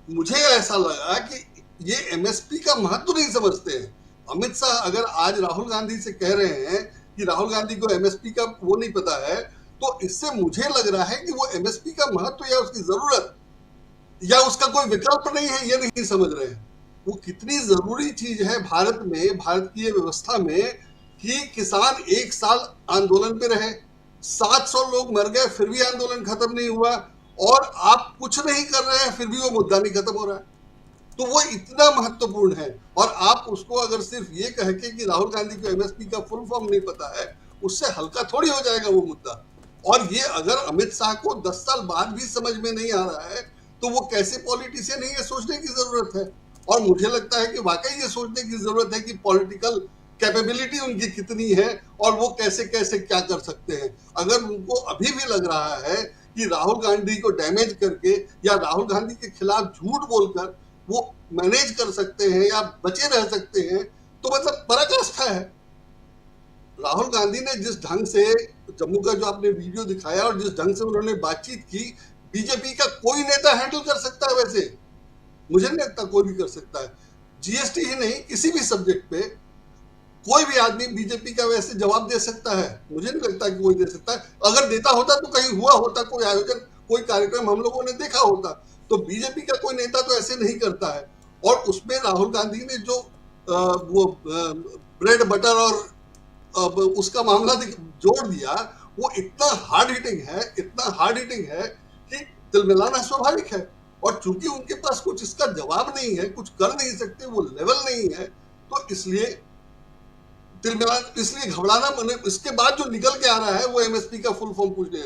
मुझे ऐसा लगा कि ये एमएसपी का महत्व नहीं समझते हैं। अमित शाह अगर आज राहुल गांधी से कह रहे हैं कि राहुल गांधी को एमएसपी का वो नहीं पता है, तो इससे मुझे लग रहा है कि वो एमएसपी का महत्व या उसकी जरूरत या उसका कोई विकल्प नहीं है, ये नहीं समझ रहे हैं। वो कितनी जरूरी चीज है भारत में, भारतीय व्यवस्था में, कि किसान 1 साल आंदोलन पे रहे, 700 लोग मर गए, फिर भी आंदोलन खत्म नहीं हुआ, और आप कुछ नहीं कर रहे हैं फिर भी वो मुद्दा नहीं खत्म हो रहा है। तो वो इतना महत्वपूर्ण है, और आप उसको अगर सिर्फ ये कह के कि राहुल गांधी को एमएसपी का फुल फॉर्म नहीं पता है, उससे हल्का थोड़ी हो जाएगा वो मुद्दा। और ये अगर अमित शाह को 10 साल बाद भी समझ में नहीं आ रहा है, तो वो कैसे पॉलिटिशियन है, ये सोचने की जरूरत है। और मुझे लगता है कि वाकई ये सोचने की जरूरत है कि पॉलिटिकल कैपेबिलिटी उनकी कितनी है, और वो कैसे कैसे क्या कर सकते हैं। अगर उनको अभी भी लग रहा है कि राहुल गांधी को डैमेज करके या राहुल गांधी के खिलाफ झूठ बोलकर वो मैनेज कर सकते हैं या बचे रह सकते हैं, तो मतलब पराकाष्ठा है। राहुल गांधी ने जिस ढंग से जम्मू का जो आपने वीडियो दिखाया और जिस ढंग से उन्होंने बातचीत की, बीजेपी का कोई नेता हैंडल कर सकता है। वैसे मुझे नहीं लगता कोई भी कर सकता है। जीएसटी ही नहीं, किसी भी सब्जेक्ट पे कोई भी आदमी बीजेपी का वैसे जवाब दे सकता है। मुझे नहीं लगता कि कोई दे सकता है। अगर देता होता तो कहीं हुआ होता, कोई आयोजन, कोई कार्यक्रम हम लोगों ने देखा होता। तो बीजेपी का कोई नेता तो ऐसे नहीं करता है। और उसमें राहुल गांधी ने जो वो ब्रेड बटर और अब उसका मामला जोड़ दिया, वो इतना हार्ड हिटिंग है कि तिलमिलाना स्वाभाविक है। और चूंकि उनके पास कुछ इसका जवाब नहीं है, कुछ कर नहीं सकते, वो लेवल नहीं है, तो इसलिए घबराना। मैंने इसके बाद जो निकल के आ रहा है वो एमएसपी का फुल फॉर्म पूछने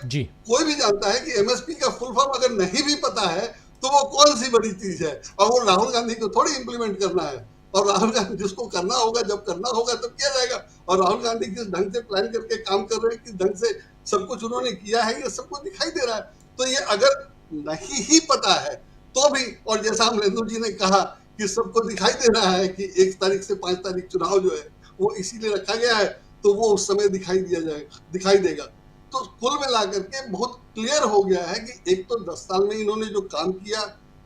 जी कोई भी जानता है कि एमएसपी का फुल फॉर्म अगर नहीं भी पता है तो वो कौन सी बड़ी चीज है, और वो राहुल गांधी को थोड़ी इंप्लीमेंट करना है। और राहुल गांधी जिसको करना होगा, जब करना होगा तब किया जाएगा। और राहुल गांधी किस ढंग से प्लान करके काम कर रहे हैं, किस ढंग से सब कुछ उन्होंने किया है, ये सबको दिखाई दे रहा है। तो ये अगर नहीं ही पता है तो भी, और जैसा अमरेंद्र जी ने कहा कि सबको दिखाई दे रहा है कि 1 तारीख से 5 तारीख चुनाव जो है वो इसीलिए रखा गया है, तो वो उस समय दिखाई देगा। तो कुल मिलाकर के बहुत क्लियर हो गया है कि एक तो 10 साल में इन्होंने जो काम किया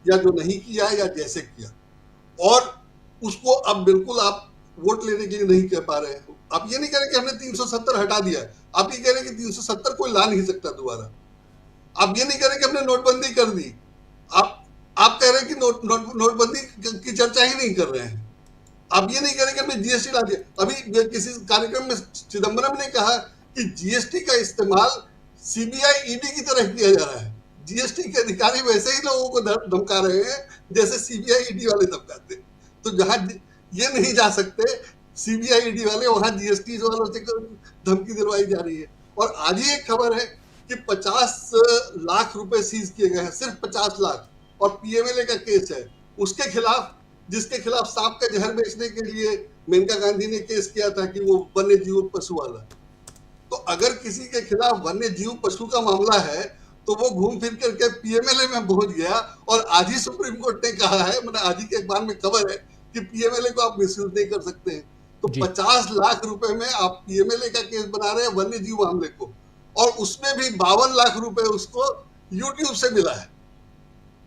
या जो नहीं किया या जैसे किया, और उसको अब बिल्कुल आप वोट लेने के लिए नहीं कह पा रहे हैं। आप ये नहीं कह रहे कि हमने 370 हटा दिया है, आप ये कह रहे हैं कि 370 कोई ला नहीं सकता दोबारा। आप ये नहीं कह रहे कि हमने नोटबंदी कर दी, आप कह रहे हैं कि नोटबंदी की चर्चा ही नहीं कर रहे हैं। आप ये नहीं कह रहे कि हमने जीएसटी ला दिया। अभी किसी कार्यक्रम में चिदम्बरम ने कहा कि जीएसटी का इस्तेमाल सीबीआई ईडी की तरह किया जा रहा है। जीएसटी के अधिकारी वैसे ही लोगों को धमका रहे हैं जैसे सीबीआई ईडी वाले धमकाते। तो जहां ये नहीं जा सकते सीबीआई ईडी वाले, वहां जीएसटी वालों से धमकी दिलवाई जा रही है। और आज ही एक खबर है कि 50 लाख रुपए सीज किए गए हैं, सिर्फ 50 लाख। और पीएमएलए का केस है उसके खिलाफ, जिसके खिलाफ सांप का जहर बेचने के लिए मेनका गांधी ने केस किया था कि वो वन्य जीव पशु वाला। तो अगर किसी के खिलाफ वन्य जीव पशु का मामला है तो वो घूम फिर करके पीएमएलए में पहुंच गया। और आज ही सुप्रीम कोर्ट ने कहा है, मैंने आज ही के अखबार में खबर है कि पीएमएलए को आप मिसयूज नहीं कर सकते हैं। तो 50 लाख रुपए में आप पीएमएलए का केस बना रहे हैं वन्य जीव मामले को, और उसमें भी 52 लाख रुपए उसको यूट्यूब से मिला है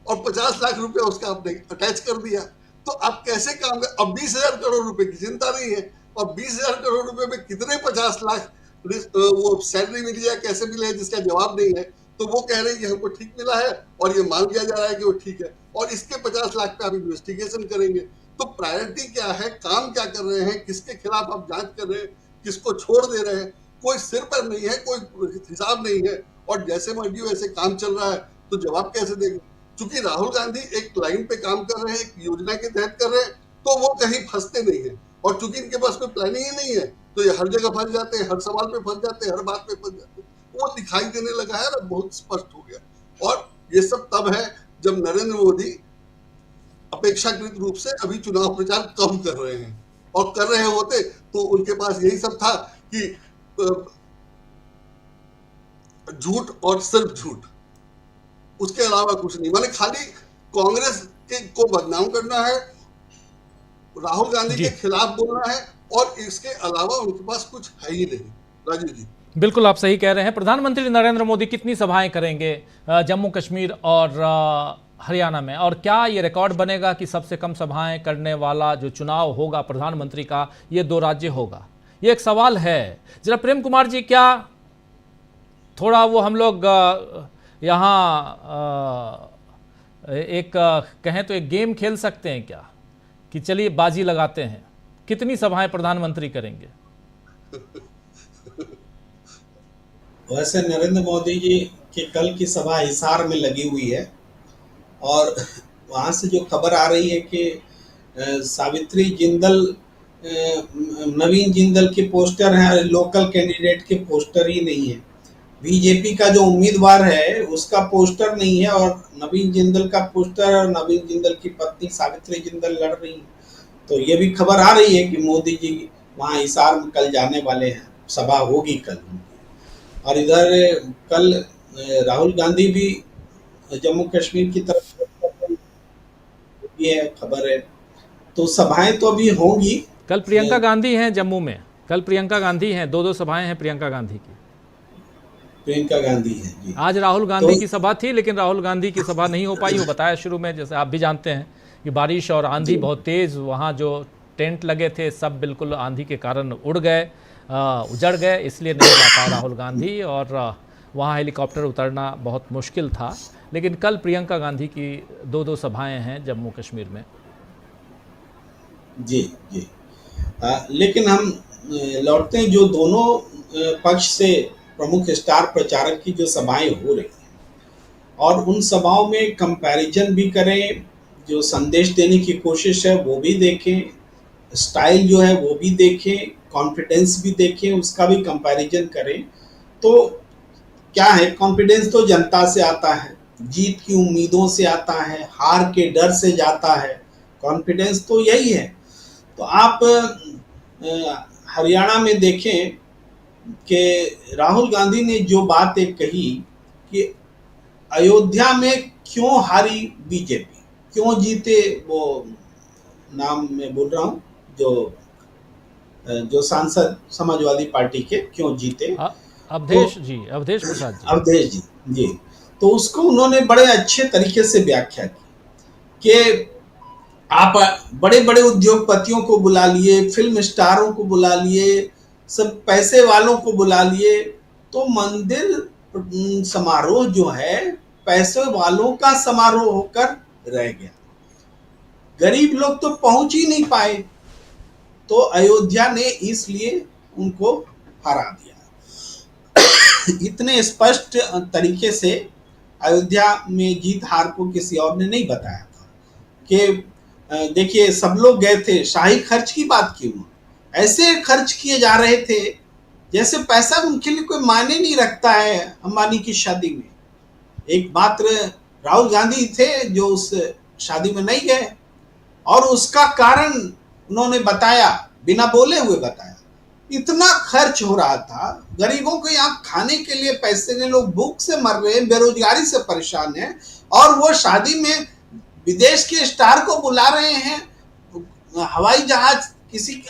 और 50 लाख रुपए उसका आपने अटैच कर दिया। तो आप कैसे काम कर, अब 20,000 करोड़ रुपए की चिंता नहीं है। और 20,000 करोड़ रुपए में कितने 50 लाख वो सैलरी मिली है, कैसे मिले है, जिसका जवाब नहीं है। तो वो कह रहे हैं कि हमको ठीक मिला है और ये मान लिया जा रहा है कि वो ठीक है, और इसके 50 लाख पे आप इन्वेस्टिगेशन करेंगे। तो प्रायोरिटी क्या है, काम क्या कर रहे हैं, किसके खिलाफ आप जांच कर रहे हैं, किसको छोड़ दे रहे हैं, कोई सिर पर नहीं है, कोई हिसाब नहीं है। और जैसे मर्जी वैसे काम चल रहा है, तो जवाब कैसे देंगे। चूंकि राहुल गांधी एक लाइन पे काम कर रहे हैं, एक योजना के तहत कर रहे हैं, तो वो कहीं फंसते नहीं है। और चूंकि इनके पास कोई प्लानिंग ही नहीं है, तो ये हर जगह फंस जाते हैं, हर सवाल पे फंस जाते हैं, हर बात पे फंस जाते हैं। वो दिखाई देने लगा है ना, बहुत स्पष्ट हो गया। और ये सब तब है जब नरेंद्र मोदी अपेक्षाकृत रूप से अभी चुनाव प्रचार कम कर रहे हैं, और कर रहे होते तो उनके पास यही सब था कि झूठ और सिर्फ झूठ, उसके अलावा कुछ नहीं। मैंने खाली कांग्रेस को बदनाम करना है, राहुल गांधी के खिलाफ बोलना है, और इसके अलावा उनके पास कुछ है ही नहीं। राजीव जी, बिल्कुल आप सही कह रहे हैं। प्रधानमंत्री नरेंद्र मोदी कितनी सभाएं करेंगे जम्मू कश्मीर और हरियाणा में, और क्या ये रिकॉर्ड बनेगा कि सबसे कम सभाएं करने वाला जो चुनाव होगा प्रधानमंत्री का, ये 2 राज्य होगा? ये एक सवाल है। जरा प्रेम कुमार जी, क्या थोड़ा वो हम लोग यहाँ एक कहें तो एक गेम खेल सकते हैं क्या, कि चलिए बाजी लगाते हैं, कितनी सभाएं प्रधानमंत्री करेंगे? वैसे नरेंद्र मोदी जी की कल की सभा हिसार में लगी हुई है, और वहाँ से जो खबर आ रही है कि सावित्री जिंदल, नवीन जिंदल के पोस्टर हैं, लोकल कैंडिडेट के पोस्टर ही नहीं है। बीजेपी का जो उम्मीदवार है उसका पोस्टर नहीं है, और नवीन जिंदल का पोस्टर, और नवीन जिंदल की पत्नी सावित्री जिंदल लड़ रही है। तो ये भी खबर आ रही है कि मोदी जी वहाँ हिसार में कल जाने वाले हैं, सभा होगी कल। और इधर कल राहुल गांधी भी जम्मू कश्मीर की तरफ ये खबर है, तो सभाएं तो अभी होंगी। कल प्रियंका गांधी हैं जम्मू में, कल प्रियंका गांधी हैं, 2 सभाएं हैं प्रियंका गांधी की। प्रियंका गांधी है जी। आज राहुल गांधी की सभा थी, लेकिन राहुल गांधी की सभा नहीं हो पाई। वो बताया शुरू में, जैसे आप भी जानते हैं कि बारिश और आंधी बहुत तेज, वहाँ जो टेंट लगे थे सब बिल्कुल आंधी के कारण उड़ गए, उजड़ गए, इसलिए नहीं जा पाए राहुल गांधी, और वहाँ हेलीकॉप्टर उतरना बहुत मुश्किल था। लेकिन कल प्रियंका गांधी की 2 सभाएं हैं जम्मू कश्मीर में। जी जी। लेकिन हम लौटते हैं, जो दोनों पक्ष से प्रमुख स्टार प्रचारक की जो सभाएं हो रही हैं और उन सभाओं में कंपैरिजन भी करें, जो संदेश देने की कोशिश है वो भी देखें, स्टाइल जो है वो भी देखें, कॉन्फिडेंस भी देखें, उसका भी कंपैरिजन करें। तो क्या है, कॉन्फिडेंस तो जनता से आता है, जीत की उम्मीदों से आता है, हार के डर से जाता है, कॉन्फिडेंस तो यही है। तो आप हरियाणा में देखें कि राहुल गांधी ने जो बात एक कही कि अयोध्या में क्यों हारी बीजेपी, क्यों जीते, वो नाम मैं भूल रहा हूँ, जो सांसद समाजवादी पार्टी के क्यों जीते, अवधेश प्रसाद जी। अवधेश जी। तो उसको उन्होंने बड़े अच्छे तरीके से व्याख्या की कि आप बड़े बड़े उद्योगपतियों को बुला लिए, फिल्म स्टारों को बुला लिए, सब पैसे वालों को बुला लिए, तो मंदिर समारोह जो है पैसे वालों का समारोह होकर रह गया, गरीब लोग तो पहुंच ही नहीं पाए। तो अयोध्या ने इसलिए उनको हरा दिया। इतने स्पष्ट तरीके से अयोध्या में जीत हार को किसी और ने नहीं बताया था कि देखिए सब लोग गए थे, शाही खर्च की बात की, ऐसे खर्च किए जा रहे थे जैसे पैसा उनके लिए कोई मायने नहीं रखता है। अंबानी की शादी में एक मात्र राहुल गांधी थे जो उस शादी में नहीं गए, और उसका कारण उन्होंने बताया, बिना बोले हुए बताया। इतना खर्च हो रहा था, गरीबों को यहाँ खाने के लिए पैसे नहीं, लोग भूख से मर रहे हैं, बेरोजगारी से परेशान हैं, और वो शादी में विदेश के स्टार को बुला रहे हैं, हवाई जहाज किसी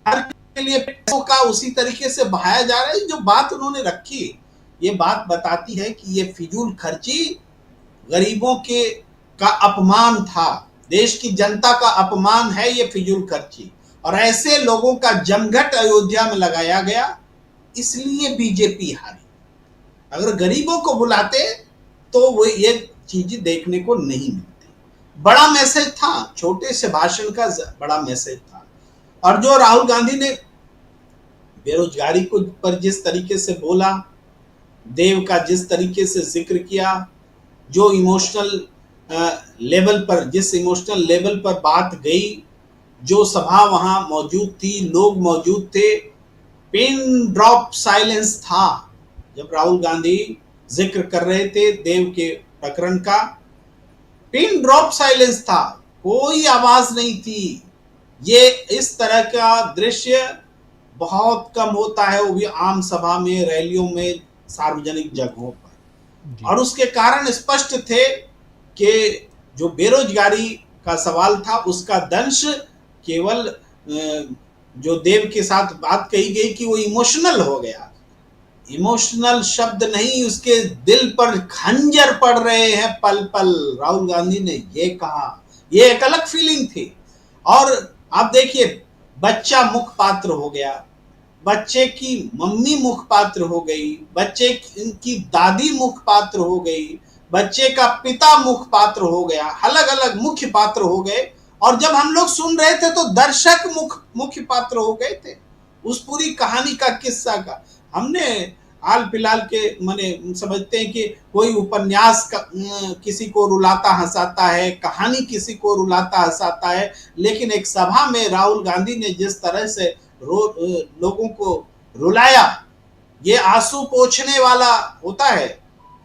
के लिए पैसों का उसी तरीके से बहाया जा रहा है। जो बात उन्होंने रखी, ये बात बताती है कि ये फिजूल खर्ची गरीबों के का अपमान था, देश की जनता का अपमान है ये फिजूल खर्ची, और ऐसे लोगों का जमघट अयोध्या में लगाया गया, इसलिए बीजेपी हारी। अगर गरीबों को बुलाते तो वो ये चीजें देखने को नहीं मिलती। बड़ा मैसेज था, छोटे से भाषण का बड़ा मैसेज था। और जो राहुल गांधी ने बेरोजगारी को पर जिस तरीके से बोला, देव का जिस तरीके से जिक्र किया, जो इमोशनल लेवल पर, जिस इमोशनल लेवल पर बात गई, जो सभा वहां मौजूद थी, लोग मौजूद थे, पिन ड्रॉप साइलेंस था जब राहुल गांधी जिक्र कर रहे थे देव के प्रकरण का। पिन ड्रॉप साइलेंस था, कोई आवाज नहीं थी। ये इस तरह का दृश्य बहुत कम होता है, वो भी आम सभा में, रैलियों में, सार्वजनिक जगहों पर। और उसके कारण स्पष्ट थे कि जो बेरोजगारी का सवाल था उसका दंश केवल जो देव के साथ बात कही गई कि वो इमोशनल हो गया, इमोशनल शब्द नहीं, उसके दिल पर खंजर पड़ रहे हैं पल पल। राहुल गांधी ने ये कहा, ये एक अलग फीलिंग थी। और आप देखिए, बच्चा मुख्य पात्र हो गया, बच्चे की मम्मी मुख्य पात्र हो गई, बच्चे की दादी मुख्य पात्र हो गई, बच्चे का पिता मुख्य पात्र हो गया, अलग अलग मुख्य पात्र हो गए। और जब हम लोग सुन रहे थे तो दर्शक मुख्य पात्र हो गए थे उस पूरी कहानी का, किस्सा का। हमने हाल फिलहाल के माने समझते हैं कि कोई उपन्यास का किसी को रुलाता हंसाता है, कहानी किसी को रुलाता हंसाता है, लेकिन एक सभा में राहुल गांधी ने जिस तरह से लोगों को रुलाया, ये आंसू पोंछने वाला होता है,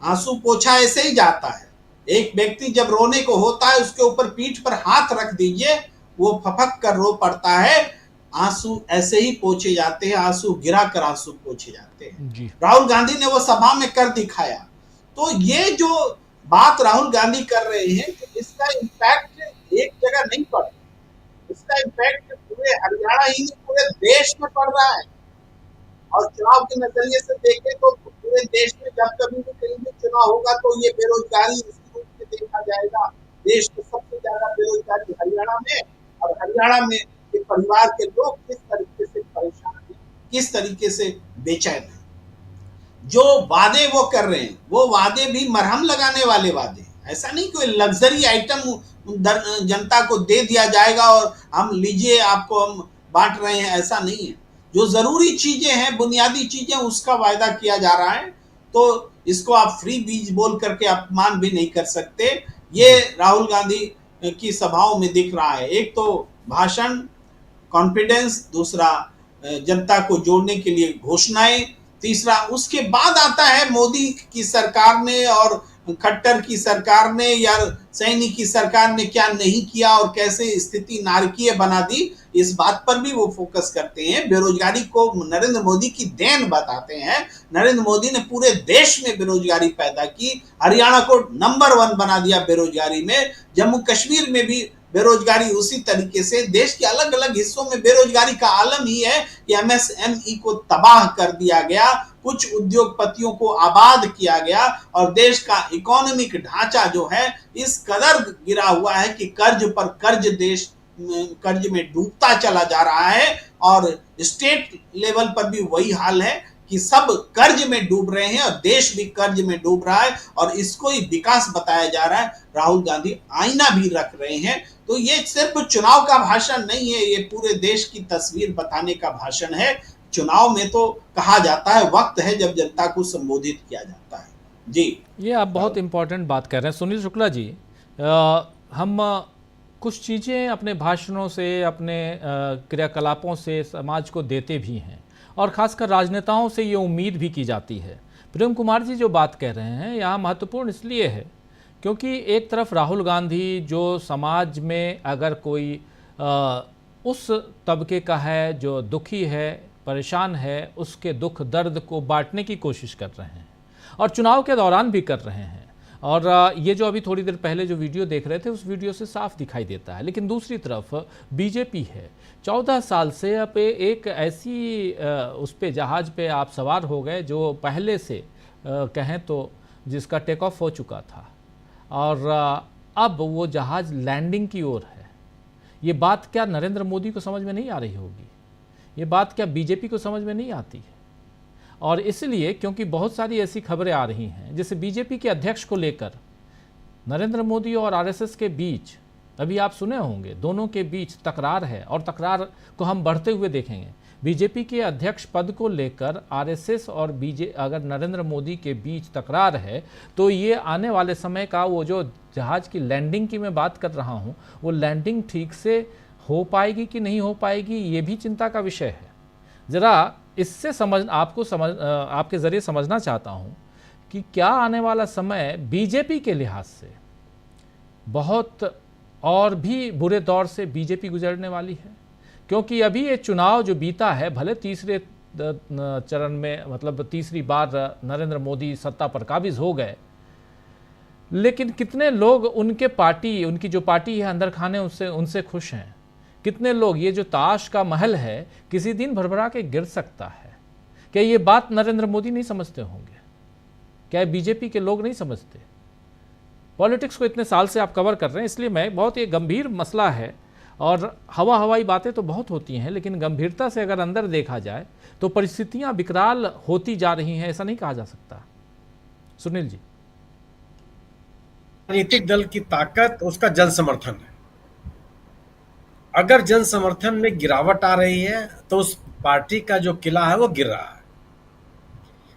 आंसू पोंछा ऐसे ही जाता है। एक व्यक्ति जब रोने को होता है, उसके ऊपर पीठ पर हाथ रख दीजिए, वो फपक कर रो पड़ता है। आंसू ऐसे ही पोंछे जाते हैं, आंसू गिरा कर आंसू पोंछे जाते हैं। राहुल गांधी ने वो सभा में कर दिखाया। तो ये जो बात राहुल गांधी कर रहे हैं, तो इसका इम्पैक्ट एक जगह नहीं पड़ रहा, इसका इम्पैक्ट पूरे हरियाणा ही नहीं पूरे देश में पड़ रहा है। और चुनाव के नजरिए से देखें तो पूरे देश में जब कभी भी कहीं भी चुनाव होगा तो ये बेरोजगारी इसी रूप में देखा जाएगा। देश में सबसे ज्यादा बेरोजगारी हरियाणा में, और हरियाणा में परिवार के लोग किस तरीके से परेशान हैं, किस तरीके से बेचैन हैं। जो वादे वो कर रहे हैं, वो वादे भी मरहम लगाने वाले वादे, ऐसा नहीं कोई लग्जरी आइटम जनता को दे दिया जाएगा और हम लीजिए आपको हम बांट रहे हैं, ऐसा नहीं है। जो जरूरी चीजें हैं, बुनियादी चीजें, उसका वायदा किया जा रहा है। तो इसको आप फ्री बीज बोल करके अपमान भी नहीं कर सकते। ये राहुल गांधी की सभाओं में दिख रहा है। एक तो भाषण, कॉन्फिडेंस, दूसरा जनता को जोड़ने के लिए घोषणाएं, तीसरा उसके बाद आता है मोदी की सरकार ने और खट्टर की सरकार ने या सैनी की सरकार ने क्या नहीं किया और कैसे स्थिति नारकीय बना दी, इस बात पर भी वो फोकस करते हैं। बेरोजगारी को नरेंद्र मोदी की देन बताते हैं। नरेंद्र मोदी ने पूरे देश में बेरोजगारी पैदा की, हरियाणा को नंबर 1 बना दिया बेरोजगारी में। जम्मू कश्मीर में भी बेरोजगारी उसी तरीके से, देश के अलग अलग हिस्सों में बेरोजगारी का आलम ही है कि एमएसएमई को तबाह कर दिया गया, कुछ उद्योगपतियों को आबाद किया गया और देश का इकोनॉमिक ढांचा जो है इस कदर गिरा हुआ है कि कर्ज पर कर्ज, देश कर्ज में डूबता चला जा रहा है। और स्टेट लेवल पर भी वही हाल है कि सब कर्ज में डूब रहे हैं और देश भी कर्ज में डूब रहा है और इसको ही विकास बताया जा रहा है। राहुल गांधी आईना भी रख रहे हैं। तो ये सिर्फ चुनाव का भाषण नहीं है, ये पूरे देश की तस्वीर बताने का भाषण है। चुनाव में तो कहा जाता है वक्त है जब जनता को संबोधित किया जाता है। जी, ये आप बहुत इंपॉर्टेंट बात कर रहे हैं सुनील शुक्ला जी। हम कुछ चीज़ें अपने भाषणों से, अपने क्रियाकलापों से समाज को देते भी हैं और ख़ासकर राजनेताओं से ये उम्मीद भी की जाती है। प्रेम कुमार जी जो बात कह रहे हैं यहाँ महत्वपूर्ण इसलिए है क्योंकि एक तरफ राहुल गांधी जो समाज में अगर कोई उस तबके का है जो दुखी है, परेशान है, उसके दुख दर्द को बांटने की कोशिश कर रहे हैं और चुनाव के दौरान भी कर रहे हैं। और ये जो अभी थोड़ी देर पहले जो वीडियो देख रहे थे उस वीडियो से साफ दिखाई देता है। लेकिन दूसरी तरफ बीजेपी है, 14 साल से अब एक ऐसी उस पे जहाज़ पे आप सवार हो गए जो पहले से कहें तो जिसका टेक ऑफ हो चुका था और अब वो जहाज़ लैंडिंग की ओर है। ये बात क्या नरेंद्र मोदी को समझ में नहीं आ रही होगी? ये बात क्या बीजेपी को समझ में नहीं आती है? और इसलिए क्योंकि बहुत सारी ऐसी खबरें आ रही हैं जैसे बीजेपी के अध्यक्ष को लेकर नरेंद्र मोदी और आरएसएस के बीच, अभी आप सुने होंगे, दोनों के बीच तकरार है और तकरार को हम बढ़ते हुए देखेंगे। बीजेपी के अध्यक्ष पद को लेकर आरएसएस और अगर नरेंद्र मोदी के बीच तकरार है तो ये आने वाले समय का वो जो जहाज़ की लैंडिंग की मैं बात कर रहा हूँ, वो लैंडिंग ठीक से हो पाएगी कि नहीं हो पाएगी, ये भी चिंता का विषय है। ज़रा इससे आपके ज़रिए समझना चाहता हूँ कि क्या आने वाला समय बीजेपी के लिहाज से बहुत और भी बुरे दौर से बीजेपी गुजरने वाली है? क्योंकि अभी ये चुनाव जो बीता है, भले तीसरे चरण में मतलब तीसरी बार नरेंद्र मोदी सत्ता पर काबिज हो गए, लेकिन कितने लोग उनकी जो पार्टी है अंदर खाने उनसे खुश हैं? कितने लोग, ये जो ताश का महल है किसी दिन भरभरा के गिर सकता है। क्या ये बात नरेंद्र मोदी नहीं समझते होंगे? क्या बीजेपी के लोग नहीं समझते? पॉलिटिक्स को इतने साल से आप कवर कर रहे हैं, इसलिए मैं बहुत ये गंभीर मसला है और हवाई बातें तो बहुत होती हैं, लेकिन गंभीरता से अगर अंदर देखा जाए तो परिस्थितियां विकराल होती जा रही हैं, ऐसा नहीं कहा जा सकता। सुनील जी, राजनीतिक दल की ताकत उसका जन समर्थन है। अगर जन समर्थन में गिरावट आ रही है तो उस पार्टी का जो किला है वो गिर रहा है।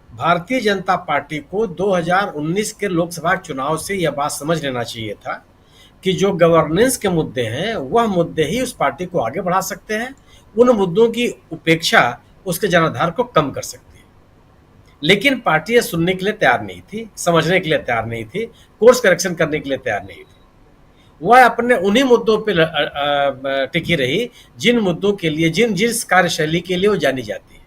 भारतीय जनता पार्टी को 2019 के लोकसभा चुनाव से यह बात समझ लेना चाहिए था कि जो गवर्नेंस के मुद्दे हैं वह मुद्दे ही उस पार्टी को आगे बढ़ा सकते हैं। उन मुद्दों की उपेक्षा उसके जनाधार को कम कर सकती है। लेकिन पार्टी ये सुनने के लिए तैयार नहीं थी, समझने के लिए तैयार नहीं थी, कोर्स करेक्शन करने के लिए तैयार नहीं थी। वह अपने उन्हीं मुद्दों पे टिकी रही जिन मुद्दों के लिए, जिस कार्यशैली के लिए वो जानी जाती है।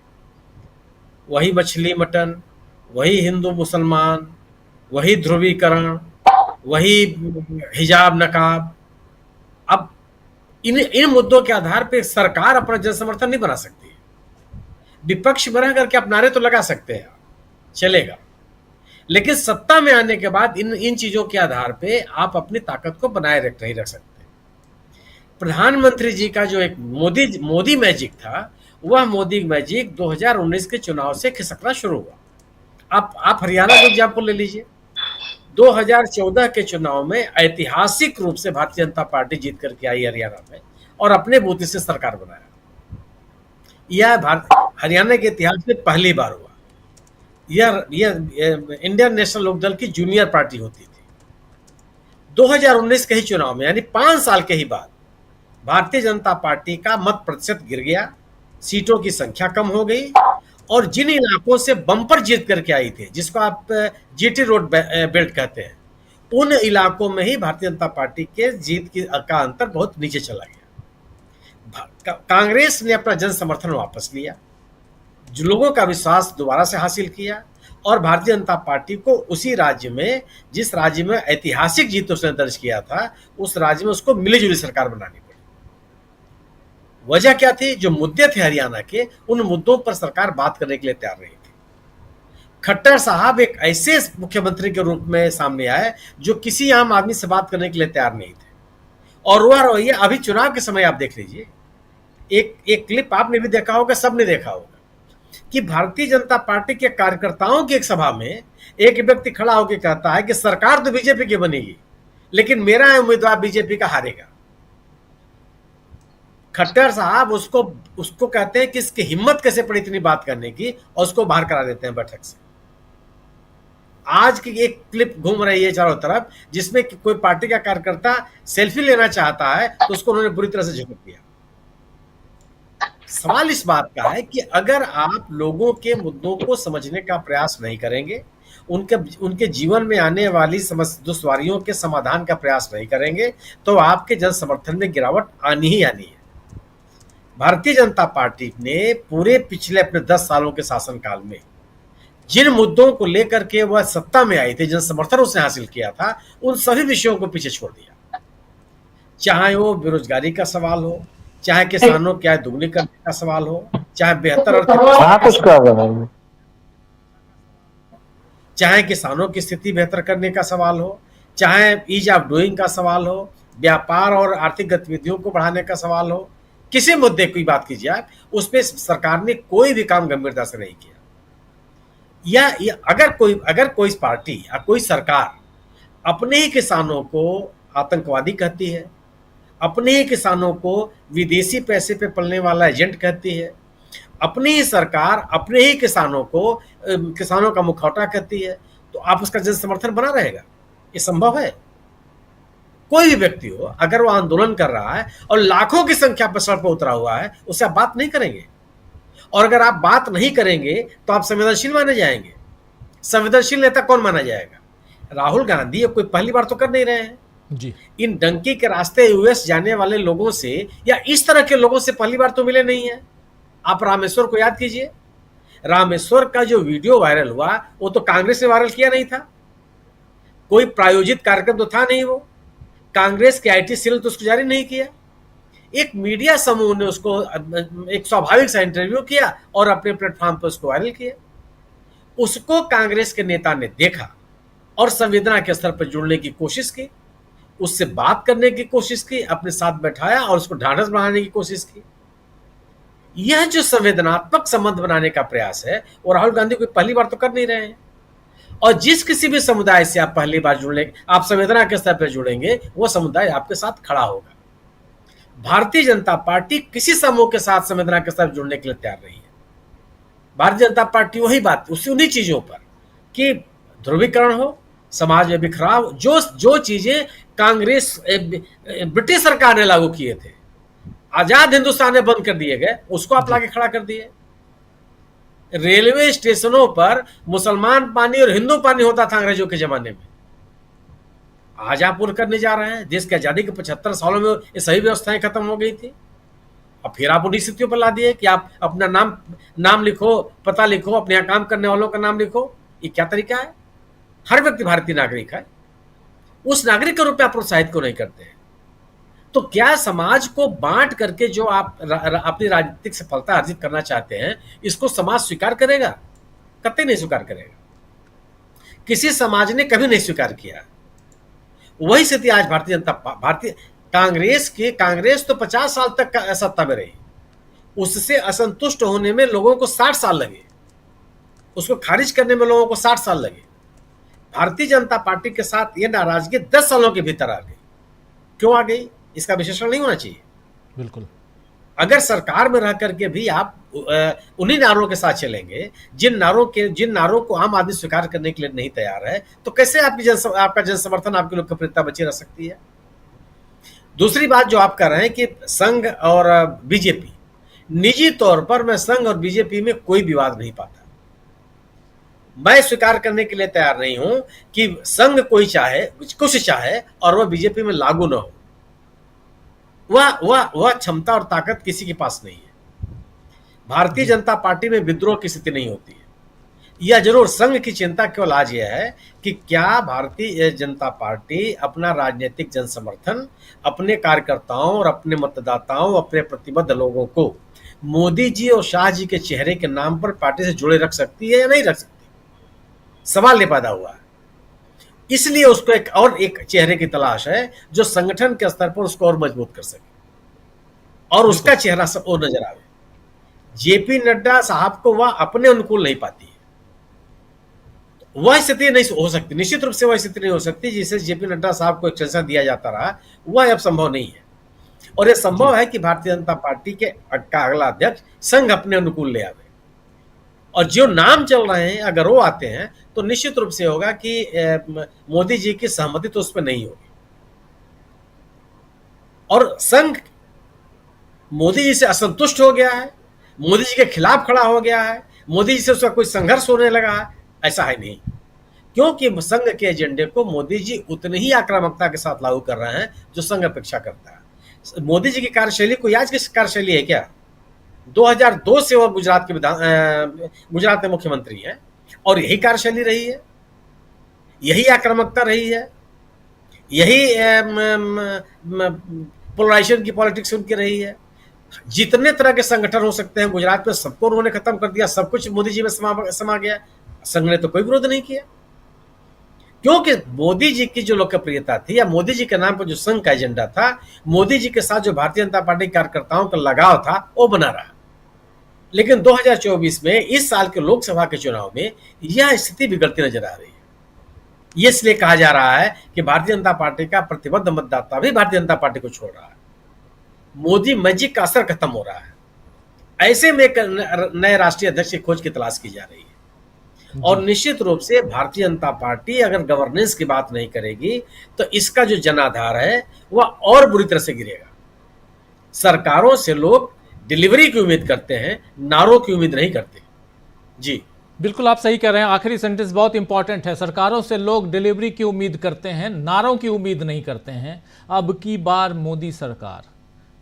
वही मछली मटन, वही हिंदू मुसलमान, वही ध्रुवीकरण, वही हिजाब नकाब। अब इन मुद्दों के आधार पे सरकार अपना जन समर्थन नहीं बना सकती है। विपक्ष बना करके आप नारे तो लगा सकते हैं, चलेगा, लेकिन सत्ता में आने के बाद इन चीजों के आधार पे आप अपनी ताकत को बनाए नहीं रख सकते। प्रधानमंत्री जी का जो एक मोदी मैजिक था, वह मोदी मैजिक 2019 के चुनाव से खिसकना शुरू हुआ। आप हरियाणा का एग्जाम्पल ले लीजिए। 2014 के चुनाव में ऐतिहासिक रूप से भारतीय जनता पार्टी जीत करके आई हरियाणा में और अपने बूते से सरकार बनाया। यह हरियाणा के इतिहास में पहली बार हुआ। यह इंडियन नेशनल लोकदल की जूनियर पार्टी होती थी। 2019 के ही चुनाव में, यानी 5 साल के ही बाद, भारतीय जनता पार्टी का मत प्रतिशत गिर गया, सीटों की संख्या कम हो गई, और जिन इलाकों से बम्पर जीत करके आई थी, जिसको आप जीटी रोड बेल्ट कहते हैं, उन इलाकों में ही भारतीय जनता पार्टी के जीत का अंतर बहुत नीचे चला गया। कांग्रेस ने अपना जन समर्थन वापस लिया, जो लोगों का विश्वास दोबारा से हासिल किया, और भारतीय जनता पार्टी को उसी राज्य में, जिस राज्य में ऐतिहासिक जीत उसने दर्ज किया था, उस राज्य में उसको मिलीजुली सरकार बनानी पड़ी। वजह क्या थी? जो मुद्दे थे हरियाणा के, उन मुद्दों पर सरकार बात करने के लिए तैयार नहीं थी। खट्टर साहब एक ऐसे मुख्यमंत्री के रूप में सामने आए जो किसी आम आदमी से बात करने के लिए तैयार नहीं थे। और वह रवैया अभी चुनाव के समय आप देख लीजिए, एक क्लिप आपने भी देखा होगा, सबने देखा होगा, कि भारतीय जनता पार्टी के कार्यकर्ताओं की एक सभा में एक व्यक्ति खड़ा होकर कहता है कि सरकार तो बीजेपी की बनेगी, लेकिन मेरा उम्मीदवार बीजेपी का हारेगा। खट्टर साहब उसको कहते हैं कि इसकी हिम्मत कैसे पड़ी इतनी बात करने की, और उसको बाहर करा देते हैं बैठक से। आज की एक क्लिप घूम रही है चारों तरफ, जिसमें कोई पार्टी का कार्यकर्ता सेल्फी लेना चाहता है तो उसको उन्होंने बुरी तरह से झटक दिया। सवाल इस बात का है कि अगर आप लोगों के मुद्दों को समझने का प्रयास नहीं करेंगे, उनके जीवन में आने वाली दुश्वारियों के समाधान का प्रयास नहीं करेंगे, तो आपके जन समर्थन में गिरावट आनी ही आनी है। भारतीय जनता पार्टी ने पूरे पिछले अपने 10 सालों के शासनकाल में जिन मुद्दों को लेकर के वह सत्ता में आई थी, जन समर्थन उसने हासिल किया था, उन सभी विषयों को पीछे छोड़ दिया। चाहे वो बेरोजगारी का सवाल हो, चाहे किसानों की आय दुगनी करने का सवाल हो, चाहे बेहतर अर्थव्यवस्था, चाहे किसानों की स्थिति बेहतर करने का सवाल हो, चाहे ईज ऑफ डूइंग का सवाल हो, व्यापार और आर्थिक गतिविधियों को बढ़ाने का सवाल हो, किसी मुद्दे की बात कीजिए आप, उस पर सरकार ने कोई भी काम गंभीरता से नहीं किया। या अगर कोई पार्टी या कोई सरकार अपने ही किसानों को आतंकवादी कहती है, अपने ही किसानों को विदेशी पैसे पे पलने वाला एजेंट कहती है, अपनी ही सरकार अपने ही किसानों का मुखौटा कहती है, तो आप उसका जन समर्थन बना रहेगा? ये संभव है? कोई भी व्यक्ति हो, अगर वो आंदोलन कर रहा है और लाखों की संख्या पर सड़क पर उतरा हुआ है, उससे आप बात नहीं करेंगे। और अगर आप बात नहीं करेंगे तो आप संवेदनशील माने जाएंगे। संवेदनशील नेता कौन माना जाएगा? राहुल गांधी कोई पहली बार तो कर नहीं रहे हैं जी। इन डंकी के रास्ते यूएस जाने वाले लोगों से या इस तरह के लोगों से पहली बार तो मिले नहीं है। आप रामेश्वर को याद कीजिए, रामेश्वर का जो वीडियो वायरल हुआ वो तो कांग्रेस ने वायरल किया नहीं था, कोई प्रायोजित कार्यक्रम तो था नहीं, वो कांग्रेस के आईटी सेल तो उसको जारी नहीं किया। एक मीडिया समूह ने उसको एक स्वाभाविक सा इंटरव्यू किया और अपने प्लेटफॉर्म पर उसको वायरल किया। उसको कांग्रेस के नेता ने देखा और संवेदना के स्तर पर जुड़ने की कोशिश की, उससे बात करने की कोशिश की, अपने साथ बैठाया और उसको ढांढस बढ़ाने की कोशिश की। यह जो संवेदनात्मक संबंध बनाने का प्रयास है वो राहुल गांधी कोई पहली बार तो कर नहीं रहे हैं। और जिस किसी भी समुदाय से आप पहली बार जुड़े, आप संवेदना के स्तर पर जुड़ेंगे, वो समुदाय आपके साथ खड़ा होगा। भारतीय जनता पार्टी किसी समूह के साथ संवेदना के साथ जुड़ने के लिए तैयार नहीं है। भारतीय जनता पार्टी वही बात, उन्हीं चीजों पर कि ध्रुवीकरण हो, समाज में बिखराव, जो चीजें कांग्रेस ब्रिटिश सरकार ने लागू किए थे, आजाद हिंदुस्तान में बंद कर दिए गए, उसको आप लाके खड़ा कर दिए। रेलवे स्टेशनों पर मुसलमान पानी और हिंदू पानी होता था अंग्रेजों के जमाने में, आज आप पूर्ण करने जा रहे हैं। देश की आजादी के 75 सालों में ये सही व्यवस्थाएं खत्म हो गई थी, और फिर आप उन्हीं स्थितियों पर ला दिए कि आप अपना नाम लिखो, पता लिखो, अपने यहाँ काम करने वालों का नाम लिखो। ये क्या तरीका है? हर व्यक्ति भारतीय नागरिक है, उस नागरिक के रूप में आप प्रोत्साहित क्यों नहीं करते हैं? तो क्या समाज को बांट करके जो आप अपनी राजनीतिक सफलता अर्जित करना चाहते हैं, इसको समाज स्वीकार करेगा? कतई नहीं स्वीकार करेगा। किसी समाज ने कभी नहीं स्वीकार किया। वही स्थिति आज भारतीय कांग्रेस तो 50 साल तक सत्ता में रही, उससे असंतुष्ट होने में लोगों को 60 साल लगे, उसको खारिज करने में लोगों को 60 साल लगे। भारतीय जनता पार्टी के साथ ये नाराजगी 10 सालों के भीतर आ गई। क्यों आ गई? इसका विश्लेषण नहीं होना चाहिए। बिल्कुल। अगर सरकार में रह करके भी आप उन्हीं नारों के साथ चलेंगे जिन नारों को आम आदमी स्वीकार करने के लिए नहीं तैयार है, तो कैसे आपका जन समर्थन, आपकी लोकप्रियता बची रह सकती है। दूसरी बात जो आप कह रहे हैं कि संघ और बीजेपी, निजी तौर पर मैं संघ और बीजेपी में कोई विवाद नहीं पाता। मैं स्वीकार करने के लिए तैयार नहीं हूं कि संघ कोई चाहे, कुछ चाहे और वह बीजेपी में लागू ना हो। वह क्षमता और ताकत किसी के पास नहीं है। भारतीय जनता पार्टी में विद्रोह की स्थिति नहीं होती है। यह जरूर संघ की चिंता केवल आज यह है कि क्या भारतीय जनता पार्टी अपना राजनीतिक जनसमर्थन अपने कार्यकर्ताओं और अपने मतदाताओं, अपने प्रतिबद्ध लोगों को मोदी जी और शाह जी के चेहरे के नाम पर पार्टी से जुड़े रख सकती है या नहीं रख सकती। सवाल ये पैदा हुआ है। इसलिए उसको एक चेहरे की तलाश है जो संगठन के स्तर पर उसको और मजबूत कर सके और उसका चेहरा सब और नजर आवे। जेपी नड्डा साहब को वह अपने अनुकूल नहीं पाती है। वह स्थिति नहीं हो सकती, निश्चित रूप से वह स्थिति नहीं हो सकती जिसे जेपी नड्डा साहब को एक्सटेंशन दिया जाता रहा, वह अब संभव नहीं है। और यह संभव है कि भारतीय जनता पार्टी के अगला अध्यक्ष संघ अपने अनुकूल ले आवे, और जो नाम चल रहे हैं अगर वो आते हैं तो निश्चित रूप से होगा कि मोदी जी की सहमति तो उस पर नहीं होगी। और संघ मोदी जी से असंतुष्ट हो गया है, मोदी जी के खिलाफ खड़ा हो गया है, मोदी जी से उसका कोई संघर्ष होने लगा है, ऐसा है नहीं। क्योंकि संघ के एजेंडे को मोदी जी उतनी ही आक्रामकता के साथ लागू कर रहे हैं जो संघ अपेक्षा करता है। मोदी जी की कार्यशैली कोई आज की कार्यशैली है क्या? 2002 से वह गुजरात में मुख्यमंत्री हैं और यही कार्यशैली रही है, यही आक्रामकता रही है, यही पोलराइजेशन की पॉलिटिक्स उनकी रही है। जितने तरह के संगठन हो सकते हैं गुजरात में सबको उन्होंने खत्म कर दिया, सब कुछ मोदी जी में समा गया। संघ ने तो कोई विरोध नहीं किया, क्योंकि मोदी जी की जो लोकप्रियता थी या मोदी जी के नाम पर जो संघ का एजेंडा था, मोदी जी के साथ जो भारतीय जनता पार्टी कार्यकर्ताओं का लगाव था वो बना रहा। लेकिन 2024 में इस साल के लोकसभा के चुनाव में यह स्थिति बिगड़ती नजर आ रही है। ये इसलिए कहा जा रहा है कि भारतीय जनता पार्टी का प्रतिबद्ध मतदाता भी भारतीय जनता पार्टी को छोड़ रहा है। मोदी मैजिक का असर खत्म हो रहा है। ऐसे में एक नए राष्ट्रीय अध्यक्ष की खोज की तलाश की जा रही है। और निश्चित रूप से भारतीय जनता पार्टी अगर गवर्नेंस की बात नहीं करेगी तो इसका जो जनाधार है वह और बुरी तरह से गिरेगा। सरकारों से लोग डिलीवरी की उम्मीद करते हैं, नारों की उम्मीद नहीं करते। जी बिल्कुल, आप सही कह रहे हैं। आखिरी सेंटेंस बहुत इंपॉर्टेंट है। सरकारों से लोग डिलीवरी की उम्मीद करते हैं, नारों की उम्मीद नहीं करते हैं। अब की बार मोदी सरकार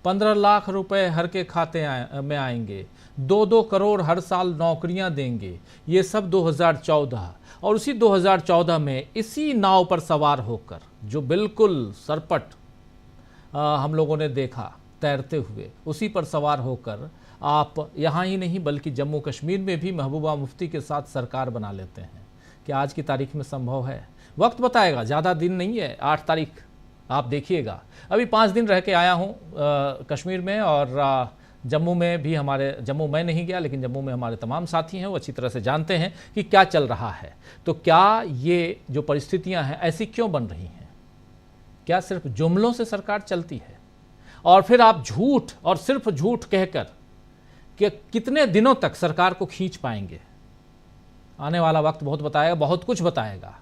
15 लाख रुपए हर के खाते में आएंगे, 2-2 करोड़ हर साल नौकरियां देंगे। ये सब 2014 और उसी 2014 में इसी नाव पर सवार होकर जो बिल्कुल सरपट हम लोगों ने देखा तैरते हुए, उसी पर सवार होकर आप यहाँ ही नहीं बल्कि जम्मू कश्मीर में भी महबूबा मुफ्ती के साथ सरकार बना लेते हैं। क्या आज की तारीख में संभव है? वक्त बताएगा, ज़्यादा दिन नहीं है, 8 तारीख आप देखिएगा। अभी 5 दिन रह के आया हूँ कश्मीर में, और जम्मू में भी जम्मू मैं नहीं गया लेकिन जम्मू में हमारे तमाम साथी हैं, वो अच्छी तरह से जानते हैं कि क्या चल रहा है। तो क्या ये जो परिस्थितियां हैं ऐसी क्यों बन रही हैं? क्या सिर्फ जुमलों से सरकार चलती है? और फिर आप झूठ और सिर्फ झूठ कहकर कि कितने दिनों तक सरकार को खींच पाएंगे? आने वाला वक्त बहुत बताएगा, बहुत कुछ बताएगा।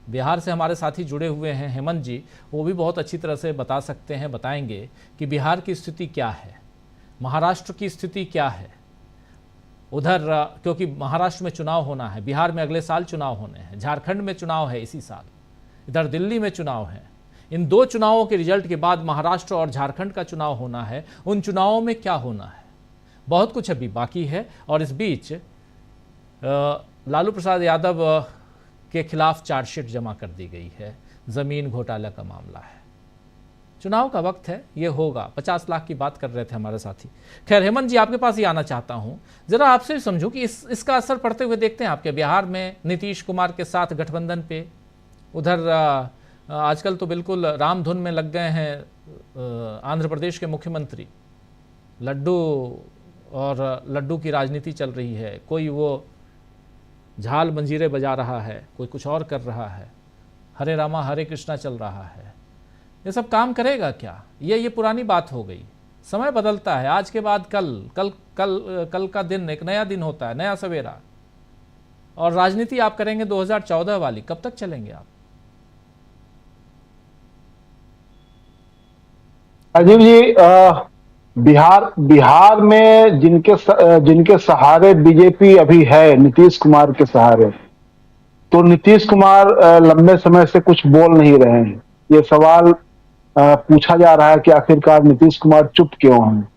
बिहार से हमारे साथी जुड़े हुए हैं हेमंत जी, वो भी बहुत अच्छी तरह से बता सकते हैं, बताएंगे कि बिहार की स्थिति क्या है, महाराष्ट्र की स्थिति क्या है उधर, क्योंकि महाराष्ट्र में चुनाव होना है, बिहार में अगले साल चुनाव होने हैं, झारखंड में चुनाव है इसी साल, इधर दिल्ली में चुनाव है। इन 2 चुनावों के रिजल्ट के बाद महाराष्ट्र और झारखंड का चुनाव होना है। उन चुनावों में क्या होना है, बहुत कुछ अभी बाकी है। और इस बीच लालू प्रसाद यादव के खिलाफ चार्जशीट जमा कर दी गई है, ज़मीन घोटाला का मामला है। चुनाव का वक्त है, ये होगा। 50 लाख की बात कर रहे थे हमारे साथी। खैर हेमंत जी, आपके पास ही आना चाहता हूँ, ज़रा आपसे समझूं कि इसका असर पड़ते हुए देखते हैं आपके बिहार में नीतीश कुमार के साथ गठबंधन पे। उधर आजकल तो बिल्कुल राम धुन में लग गए हैं आंध्र प्रदेश के मुख्यमंत्री। लड्डू और लड्डू की राजनीति चल रही है, कोई वो झाल मंजीरे बजा रहा है, कोई कुछ और कर रहा है, हरे रामा हरे कृष्णा चल रहा है। ये सब काम करेगा क्या? ये पुरानी बात हो गई। समय बदलता है, आज के बाद कल कल कल कल का दिन एक नया दिन होता है, नया सवेरा। और राजनीति आप करेंगे 2014 वाली, कब तक चलेंगे आप? राजीव जी, बिहार में जिनके सहारे बीजेपी अभी है, नीतीश कुमार के सहारे, तो नीतीश कुमार लंबे समय से कुछ बोल नहीं रहे हैं। ये सवाल पूछा जा रहा है कि आखिरकार नीतीश कुमार चुप क्यों हैं,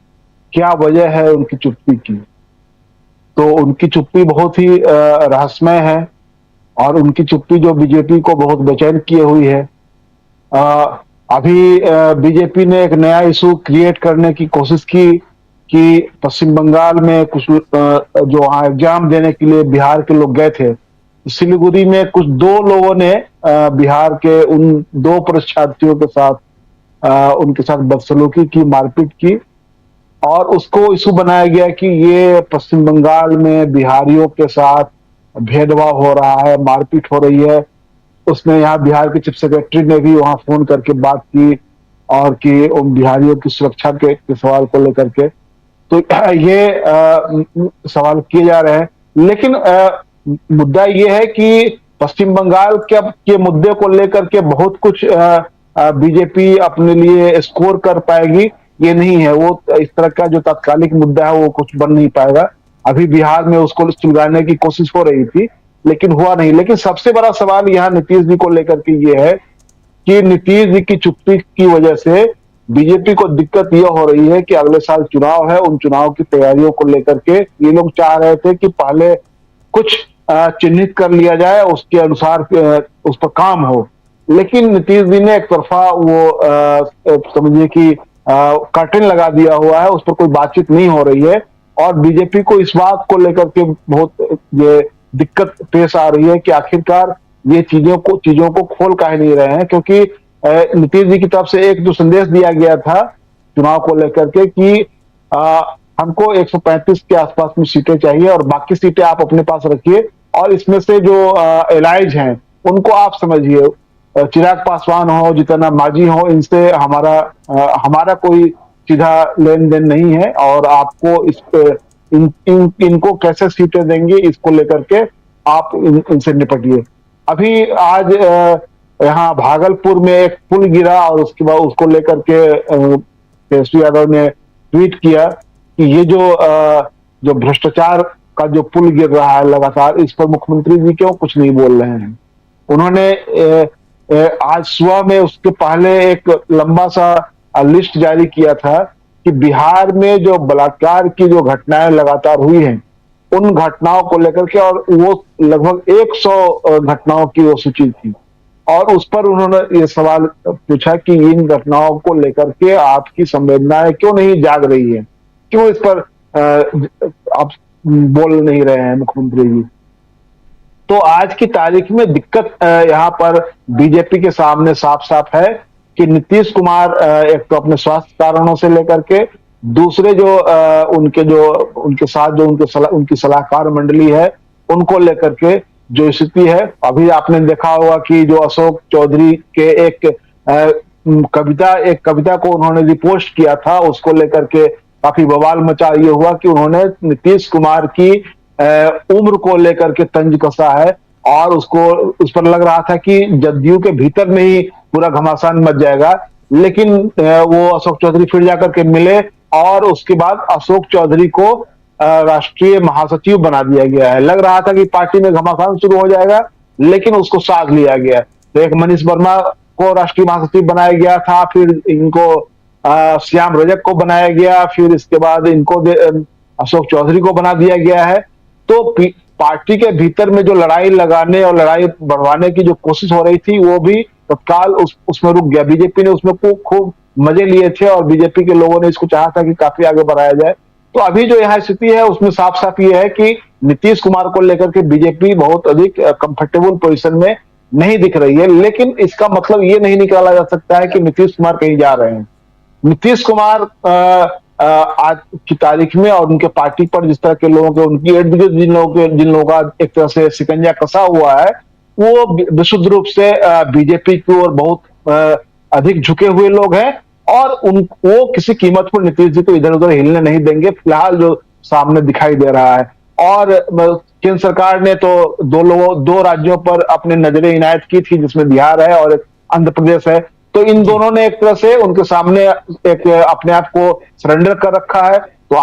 क्या वजह है उनकी चुप्पी की। तो उनकी चुप्पी बहुत ही रहस्यमय है और उनकी चुप्पी जो बीजेपी को बहुत बेचैन किए हुई है। अभी बीजेपी ने एक नया इशू क्रिएट करने की कोशिश की कि पश्चिम बंगाल में कुछ जो वहां एग्जाम देने के लिए बिहार के लोग गए थे, सिलीगुड़ी में कुछ 2 लोगों ने बिहार के उन 2 परीक्षार्थियों के साथ उनके साथ बदसलूकी की, मारपीट की, और उसको इशू बनाया गया कि ये पश्चिम बंगाल में बिहारियों के साथ भेदभाव हो रहा है, मारपीट हो रही है। उसमें यहाँ बिहार के चीफ सेक्रेटरी ने भी वहां फोन करके बात की और कि उन बिहारियों की सुरक्षा के सवाल को लेकर के, तो ये सवाल किए जा रहे हैं। लेकिन मुद्दा ये है कि पश्चिम बंगाल के मुद्दे को लेकर के बहुत कुछ बीजेपी अपने लिए स्कोर कर पाएगी, ये नहीं है। वो इस तरह का जो तात्कालिक मुद्दा है वो कुछ बन नहीं पाएगा। अभी बिहार में उसको सुलझाने की कोशिश हो रही थी लेकिन हुआ नहीं। लेकिन सबसे बड़ा सवाल यहाँ नीतीश जी को लेकर के ये है कि नीतीश जी की चुप्पी की वजह से बीजेपी को दिक्कत यह हो रही है कि अगले साल चुनाव है, उन चुनाव की तैयारियों को लेकर के ये लोग चाह रहे थे कि पहले कुछ चिन्हित कर लिया जाए, उसके अनुसार उस पर काम हो। लेकिन नीतीश जी ने एक तरफा वो समझिए कि कर्टेन लगा दिया हुआ है, उस पर कोई बातचीत नहीं हो रही है और बीजेपी को इस बात को लेकर के बहुत ये दिक्कत पेश आ रही है कि आखिरकार ये चीजों को खोल काहे नहीं रहे हैं। क्योंकि नीतीश जी की तरफ से एक जो संदेश दिया गया था चुनाव को लेकर के कि हमको 135 के आसपास में सीटें चाहिए और बाकी सीटें आप अपने पास रखिए और इसमें से जो एलाइज हैं उनको आप समझिए, चिराग पासवान हो, जितना मांझी हो, इनसे हमारा कोई सीधा लेन देन नहीं है और आपको इनको कैसे सीटें देंगे इसको लेकर के आप इनसे निपटिए। अभी आज यहाँ भागलपुर में एक पुल गिरा और उसके बाद उसको लेकर के तेजस्वी यादव ने ट्वीट किया कि ये जो भ्रष्टाचार का जो पुल गिर रहा है लगातार, इस पर मुख्यमंत्री जी क्यों कुछ नहीं बोल रहे हैं। उन्होंने आज सुबह में उसके पहले एक लंबा सा लिस्ट जारी किया था कि बिहार में जो बलात्कार की जो घटनाएं लगातार हुई हैं उन घटनाओं को लेकर के, और वो लगभग 100 घटनाओं की वो सूची थी और उस पर उन्होंने ये सवाल पूछा कि इन घटनाओं को लेकर के आपकी संवेदनाएं क्यों नहीं जाग रही है, क्यों इस पर आप बोल नहीं रहे हैं मुख्यमंत्री जी। तो आज की तारीख में दिक्कत यहाँ पर बीजेपी के सामने साफ साफ है कि नीतीश कुमार एक तो अपने स्वास्थ्य कारणों से लेकर के, दूसरे जो उनके साथ जो उनकी सलाहकार मंडली है उनको लेकर के जो स्थिति है। अभी आपने देखा होगा कि जो अशोक चौधरी के एक कविता को उन्होंने रिपोस्ट किया था, उसको लेकर के काफी बवाल मचा ये हुआ कि उन्होंने नीतीश कुमार की उम्र को लेकर के तंज कसा है और उस पर लग रहा था कि जदयू के भीतर में ही पूरा घमासान मच जाएगा। लेकिन वो अशोक चौधरी फिर जाकर के मिले और उसके बाद अशोक चौधरी को राष्ट्रीय महासचिव बना दिया गया है। लग रहा था कि पार्टी में घमासान शुरू हो जाएगा लेकिन उसको साध लिया गया। तो एक मनीष वर्मा को राष्ट्रीय महासचिव बनाया गया था, फिर इनको श्याम रजक को बनाया गया, फिर इसके बाद इनको अशोक चौधरी को बना दिया गया है। तो पार्टी के भीतर में जो लड़ाई लगाने और लड़ाई बढ़वाने की जो कोशिश हो रही थी वो भी तत्काल उसमें रुक गया। बीजेपी ने उसमें खूब मजे लिए थे और बीजेपी के लोगों ने इसको चाहा था कि काफी आगे बढ़ाया जाए। तो अभी जो यहाँ स्थिति है उसमें साफ साफ ये है कि नीतीश कुमार को लेकर के बीजेपी बहुत अधिक कंफर्टेबल पोजीशन में नहीं दिख रही है। लेकिन इसका मतलब ये नहीं निकाला जा सकता है कि नीतीश कुमार कहीं जा रहे हैं। नीतीश कुमार आज की तारीख में और उनके पार्टी पर जिस तरह के लोगों के उनकी इर्द गिर्द जिन लोगों का एक तरह से शिकंजा कसा हुआ है वो विशुद्ध रूप से बीजेपी की ओर बहुत अधिक झुके हुए लोग हैं और वो किसी कीमत पर नीतीश जी को इधर उधर हिलने नहीं देंगे, फिलहाल जो सामने दिखाई दे रहा है। और केंद्र सरकार ने तो दो राज्यों पर अपने नजरें इनायत की थी, जिसमें बिहार है और आंध्र प्रदेश है। तो इन दोनों ने एक तरह से उनके सामने एक अपने आप को सरेंडर कर रखा है। तो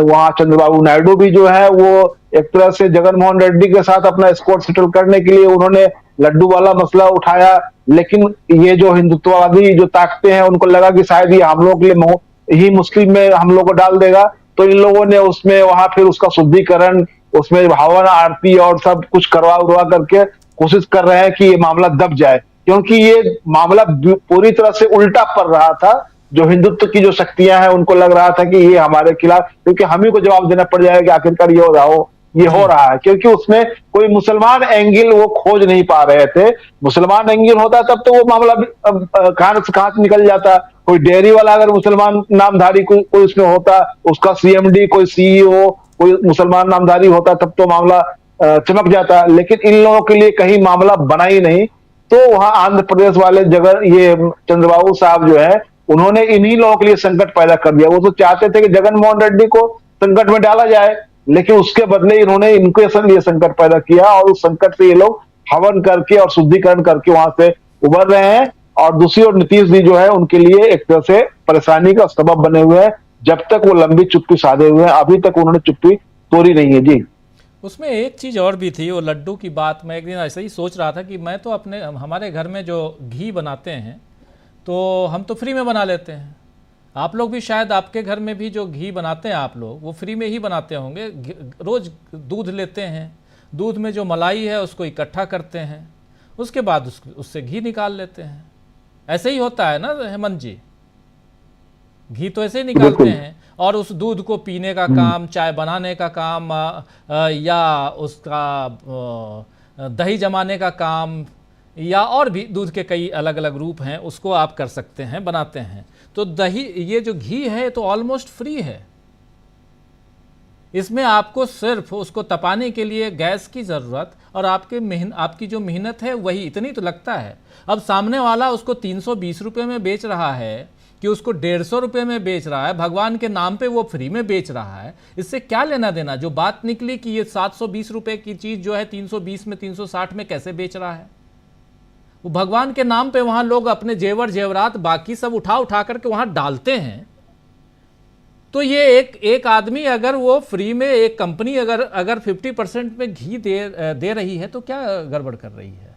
वहां चंद्रबाबू नायडू भी जो है वो एक तरह से जगनमोहन रेड्डी के साथ अपना स्कोर सेटल करने के लिए उन्होंने लड्डू वाला मसला उठाया। लेकिन ये जो हिंदुत्ववादी जो ताकतें हैं, उनको लगा कि शायद ये हम लोग के लिए ही मुश्किल में हम लोग को डाल देगा। तो इन लोगों ने उसमें वहां फिर उसका शुद्धिकरण, उसमें हवन आरती और सब कुछ करवा उरवा करके कोशिश कर रहे हैं कि ये मामला दब जाए, क्योंकि ये मामला पूरी तरह से उल्टा पड़ रहा था। जो हिंदुत्व की जो शक्तियां हैं, उनको लग रहा था कि ये हमारे खिलाफ, क्योंकि हम ही को जवाब देना पड़ जाएगा कि आखिरकार ये हो रहा है, क्योंकि उसमें कोई मुसलमान एंगल वो खोज नहीं पा रहे थे। मुसलमान एंगल होता तब तो वो मामला कहां से निकल जाता। कोई डेयरी वाला अगर मुसलमान नामधारी कोई उसमें होता, उसका सीएमडी, कोई सीईओ कोई मुसलमान नामधारी होता, तब तो मामला चमक जाता। लेकिन इन लोगों के लिए कहीं मामला बना ही नहीं। तो वहां आंध्र प्रदेश वाले ये चंद्रबाबू साहब जो है, उन्होंने इन्हीं लोगों के लिए संकट पैदा कर दिया। वो तो चाहते थे कि जगनमोहन रेड्डी को संकट में डाला जाए, लेकिन उसके बदले इन्होंने इनके लिए संकट पैदा किया, और उस संकट से ये लोग हवन करके और शुद्धिकरण करके वहां से उबर रहे हैं। और दूसरी ओर नीतीश जी जो है, उनके लिए एक तरह से परेशानी का सबब बने हुए हैं, जब तक वो लंबी चुप्पी साधे हुए हैं। अभी तक उन्होंने चुप्पी तोड़ी नहीं है जी। उसमें एक चीज़ और भी थी, वो लड्डू की बात। मैं एक दिन ऐसे ही सोच रहा था कि मैं तो हमारे घर में जो घी बनाते हैं तो हम तो फ्री में बना लेते हैं। आप लोग भी शायद, आपके घर में भी जो घी बनाते हैं आप लोग, वो फ्री में ही बनाते होंगे। रोज़ दूध लेते हैं, दूध में जो मलाई है उसको इकट्ठा करते हैं, उसके बाद उससे घी निकाल लेते हैं। ऐसे ही होता है ना हेमंत जी? घी तो ऐसे ही निकालते हैं। और उस दूध को पीने का काम, चाय बनाने का काम, या उसका दही जमाने का काम, या और भी दूध के कई अलग अलग रूप हैं, उसको आप कर सकते हैं, बनाते हैं। तो दही, ये जो घी है तो ऑलमोस्ट फ्री है। इसमें आपको सिर्फ उसको तपाने के लिए गैस की ज़रूरत और आपकी जो मेहनत है वही, इतनी तो लगता है। अब सामने वाला उसको 320 रुपये में बेच रहा है कि उसको 150 रुपये में बेच रहा है, भगवान के नाम पे वो फ्री में बेच रहा है। इससे क्या लेना देना? जो बात निकली कि ये 720 रुपये की चीज़ जो है 320 में, 360 में कैसे बेच रहा है? वो भगवान के नाम पे वहाँ लोग अपने जेवर जेवरात बाकी सब उठा करके वहाँ डालते हैं। तो ये एक आदमी अगर वो फ्री में, एक कंपनी अगर 50% में घी दे रही है तो क्या गड़बड़ कर रही है?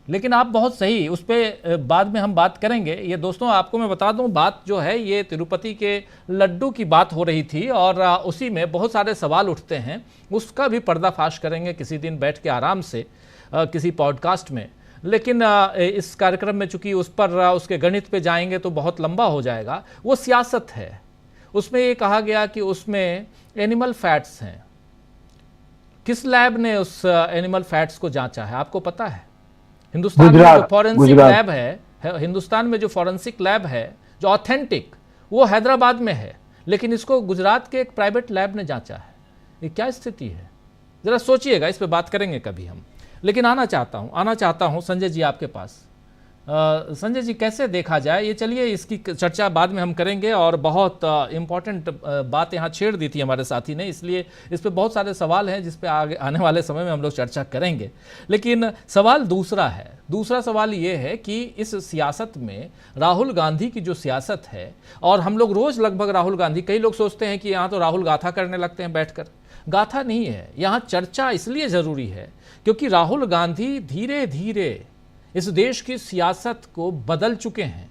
लेकिन आप बहुत सही, उस पर बाद में हम बात करेंगे। ये दोस्तों आपको मैं बता दूं, बात जो है ये तिरुपति के लड्डू की बात हो रही थी और उसी में बहुत सारे सवाल उठते हैं। उसका भी पर्दाफाश करेंगे किसी दिन बैठ के आराम से किसी पॉडकास्ट में। लेकिन इस कार्यक्रम में चूंकि उस पर उसके गणित पे जाएंगे तो बहुत लंबा हो जाएगा। वो सियासत है। उसमें ये कहा गया कि उसमें एनिमल फैट्स हैं। किस लैब ने उस एनिमल फैट्स को जांचा है आपको पता है? हिंदुस्तान में जो फॉरेंसिक लैब है, हिंदुस्तान में जो फॉरेंसिक लैब है जो ऑथेंटिक, वो हैदराबाद में है, लेकिन इसको गुजरात के एक प्राइवेट लैब ने जांचा है। ये क्या स्थिति है? जरा सोचिएगा, इस पे बात करेंगे कभी हम। लेकिन आना चाहता हूँ संजय जी आपके पास। संजय जी, कैसे देखा जाए ये? चलिए इसकी चर्चा बाद में हम करेंगे, और बहुत इम्पॉर्टेंट बात यहाँ छेड़ दी थी हमारे साथी ने, इसलिए इस पे बहुत सारे सवाल हैं जिस पे आगे आने वाले समय में हम लोग चर्चा करेंगे। लेकिन सवाल दूसरा है। दूसरा सवाल ये है कि इस सियासत में राहुल गांधी की जो सियासत है, और हम लोग रोज़ लगभग राहुल गांधी, कई लोग सोचते हैं कि यहाँ तो राहुल गाथा करने लगते हैं बैठकर। गाथा नहीं है, यहाँ चर्चा इसलिए ज़रूरी है क्योंकि राहुल गांधी धीरे धीरे इस देश की सियासत को बदल चुके हैं,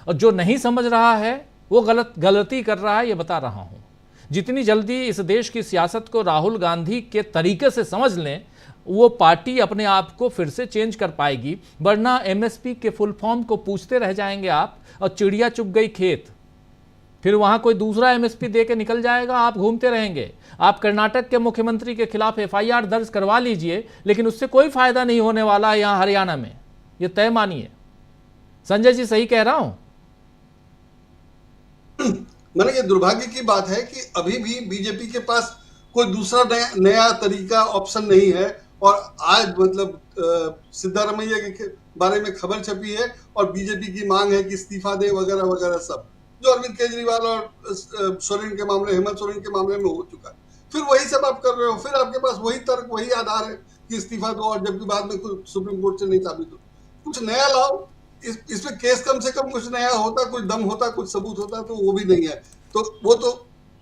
और जो नहीं समझ रहा है वो गलती कर रहा है, ये बता रहा हूँ। जितनी जल्दी इस देश की सियासत को राहुल गांधी के तरीके से समझ लें, वो पार्टी अपने आप को फिर से चेंज कर पाएगी। वरना एमएसपी के फुल फॉर्म को पूछते रह जाएंगे आप, और चिड़िया चुग गई खेत, फिर वहाँ कोई दूसरा एमएसपी दे के निकल जाएगा, आप घूमते रहेंगे। आप कर्नाटक के मुख्यमंत्री के खिलाफ एफआईआर दर्ज करवा लीजिए, लेकिन उससे कोई फायदा नहीं होने वाला है यहाँ हरियाणा में, ये तय मानिए। संजय जी, सही कह रहा हूं? मैंने ये दुर्भाग्य की बात है कि अभी भी बीजेपी के पास कोई दूसरा नया तरीका ऑप्शन नहीं है, और आज मतलब सिद्धारमैया के बारे में खबर छपी है और बीजेपी की मांग है कि इस्तीफा दे वगैरह वगैरह सब, जो अरविंद केजरीवाल और सोरेन के मामले, हेमंत सोरेन के मामले में हो चुका है। फिर वही सब आप कर रहे हो, फिर आपके पास वही तर्क, वही आधार है कि इस्तीफा दो, और जबकि बाद में कुछ सुप्रीम कोर्ट से नहीं साबित हो। कुछ नया लाओ, इसमें केस कम से कम कुछ नया होता, कुछ दम होता, कुछ सबूत होता, तो वो भी नहीं है। तो वो तो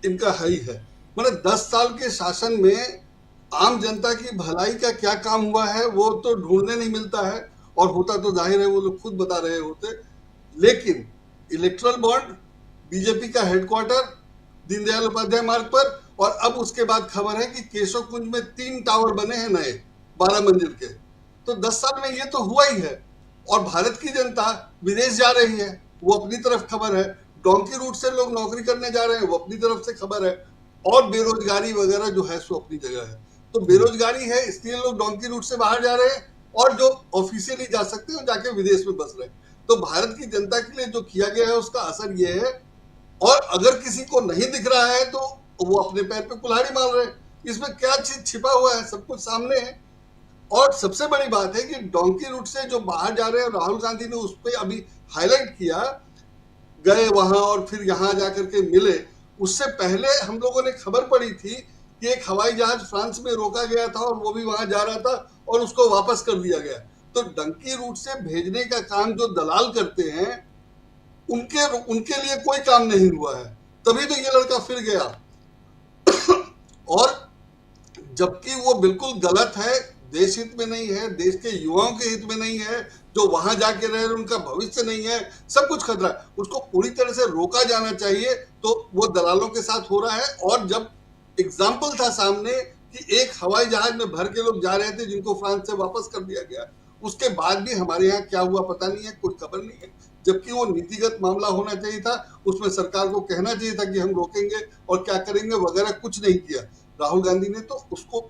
इनका है ही है। मतलब 10 साल के शासन में आम जनता की भलाई का क्या काम हुआ है वो तो ढूंढने नहीं मिलता है, और होता तो जाहिर है वो लोग खुद बता रहे होते। लेकिन इलेक्ट्रल बॉन्ड, बीजेपी का हेडक्वार्टर दीनदयाल उपाध्याय मार्ग पर, और अब उसके बाद खबर है कि केशव कुंज में 3 टावर बने हैं नए 12 मंजिल के। तो 10 साल में ये तो हुआ ही है। और भारत की जनता विदेश जा रही है, वो अपनी तरफ खबर है। डोंकी रूट से लोग नौकरी करने जा रहे हैं, वो अपनी तरफ से खबर है। और बेरोजगारी वगैरह जो है सो अपनी जगह है। तो बेरोजगारी है इसलिए लोग डोंकी रूट से बाहर जा रहे हैं, और जो ऑफिशियली जा सकते हैं जाके विदेश में बस रहे हैं। तो भारत की जनता के लिए जो किया गया है उसका असर ये है। और अगर किसी को नहीं दिख रहा है तो वो अपने पैर पे कुल्हाड़ी मार रहे हैं। इसमें क्या चीज छिपा हुआ है, सब कुछ सामने है। और सबसे बड़ी बात है कि डोंकी रूट से जो बाहर जा रहे हैं, राहुल गांधी ने उस पर अभी हाईलाइट किया, गए वहां और फिर यहाँ जाकर के मिले। उससे पहले हम लोगों ने खबर पड़ी थी कि एक हवाई जहाज फ्रांस में रोका गया था और वो भी वहां जा रहा था और उसको वापस कर दिया गया। तो डंकी रूट से भेजने का काम जो दलाल करते हैं उनके लिए कोई काम नहीं हुआ है, तभी तो ये लड़का फिर गया। और जबकि वो बिल्कुल गलत है, देश हित में नहीं है, देश के युवाओं के हित में नहीं है, जो वहां जाके रहे उनका भविष्य नहीं है, सब कुछ खतरा है। उसको पूरी तरह से रोका जाना चाहिए। तो वो दलालों के साथ हो रहा है। और जब एग्जाम्पल था सामने कि एक हवाई जहाज में भर के लोग जा रहे थे जिनको फ्रांस से वापस कर दिया गया, उसके बाद भी हमारे यहाँ क्या हुआ पता नहीं है, कोई खबर नहीं है। जबकि वो नीतिगत मामला होना चाहिए था, उसमें सरकार को कहना चाहिए था कि हम रोकेंगे और क्या करेंगे वगैरह, कुछ नहीं किया। राहुल गांधी ने तो उसको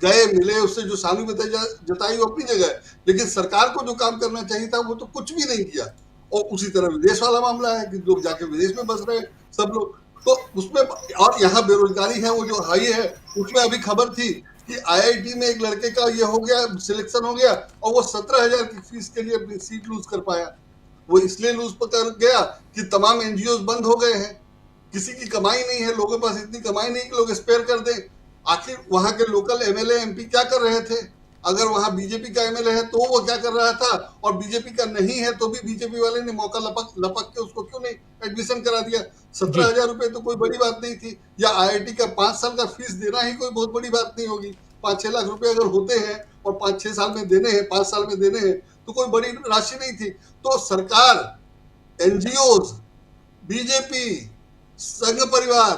गए, मिले, उससे जो सहानुभूति जताई वो अपनी जगह है, लेकिन सरकार को जो काम करना चाहिए था वो तो कुछ भी नहीं किया। और उसी तरह विदेश वाला मामला है कि लोग जाके विदेश में बस रहे सब लोग, तो उसमें और यहाँ बेरोजगारी है वो जो हाई है, उसमें अभी खबर थी कि IIT में एक लड़के का ये हो गया, सिलेक्शन हो गया, और वो 17,000 की फीस के लिए अपनी सीट लूज कर पाया। वो इसलिए लूज कर गया कि तमाम NGOs बंद हो गए हैं, किसी की कमाई नहीं है, लोगों के पास इतनी कमाई नहीं कि लोग स्पेयर कर दें। आखिर वहां के लोकल MLA MP क्या कर रहे थे? अगर वहां बीजेपी का MLA है तो वो क्या कर रहा था, और बीजेपी का नहीं है तो भी बीजेपी वाले ने मौका लपक के उसको क्यों नहीं एडमिशन करा दिया? 17,000 रुपए तो कोई बड़ी बात नहीं थी। या IIT का 5 साल का फीस देना ही कोई बहुत बड़ी बात नहीं होगी। 5-6 लाख रुपए अगर होते हैं और 5-6 साल में देने हैं, 5 साल में देने हैं, तो कोई बड़ी राशि नहीं थी। तो सरकार, NGOs, बीजेपी, संघ परिवार,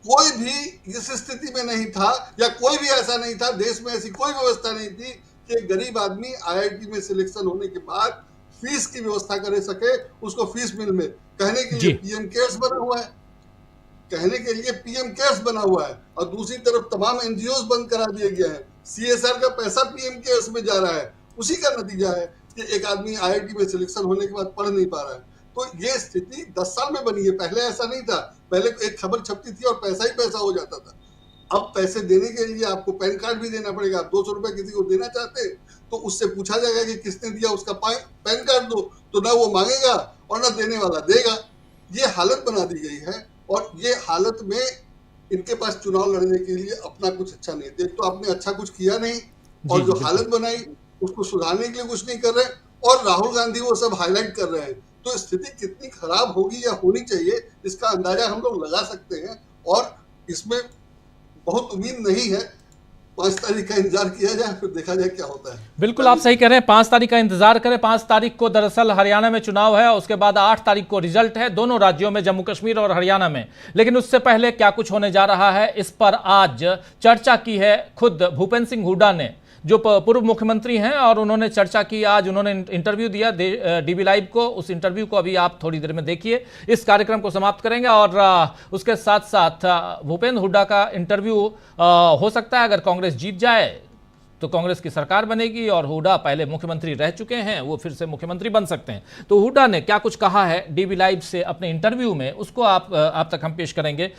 कोई भी इस स्थिति में नहीं था, या कोई भी ऐसा नहीं था, देश में ऐसी कोई व्यवस्था नहीं थी कि एक गरीब आदमी IIT में सिलेक्शन होने के बाद फीस की व्यवस्था कर सके, उसको फीस मिल में। कहने के लिए PM केयर्स बना हुआ है, कहने के लिए PM केयर्स बना हुआ है, और दूसरी तरफ तमाम NGOs बंद करा दिए गए हैं। CSR का पैसा PM केयर्स में जा रहा है। उसी का नतीजा है कि एक आदमी IIT में सिलेक्शन होने के बाद पढ़ नहीं पा रहा है। तो ये स्थिति 10 साल में बनी है, पहले ऐसा नहीं था। पहले एक खबर छपती थी और पैसा ही पैसा हो जाता था। अब पैसे देने के लिए आपको पैन कार्ड भी देना पड़ेगा। आप 200 रुपए किसी को देना चाहते हैं तो उससे पूछा जाएगा कि किसने दिया, उसका पैन कार्ड दो, तो ना वो मांगेगा और ना देने वाला देगा। ये हालत बना दी गई है, और ये हालत में इनके पास चुनाव लड़ने के लिए अपना कुछ अच्छा नहीं। एक तो आपने अच्छा कुछ किया नहीं, और जो हालत बनाई उसको सुधारने के लिए कुछ नहीं कर रहे, और राहुल गांधी वो सब हाईलाइट कर रहे हैं। तो स्थिति कितनी खराब होगी या होनी चाहिए, इसका अंदाजा हम लोग लगा सकते हैं। और इसमें बहुत उम्मीद नहीं है। 5 तारीख का इंतजार किया जाए, फिर देखा जाए क्या होता है। बिल्कुल आप सही कह रहे हैं, 5 तारीख का इंतजार करें। 5 तारीख को दरअसल हरियाणा में चुनाव है, उसके बाद 8 तारीख को रिजल्ट है, दोनों राज्यों में, जम्मू कश्मीर और हरियाणा में। लेकिन उससे पहले क्या कुछ होने जा रहा है, इस पर आज चर्चा की है खुद भूपेंद्र सिंह हुड्डा ने, जो पूर्व मुख्यमंत्री हैं, और उन्होंने चर्चा की। आज उन्होंने इंटरव्यू दिया DB लाइव को। उस इंटरव्यू को अभी आप थोड़ी देर में देखिए। इस कार्यक्रम को समाप्त करेंगे, और उसके साथ साथ भूपेंद्र हुड्डा का इंटरव्यू हो सकता है, अगर कांग्रेस जीत जाए तो कांग्रेस की सरकार बनेगी, और हुड्डा पहले मुख्यमंत्री रह चुके हैं, वो फिर से मुख्यमंत्री बन सकते हैं। तो हुड्डा ने क्या कुछ कहा है DB लाइव से अपने इंटरव्यू में, उसको आप तक हम पेश करेंगे।